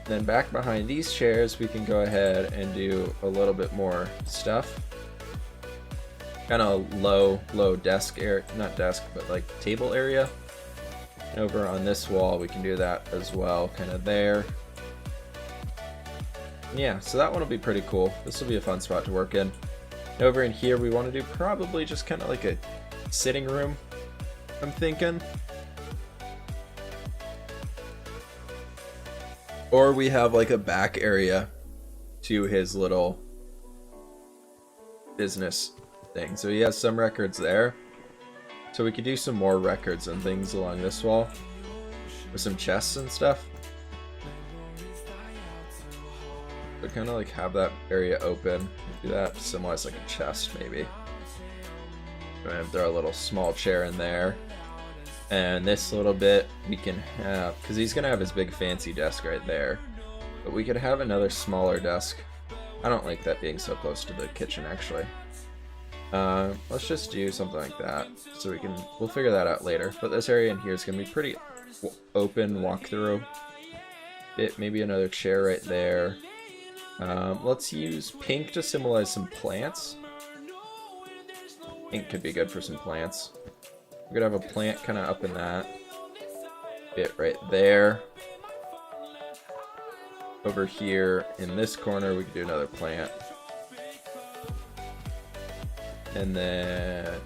Then back behind these chairs, we can go ahead and do a little bit more stuff. Kind of low desk area, not desk, but like table area. And over on this wall, we can do that as well, kind of there. Yeah, so that one will be pretty cool. This will be a fun spot to work in. And over in here, we want to do probably just kind of like a sitting room, I'm thinking. Or we have like a back area to his little business thing. So he has some records there. So we could do some more records and things along this wall. With some chests and stuff. So kind of like have that area open. Do that, symbolize like a chest maybe. And throw a little small chair in there. And this little bit we can have, because he's gonna have his big fancy desk right there, but we could have another smaller desk. I don't like that being so close to the kitchen actually. Let's just do something like that, so we'll figure that out later. But this area in here is gonna be pretty open walkthrough. Maybe another chair right there. Let's use pink to symbolize some plants. Pink could be good for some plants. We're gonna have a plant kind of up in that bit right there. Over here in this corner, we could do another plant. And then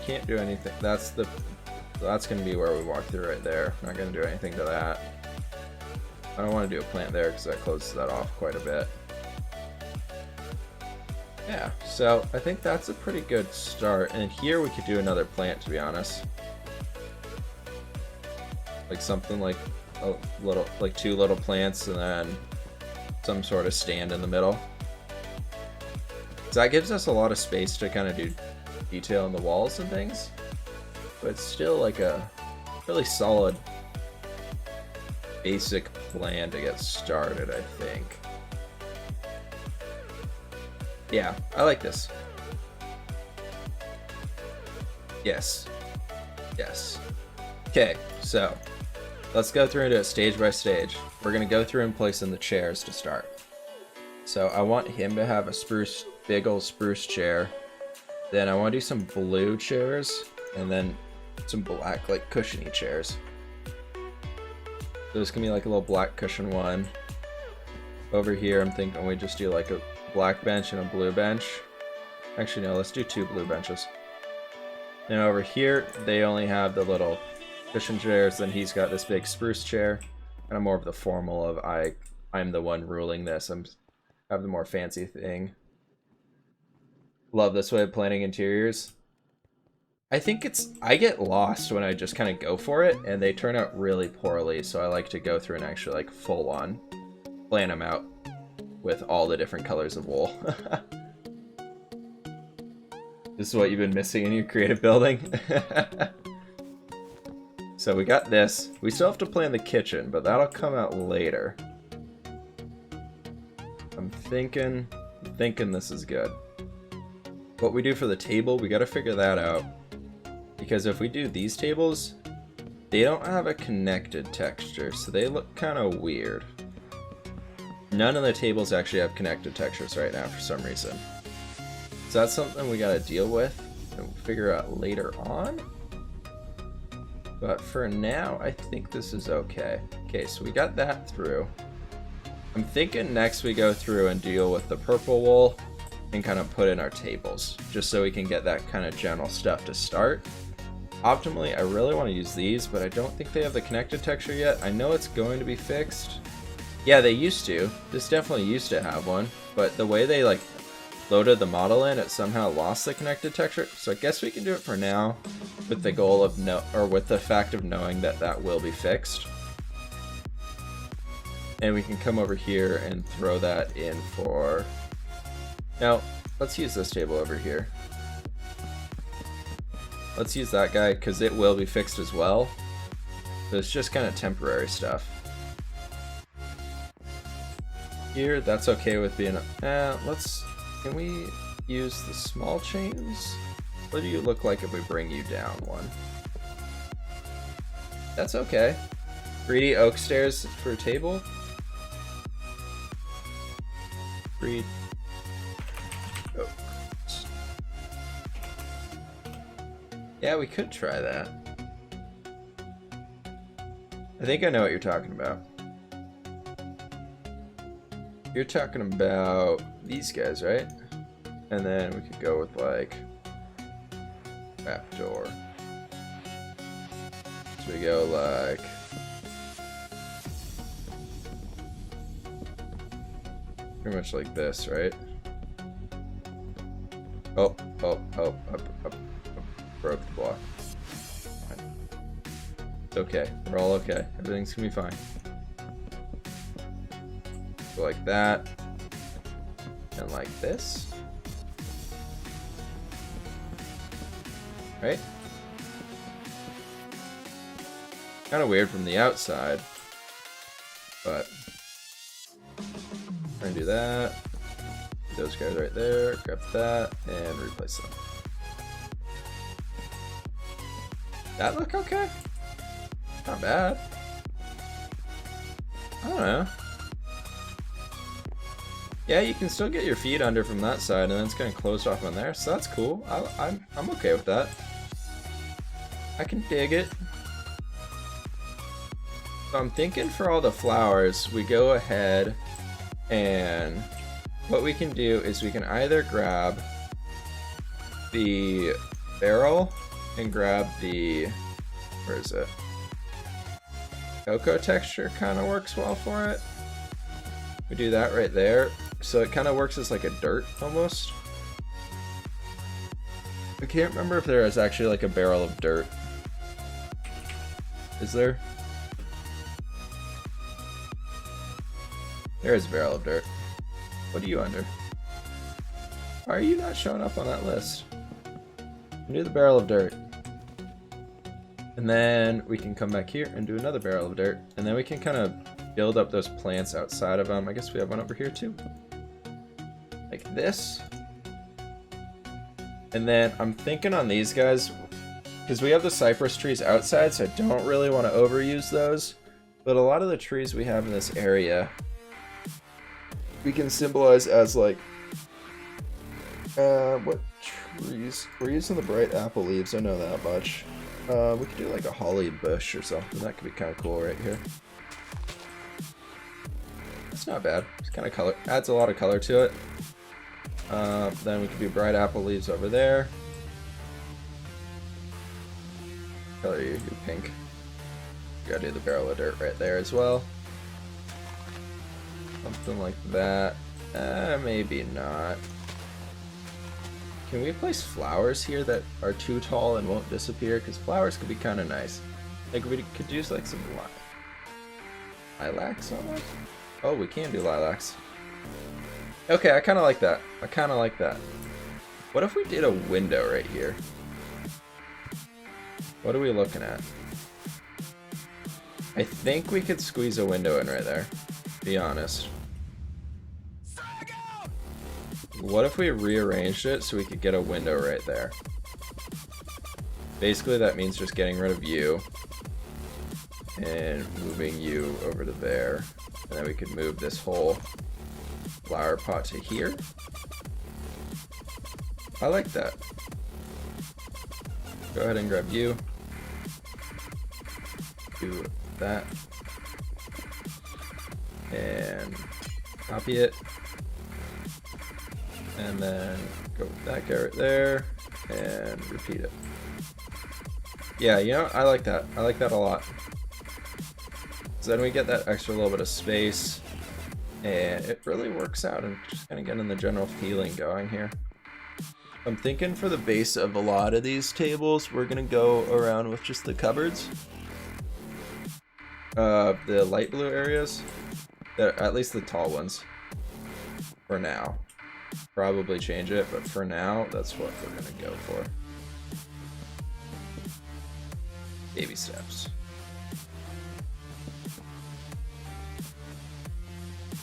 can't do anything. That's gonna be where we walk through right there. Not gonna do anything to that. I don't want to do a plant there because that closes that off quite a bit. Yeah, so I think that's a pretty good start. And here we could do another plant, to be honest. Like something like a little, like 2 little plants and then some sort of stand in the middle. So that gives us a lot of space to kind of do detail on the walls and things. But it's still like a really solid basic plan to get started, I think. Yeah, I like this. Yes. Yes. Okay, so let's go through and do it stage by stage. We're gonna go through and place in the chairs to start. So I want him to have a spruce, big old spruce chair. Then I want to do some blue chairs and then some black, like cushiony chairs. There's gonna be like a little black cushion one. Over here, I'm thinking we just do like a black bench and a blue bench. Actually, no, let's do 2 blue benches. And over here, they only have the little cushion chairs. Then he's got this big spruce chair. And I'm more of the formal of I'm the one ruling this. I have the more fancy thing. Love this way of planning interiors. I think I get lost when I just kind of go for it, and they turn out really poorly. So I like to go through and actually like full on plan them out with all the different colors of wool. This is what you've been missing in your creative building. So we got this. We still have to plan the kitchen, but that'll come out later. I'm thinking this is good. What we do for the table, we got to figure that out. Because if we do these tables, they don't have a connected texture, so they look kind of weird. None of the tables actually have connected textures right now for some reason. So that's something we got to deal with and figure out later on. But for now, I think this is okay. Okay, so we got that through. I'm thinking next we go through and deal with the purple wool and kind of put in our tables, just so we can get that kind of general stuff to start. Optimally, I really want to use these, but I don't think they have the connected texture yet. I know it's going to be fixed. Yeah, they used to. This definitely used to have one, but the way they like loaded the model in, it somehow lost the connected texture. So I guess we can do it for now with the goal of with the fact of knowing that that will be fixed. And we can come over here and throw that in for... Now, let's use this table over here. Let's use that guy because it will be fixed as well. But it's just kind of temporary stuff. Here, that's okay with being... Can we use the small chains? What do you look like if we bring you down one? That's okay. 3D oak stairs for a table? 3 oak. Yeah, we could try that. I think I know what you're talking about. You're talking about these guys, right? And then we could go with like trapdoor. So we go like pretty much like this, right? Oh, I broke the block. It's okay. We're all okay. Everything's gonna be fine. Go like that. And like this. Right? Kind of weird from the outside. But we're gonna do that. Those guys right there. Grab that and replace them. That look okay? Not bad. I don't know. Yeah, you can still get your feet under from that side, and then it's kind of closed off on there, so that's cool. I'm okay with that. I can dig it. So I'm thinking for all the flowers, we go ahead and what we can do is we can either grab the barrel and grab the, where is it? Cocoa texture kind of works well for it. We do that right there. So it kind of works as like a dirt almost. I can't remember if there is actually like a barrel of dirt. Is there? There's a barrel of dirt. What are you under? Why are you not showing up on that list? Do the barrel of dirt. And then we can come back here and do another barrel of dirt. And then we can kind of build up those plants outside of them. I guess we have one over here too. Like this. And then I'm thinking on these guys, because we have the cypress trees outside, so I don't really want to overuse those. But a lot of the trees we have in this area, we can symbolize as like, what trees? We're using the bright apple leaves, I know that much. We could do like a holly bush or something. That could be kind of cool right here. That's not bad. It's kind of color, adds a lot of color to it. Then we could do bright apple leaves over there. Color you pink. You gotta do the barrel of dirt right there as well. Something like that. Maybe not. Can we place flowers here that are too tall and won't disappear? Because flowers could be kind of nice. Like we could use like some lilacs almost. Oh, we can do lilacs. Okay, I kind of like that. I kind of like that. What if we did a window right here? What are we looking at? I think we could squeeze a window in right there. Be honest. What if we rearranged it so we could get a window right there? Basically, that means just getting rid of you and moving you over to there. And then we could move this whole flower pot to here. I like that. Go ahead and grab you. Do that. And copy it. And then go with that guy right there and repeat it. Yeah, you know, I like that. I like that a lot. So then we get that extra little bit of space and it really works out and just kind of getting the general feeling going here. I'm thinking for the base of a lot of these tables, we're gonna go around with just the cupboards. The light blue areas, at least the tall ones, for now. Probably change it, but for now, that's what we're gonna go for. Baby steps.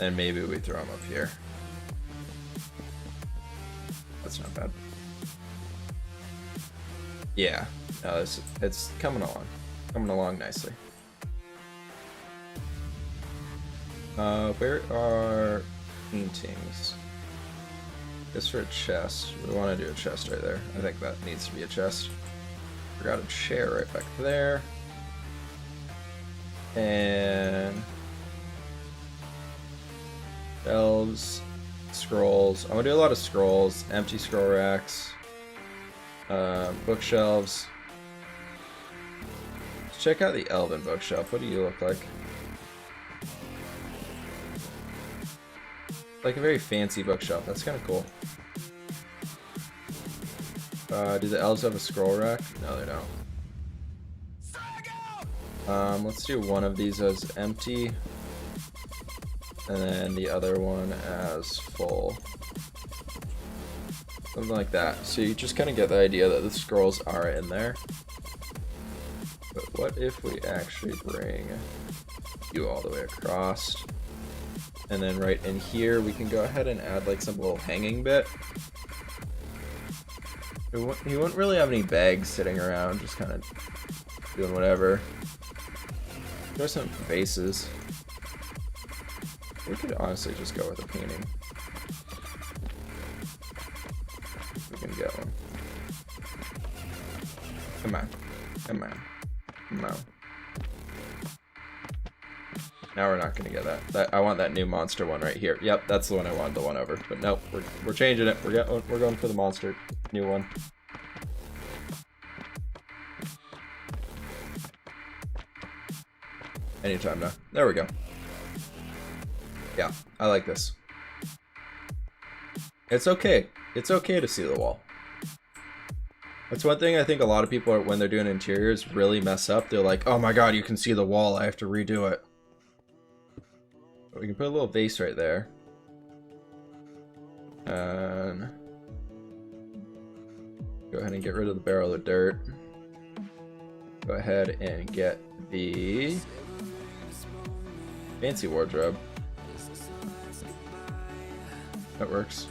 And maybe we throw them up here. That's not bad. Yeah, no, it's coming along nicely. Where are paintings? Guess for a chest. We want to do a chest right there. I think that needs to be a chest. Forgot a chair right back there. And shelves, scrolls. I'm gonna do a lot of scrolls, empty scroll racks, bookshelves. Let's check out the elven bookshelf. What do you look like? Like a very fancy bookshelf. That's kind of cool. Do the elves have a scroll rack? No, they don't. Let's do one of these as empty, and then the other one as full. Something like that. So you just kind of get the idea that the scrolls are in there. But what if we actually bring you all the way across? And then right in here, we can go ahead and add like some little hanging bit. He wouldn't really have any bags sitting around, just kind of doing whatever. There's some vases. We could honestly just go with a painting. If we can get one. Come on. Come on. Come on. Now we're not gonna get that. I want that new monster one right here. Yep, that's the one I wanted the one over. But nope, we're changing it. We're going for the monster new one. Anytime now. There we go. Yeah, I like this. It's okay. It's okay to see the wall. That's one thing I think a lot of people are, when they're doing interiors, really mess up. They're like, oh my god, you can see the wall. I have to redo it. We can put a little vase right there. And go ahead and get rid of the barrel of dirt. Go ahead and get the fancy wardrobe. That works.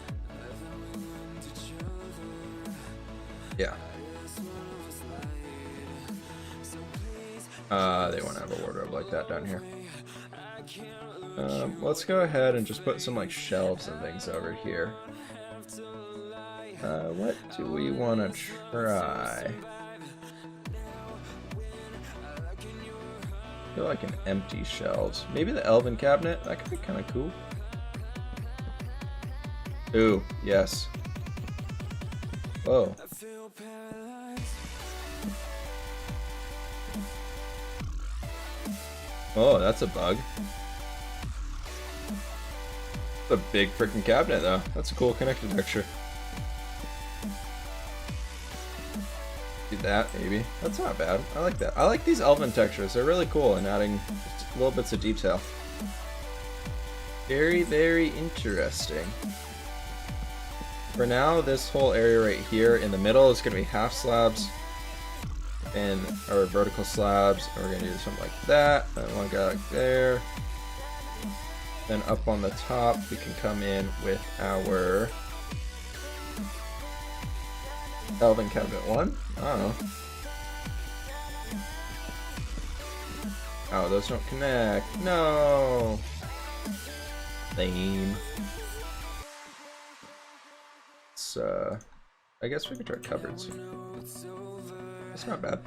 Yeah. They won't have a wardrobe like that down here. Let's go ahead and just put some like shelves and things over here. What do we want to try? I feel like an empty shelves. Maybe the elven cabinet? That could be kind of cool. Ooh, yes. Whoa. Oh, that's a bug. It's a big freaking cabinet, though. That's a cool connected texture. Do that, maybe. That's not bad. I like that. I like these elven textures. They're really cool and adding just little bits of detail. Very, very interesting. For now, this whole area right here in the middle is going to be half slabs and or vertical slabs. And we're going to do something like that. And one guy like there. Then up on the top, we can come in with our elven cabinet 1. I don't know. Oh, those don't connect. No. Lame. So, I guess we could try cupboards. That's not bad.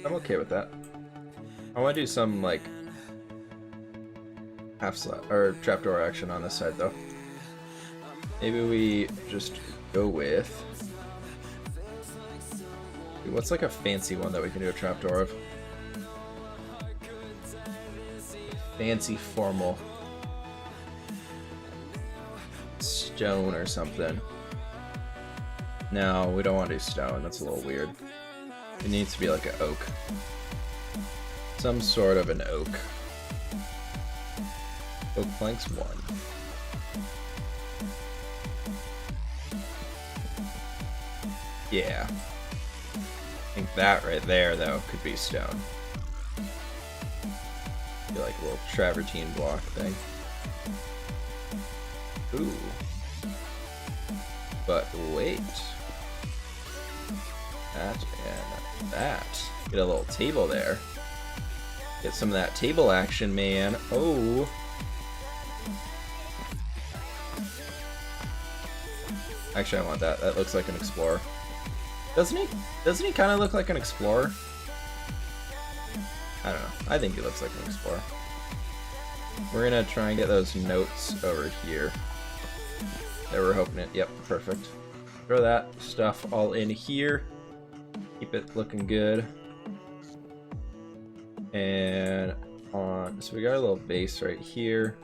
I'm okay with that. I want to do some like half slab or trapdoor action on this side though. Maybe we just go with what's like a fancy one that we can do a trapdoor of? Fancy formal stone or something. No, we don't want to do stone. That's a little weird. It needs to be like an oak. Some sort of an oak. Oak planks 1. Yeah. I think that right there, though, could be stone. Be like a little travertine block thing. Ooh. But wait. That and that. Get a little table there. Get some of that table action, man. Oh. Actually, I want that. That looks like an explorer. Doesn't he? Doesn't he kind of look like an explorer? I don't know. I think he looks like an explorer. We're gonna try and get those notes over here. They were hoping it. Yep, perfect. Throw that stuff all in here. Keep it looking good. And on, so we got a little base right here.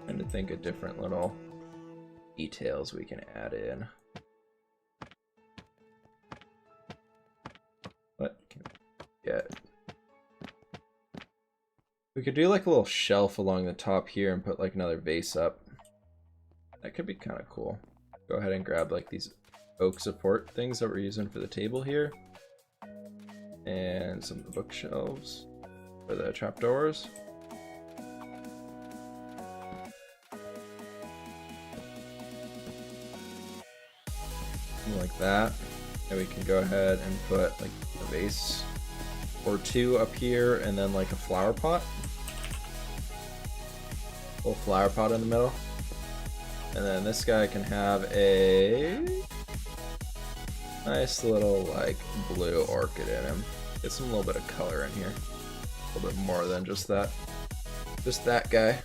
And to think of different little details we can add in. What can we get? We could do like a little shelf along the top here and put like another vase up. That could be kind of cool. Go ahead and grab like these oak support things that we're using for the table here. And some of the bookshelves for the trapdoors. Like that. And we can go ahead and put like a vase or 2 up here and then like a flower pot. Little flower pot in the middle. And then this guy can have a nice little like blue orchid in him. Get some little bit of color in here. A little bit more than just that. Just that guy.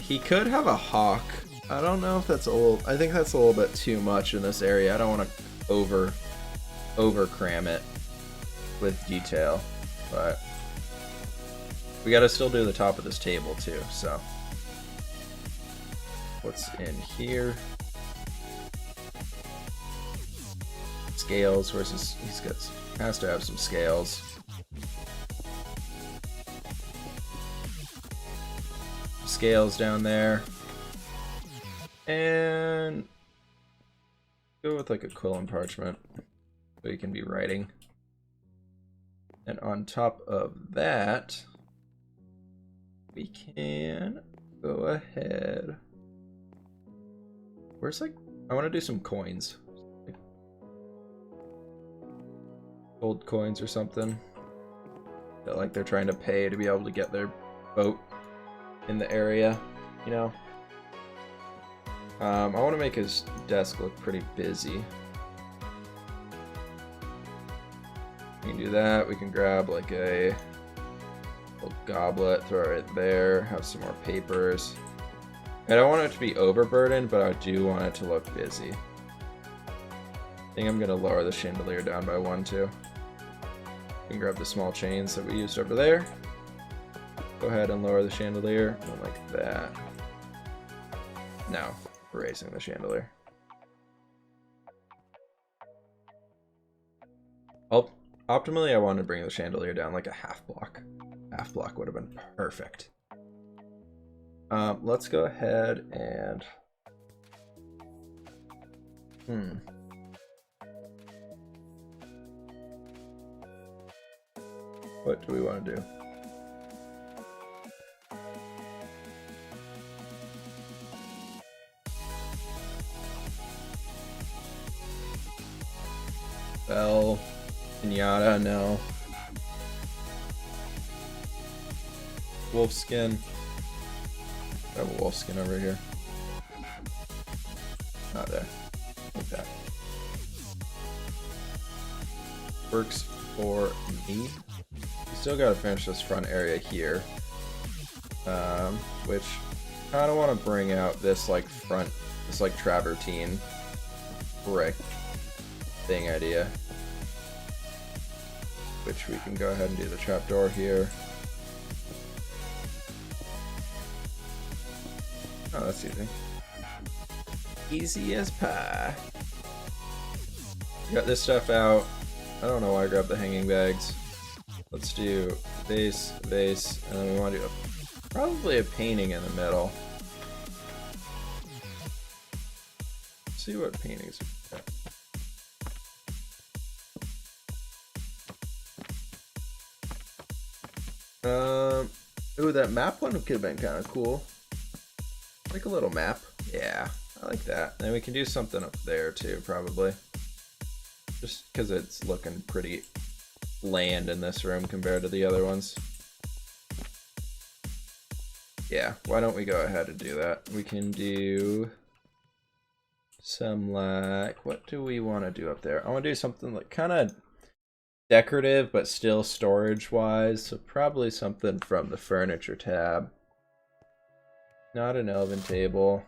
He could have a hawk. I don't know if that's a little, I think that's a little bit too much in this area. I don't want to over cram it with detail, but we got to still do the top of this table too. So what's in here? Scales versus has to have some scales. scales down there. And go with like a quill and parchment so you can be writing. And on top of that, we can go ahead. Where's like, I want to do some coins. Like gold coins or something. That like they're trying to pay to be able to get their boat in the area, you know? I want to make his desk look pretty busy. We can do that. We can grab like a little goblet, throw it right there, have some more papers. I don't want it to be overburdened, but I do want it to look busy. I think I'm going to lower the chandelier down by 1 too. We can grab the small chains that we used over there. Go ahead and lower the chandelier, and like that. Now, we're raising the chandelier. Optimally, I want to bring the chandelier down like a half block. Half block would have been perfect. Let's go ahead and... What do we want to do? Bell, pinata, no. Wolf skin. I have a wolf skin over here. Not there. Like that. Works for me. We still gotta finish this front area here. Which I kind of want to bring out this like front, this like travertine brick thing idea. Which we can go ahead and do the trapdoor here. Oh, that's easy. Easy as pie. Got this stuff out. I don't know why I grabbed the hanging bags. Let's do vase, vase, and then we want to do probably a painting in the middle. Let's see what paintings we got. Ooh, that map one could have been kind of cool. Like a little map. Yeah, I like that. And we can do something up there too, probably. Just because it's looking pretty bland in this room compared to the other ones. Yeah, why don't we go ahead and do that? We can do some like, what do we want to do up there? I want to do something like kind of decorative, but still storage wise. So probably something from the furniture tab. Not an elven table.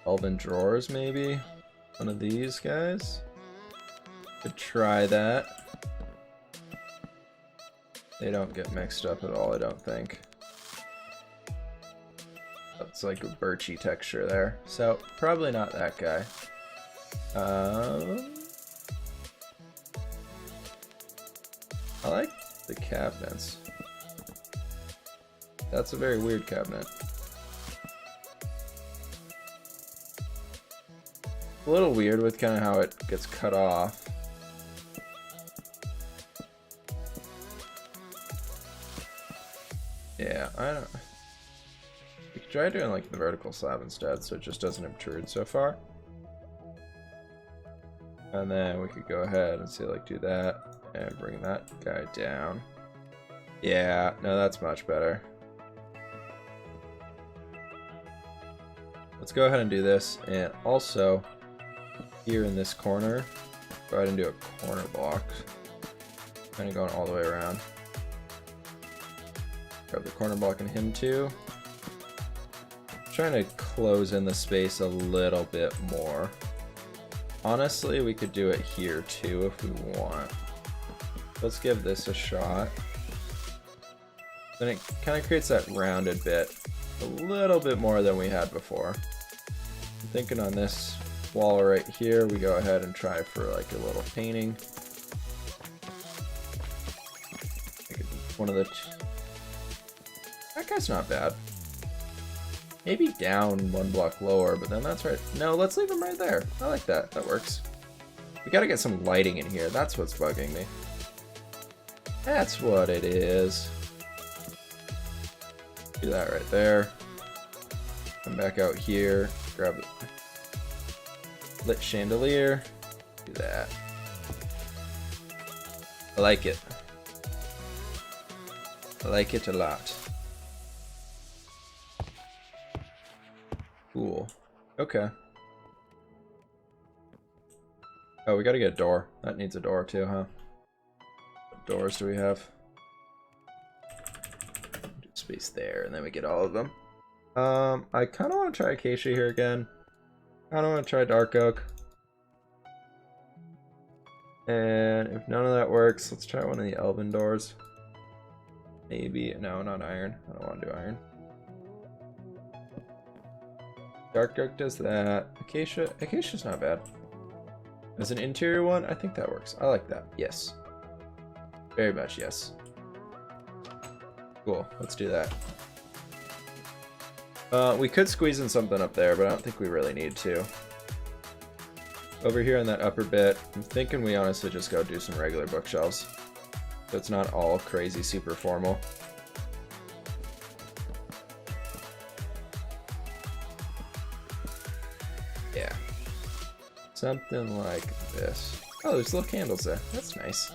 Elven drawers, maybe? One of these guys? Could try that. They don't get mixed up at all, I don't think. That's like a birchy texture there. So, probably not that guy. I like the cabinets. That's a very weird cabinet. A little weird with kind of how it gets cut off. Yeah, I don't... We could try doing like the vertical slab instead, so it just doesn't obtrude so far. And then we could go ahead and say like do that and bring that guy down. Yeah, no, that's much better. Let's go ahead and do this, and also here in this corner, go ahead and do a corner block. Kind of going all the way around. Grab the corner block and him too. Trying to close in the space a little bit more. Honestly, we could do it here too if we want. Let's give this a shot. Then it kind of creates that rounded bit a little bit more than we had before. I'm thinking on this wall right here, we go ahead and try for like a little painting. Make it one of the... That guy's not bad. Maybe down one block lower, but then that's right. No, let's leave him right there. I like that. That works. We gotta get some lighting in here. That's what's bugging me. That's what it is. Do that right there. Come back out here. Grab it. Lit chandelier. Do that. I like it. I like it a lot. Cool. Okay. Oh, we gotta get a door. That needs a door too, huh? What doors do we have? Space there, and then we get all of them. I kind of want to try acacia here again. I don't want to try dark oak. And if none of that works, let's try one of the elven doors. Maybe, no, not iron. I don't want to do iron. Dark oak does that. Acacia's not bad. As an interior one, I think that works. I like that. Yes. Very much yes. Cool, let's do that. We could squeeze in something up there, but I don't think we really need to. Over here on that upper bit, I'm thinking we honestly just go do some regular bookshelves. So it's not all crazy super formal. Yeah. Something like this. Oh, there's little candles there. That's nice.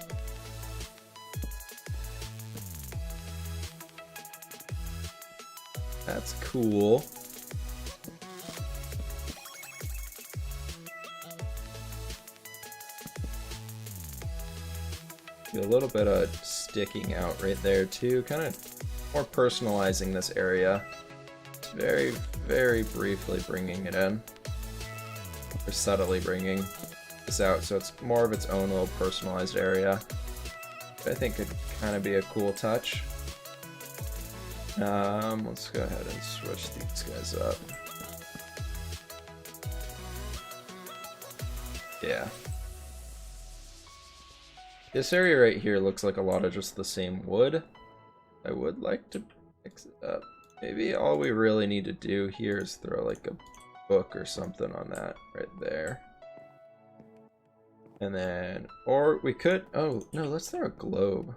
That's cool. A little bit of sticking out right there too, kind of more personalizing this area. It's very, very briefly bringing it in, or subtly bringing this out, so it's more of its own little personalized area. I think could kind of be a cool touch. Let's go ahead and switch these guys up. Yeah. This area right here looks like a lot of just the same wood. I would like to mix it up. Maybe all we really need to do here is throw like a book or something on that right there. And then, or we could, oh no, let's throw a globe.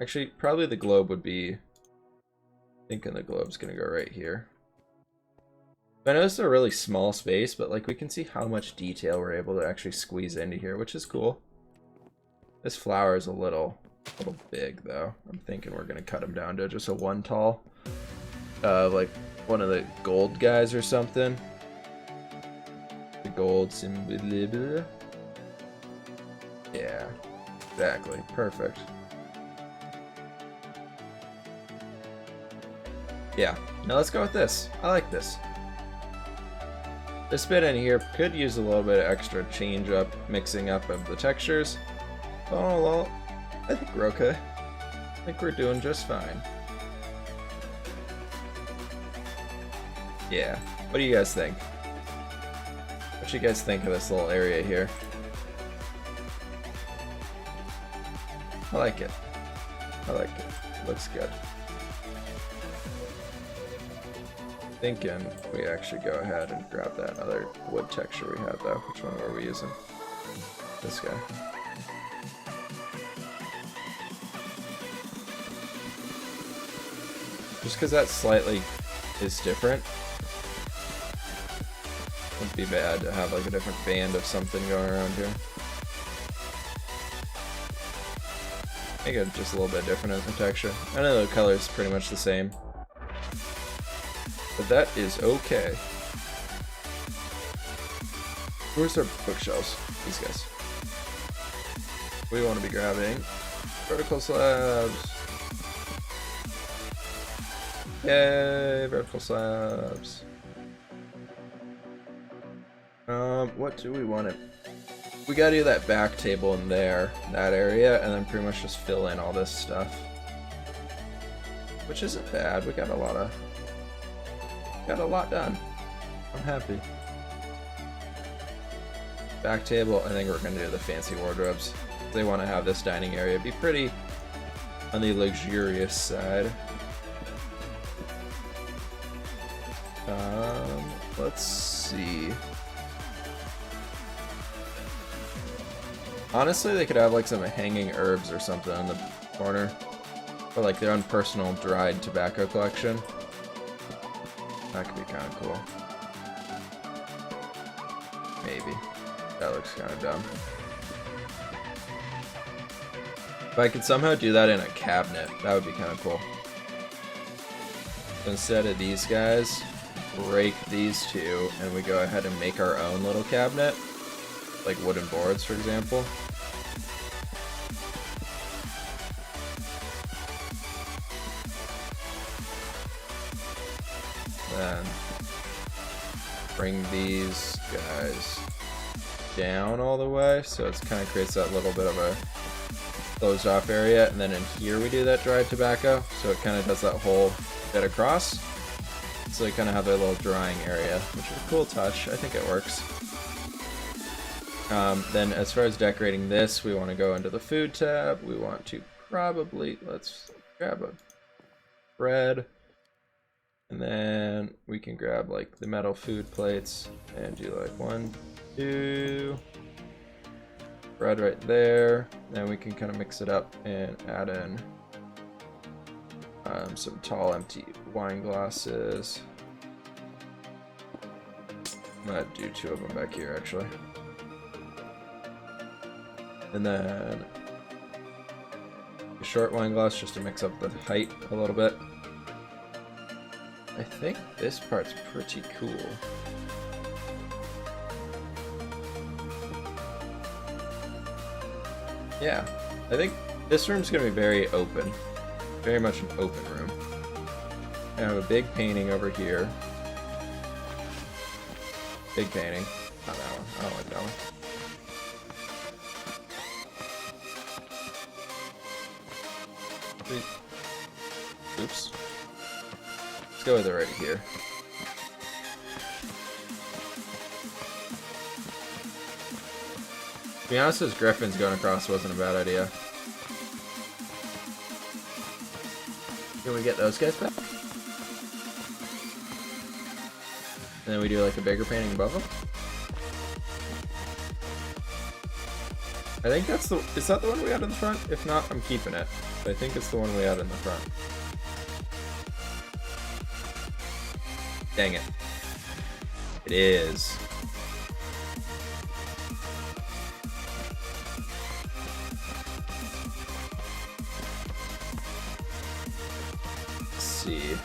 Actually, probably the globe would be, thinking the globe's gonna go right here. I know this is a really small space, but like we can see how much detail we're able to actually squeeze into here, which is cool. This flower is a little big though. I'm thinking we're gonna cut him down to just a one tall, like one of the gold guys or something. The gold symbol. Yeah, exactly, perfect. Yeah, now let's go with this. I like this. This bit in here could use a little bit of extra change up, mixing up of the textures. Oh well, I think we're okay. I think we're doing just fine. Yeah, what do you guys think? What do you guys think of this little area here? I like it. I like it. Looks good. Thinking we actually go ahead and grab that other wood texture we had though. Which one were we using? This guy. Just because that slightly is different. Wouldn't be bad to have like a different band of something going around here. Make it just a little bit different in the texture. I know the color's pretty much the same. But that is okay. Where's our bookshelves? These guys. We want to be grabbing vertical slabs. Yay, vertical slabs. What do we want to... We gotta do that back table in there, that area, and then pretty much just fill in all this stuff. Which isn't bad, we got a lot done. I'm happy. Back table, I think we're gonna do the fancy wardrobes. They want to have this dining area be pretty on the luxurious side. Let's see. Honestly, they could have like some hanging herbs or something on the corner. Or like their own personal dried tobacco collection. That could be kind of cool. Maybe. That looks kind of dumb. If I could somehow do that in a cabinet, that would be kind of cool. Instead of these guys, break these two, and we go ahead and make our own little cabinet. Like wooden boards, for example. Then bring these guys down all the way, so it kind of creates that little bit of a closed off area, and then in here we do that dried tobacco, so it kind of does that whole bit across. So they kind of have their little drying area, which is a cool touch. I think it works. Then as far as decorating this, we want to go into the food tab. We want to probably, let's grab a bread. And then we can grab like the metal food plates and do like 1, 2, bread right there. Then we can kind of mix it up and add in some tall empty wine glasses. I'm gonna do 2 of them back here actually. And then a short wine glass just to mix up the height a little bit. I think this part's pretty cool. Yeah, I think this room's gonna be very open. Very much an open room. I have a big painting over here. Big painting. Not that one. I don't like that one. Oops. Let's go with it right here. To be honest, those griffins going across wasn't a bad idea. Can we get those guys back? And then we do like a bigger painting above them. I think that's the, is that the one we had in the front? If not, I'm keeping it. But I think it's the one we had in the front. Dang it. It is. Let's see.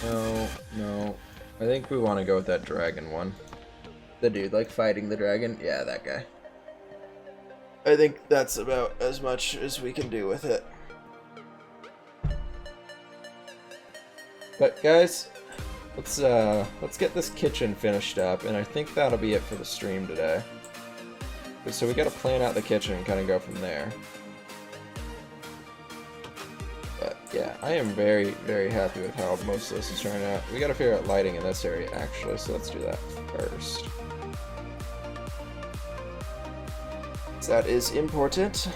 No. I think we want to go with that dragon one. The dude, like, fighting the dragon? Yeah, that guy. I think that's about as much as we can do with it. But guys, let's get this kitchen finished up, and I think that'll be it for the stream today. So we gotta plan out the kitchen and kind of go from there. But yeah, I am very, very happy with how most of this is turning out. We gotta figure out lighting in this area actually, so let's do that first. That is important.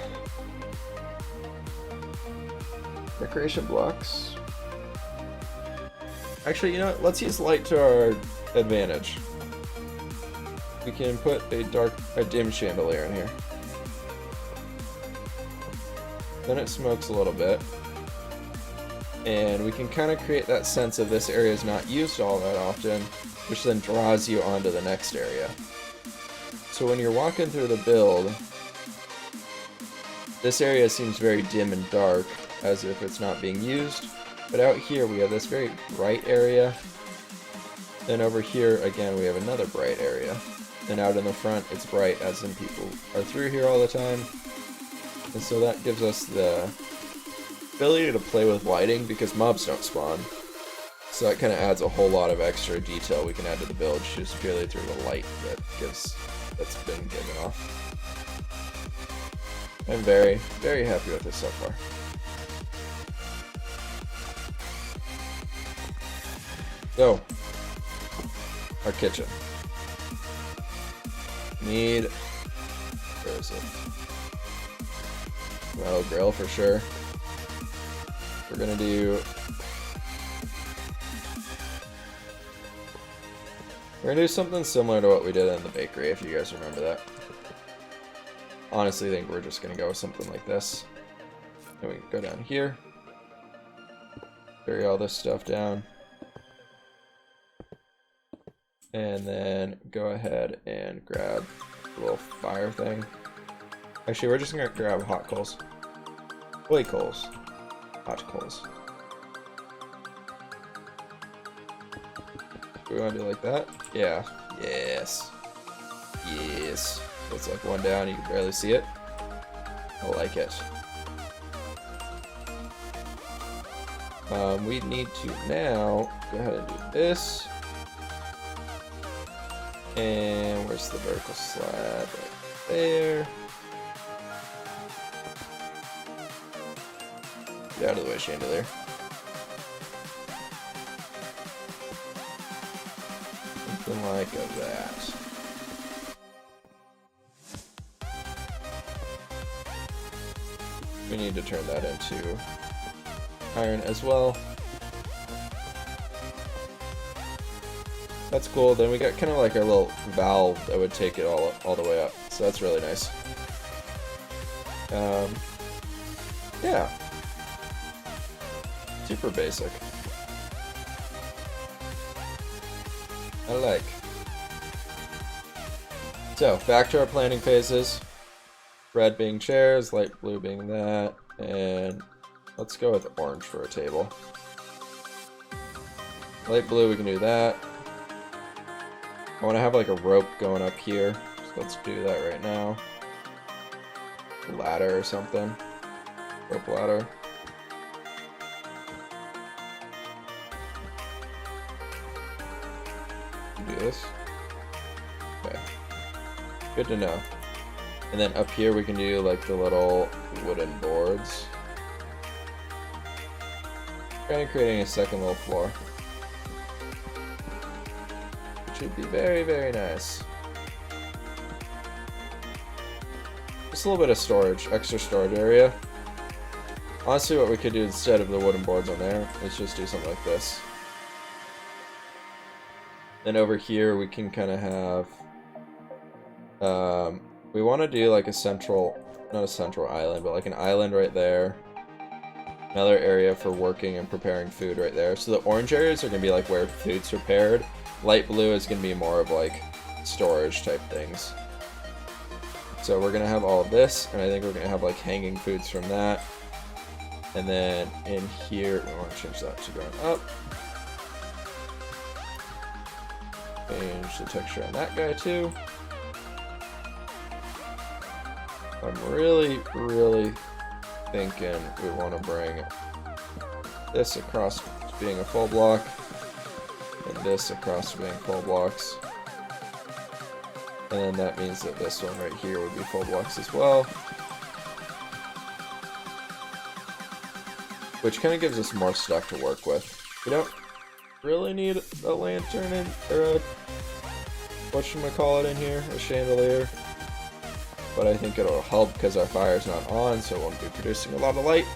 Decoration blocks. Actually, you know what? Let's use light to our advantage. We can put a dim chandelier in here. Then it smokes a little bit. And we can kind of create that sense of this area is not used all that often, which then draws you onto the next area. So when you're walking through the build, this area seems very dim and dark, as if it's not being used. But out here we have this very bright area. Then over here, again, we have another bright area. And out in the front, it's bright, as in people are through here all the time. And so that gives us the ability to play with lighting, because mobs don't spawn. So that kind of adds a whole lot of extra detail we can add to the build, just purely through the light that's been given off. I'm very, very happy with this so far. So, our kitchen. Where is it? metal grill for sure. We're gonna do... We're gonna do something similar to what we did in the bakery, if you guys remember that. Honestly, I think we're just gonna go with something like this. And we can go down here. Bury all this stuff down. And then go ahead and grab a little fire thing. Actually, we're just gonna grab hot coals. Clay coals. Hot coals. Do we want to do it like that? Yeah. Yes. Yes. So it's like one down, you can barely see it. I like it. We need to now go ahead and do this. And where's the vertical slab? Right there. Get out of the way, chandelier. Something like that. We need to turn that into iron as well. That's cool. Then we got kind of like our little valve that would take it all the way up. So that's really nice. Yeah. Super basic. I like. So, back to our planning phases. Red being chairs, light blue being that, and let's go with orange for a table. Light blue, we can do that. I want to have like a rope going up here, so let's do that right now. Ladder or something. Rope ladder. Do this. Okay. Good to know. And then up here we can do like the little wooden boards. Kind of creating a second little floor. Which would be very, very nice. Just a little bit of storage, extra storage area. Honestly, what we could do instead of the wooden boards on there is just do something like this. Then over here we can kind of have, we want to do like a central, not a central island, but like an island right there. Another area for working and preparing food right there. So the orange areas are going to be like where food's prepared. Light blue is going to be more of like storage type things. So we're going to have all of this, and I think we're going to have like hanging foods from that. And then in here, we want to change that to going up. Change the texture on that guy too. I'm really thinking we want to bring this across to being a full block, and this across to being full blocks. And then that means that this one right here would be full blocks as well. Which kind of gives us more stuff to work with. We don't really need a lantern in, or a, whatchamacallit in here, a chandelier. But I think it'll help because our fire's not on, so it won't be producing a lot of light.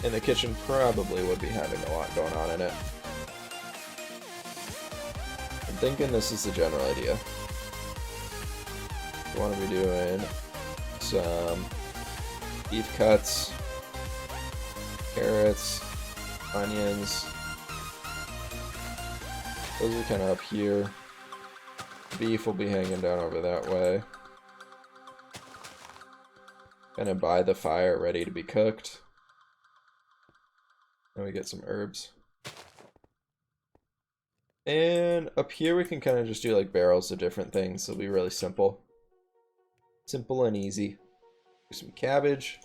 And the kitchen probably would be having a lot going on in it. I'm thinking this is the general idea. We want to be doing some beef cuts, carrots, onions. Those are kind of up here. Beef will be hanging down over that way. Kind of by the fire, ready to be cooked. Then we get some herbs. And up here we can kind of just do like barrels of different things. It'll be really simple. Simple and easy. Do some cabbage.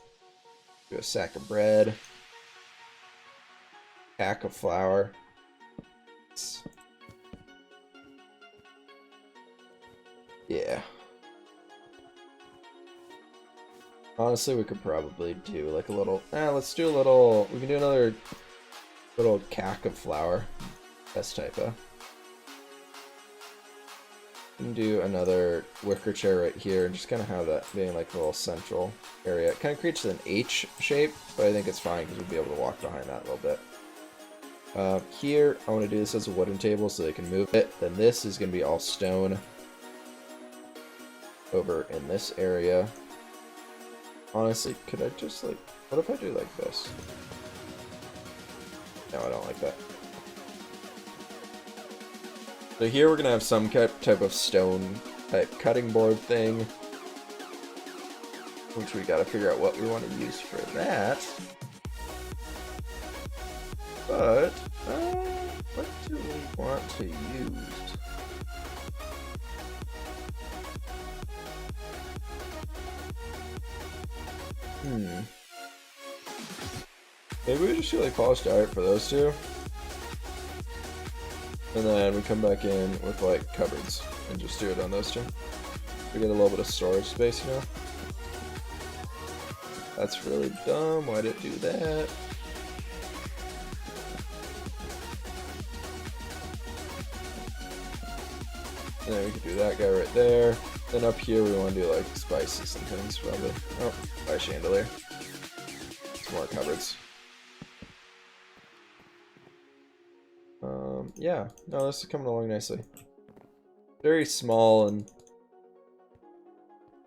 Do a sack of bread. Pack of flour. Yeah. Honestly, we could probably do like a little, let's do a little, we can do another little cack of flour. Best typo. can do another wicker chair right here and just kind of have that being like a little central area. It kind of creates an H shape, but I think it's fine because we'll be able to walk behind that a little bit. Here, I want to do this as a wooden table so they can move it. Then this is going to be all stone over in this area. Honestly, could I just like, what if I do like this? No, I don't like that. So here we're going to have some type of stone type cutting board thing, which we got to figure out what we want to use for that. But, what do we want to use? Maybe we just do like polished iron for those two. And then we come back in with like cupboards and just do it on those two. We get a little bit of storage space, you know? That's really dumb. Why did it do that? And then we can do that guy right there. Then up here we want to do like spices and things probably. Oh, by chandelier. Some more cupboards. Yeah, no, this is coming along nicely. Very small and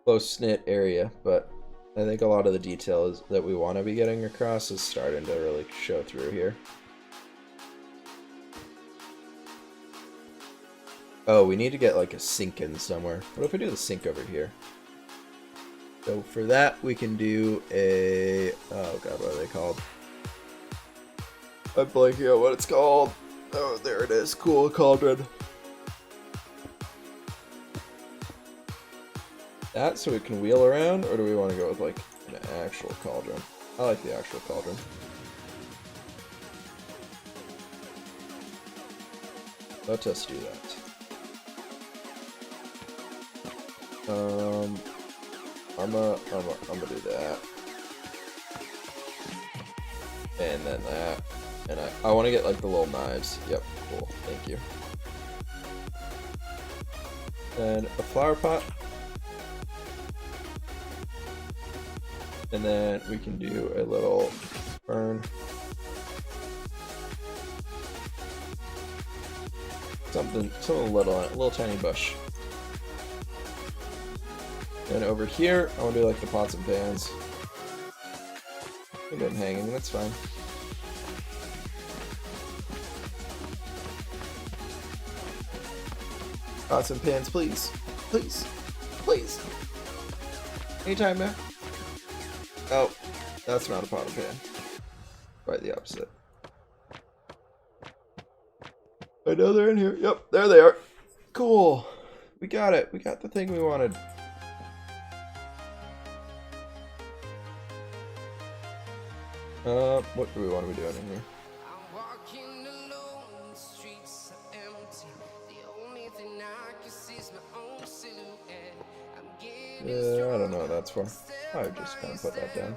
close-knit area, but I think a lot of the details that we want to be getting across is starting to really show through here. Oh, we need to get like a sink in somewhere. What if we do the sink over here? So for that, we can do a... oh god, what are they called? I'm blanking out what it's called. Oh, there it is. Cool cauldron. That so we can wheel around, or do we want to go with like an actual cauldron? I like the actual cauldron. Let us do that. I'm gonna do that. And then that. And I want to get like the little knives. Yep, cool. Thank you. And a flower pot. And then we can do a little fern. Something little, a little tiny bush. And over here, I want to do like the pots and pans. Leave them hanging, that's fine. Pots and pans, please. Please. Please. Anytime now. Oh, that's not a pot and pan. Quite the opposite. I know they're in here. Yep, there they are. Cool. We got it. We got the thing we wanted. What do we want to be doing in here? I don't know what that's for. I would just kind of put that down.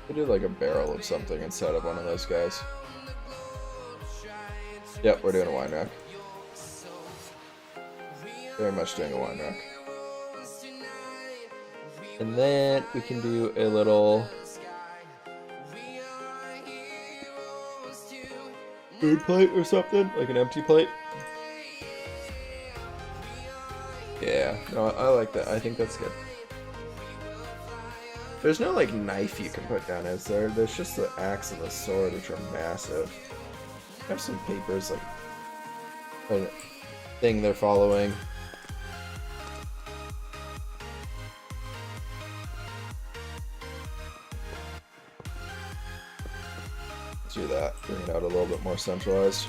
We do like a barrel of something instead of one of those guys. Yep, we're doing a wine rack. Very much doing a wine rack. And then we can do a little food plate or something, like an empty plate. Yeah, no, I like that. I think that's good. There's no like knife you can put down, is there? There's just the axe and the sword, which are massive. I have some papers, like a thing they're following. Let's do that. Bring it out a little bit more centralized.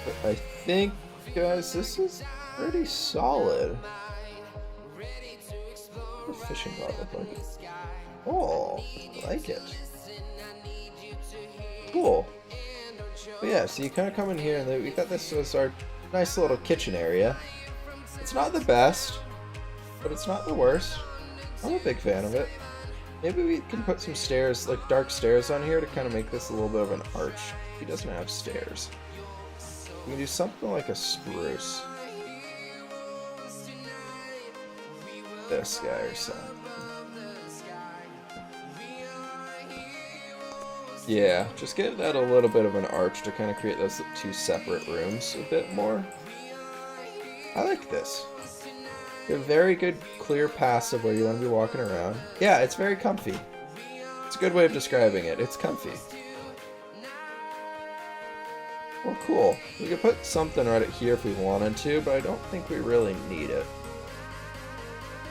But I think, guys, this is pretty solid. What does a fishing rod look like? Oh, I like it. Cool. But yeah, so you kind of come in here, and we got this as our nice little kitchen area. It's not the best, but it's not the worst. I'm a big fan of it. Maybe we can put some stairs, like dark stairs on here to kind of make this a little bit of an arch. He doesn't have stairs. We can do something like a spruce. This guy or something. Yeah, just give that a little bit of an arch to kind of create those two separate rooms a bit more. I like this. You have very good clear paths of where you want to be walking around. Yeah, it's very comfy. It's a good way of describing it. It's comfy. Well, cool. We could put something right here if we wanted to, but I don't think we really need it.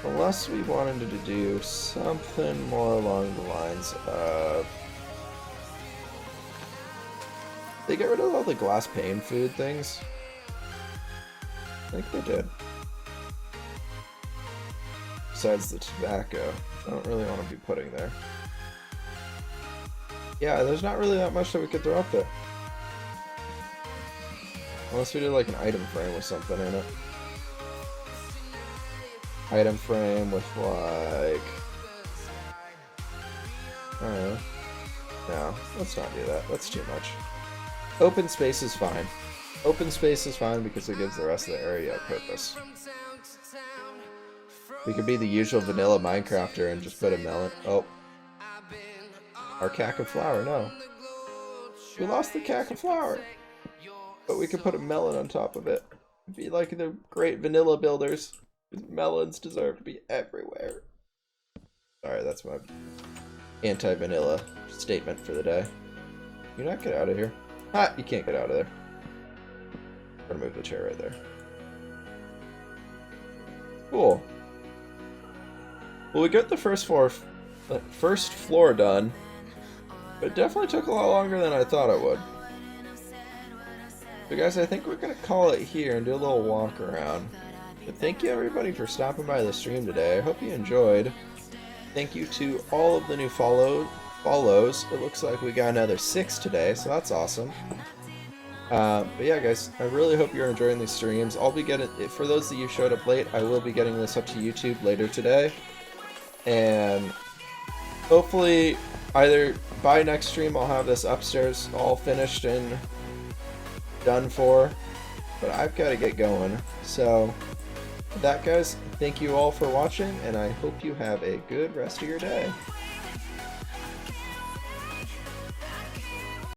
Unless we wanted to do something more along the lines of... They get rid of all the glass pane food things? I think they did. Besides the tobacco. I don't really want to be putting there. Yeah, there's not really that much that we could throw up there. Unless we did like an item frame with something in it. Item frame with like... I don't know. No, let's not do that. That's too much. Open space is fine. Open space is fine because it gives the rest of the area a purpose. We could be the usual vanilla Minecrafter and just put a melon. Oh. Our cack of flour, no. We lost the cack of flour. But we could put a melon on top of it. Be like the great vanilla builders. Melons deserve to be everywhere. Sorry, that's my anti-vanilla statement for the day. You not get out of here. Ah, you can't get out of there. I'm gonna move the chair right there. Cool. Well, we got the first floor done, but it definitely took a lot longer than I thought it would. So guys, I think we're gonna call it here and do a little walk around. But thank you everybody for stopping by the stream today. I hope you enjoyed. Thank you to all of the new follows. It looks like we got another 6 today, so that's awesome. But yeah, guys, I really hope you're enjoying these streams. I'll be getting, for those of you who showed up late, I will be getting this up to YouTube later today. And hopefully, either by next stream, I'll have this upstairs all finished and done for. But I've got to get going. So, with that, guys, thank you all for watching, and I hope you have a good rest of your day.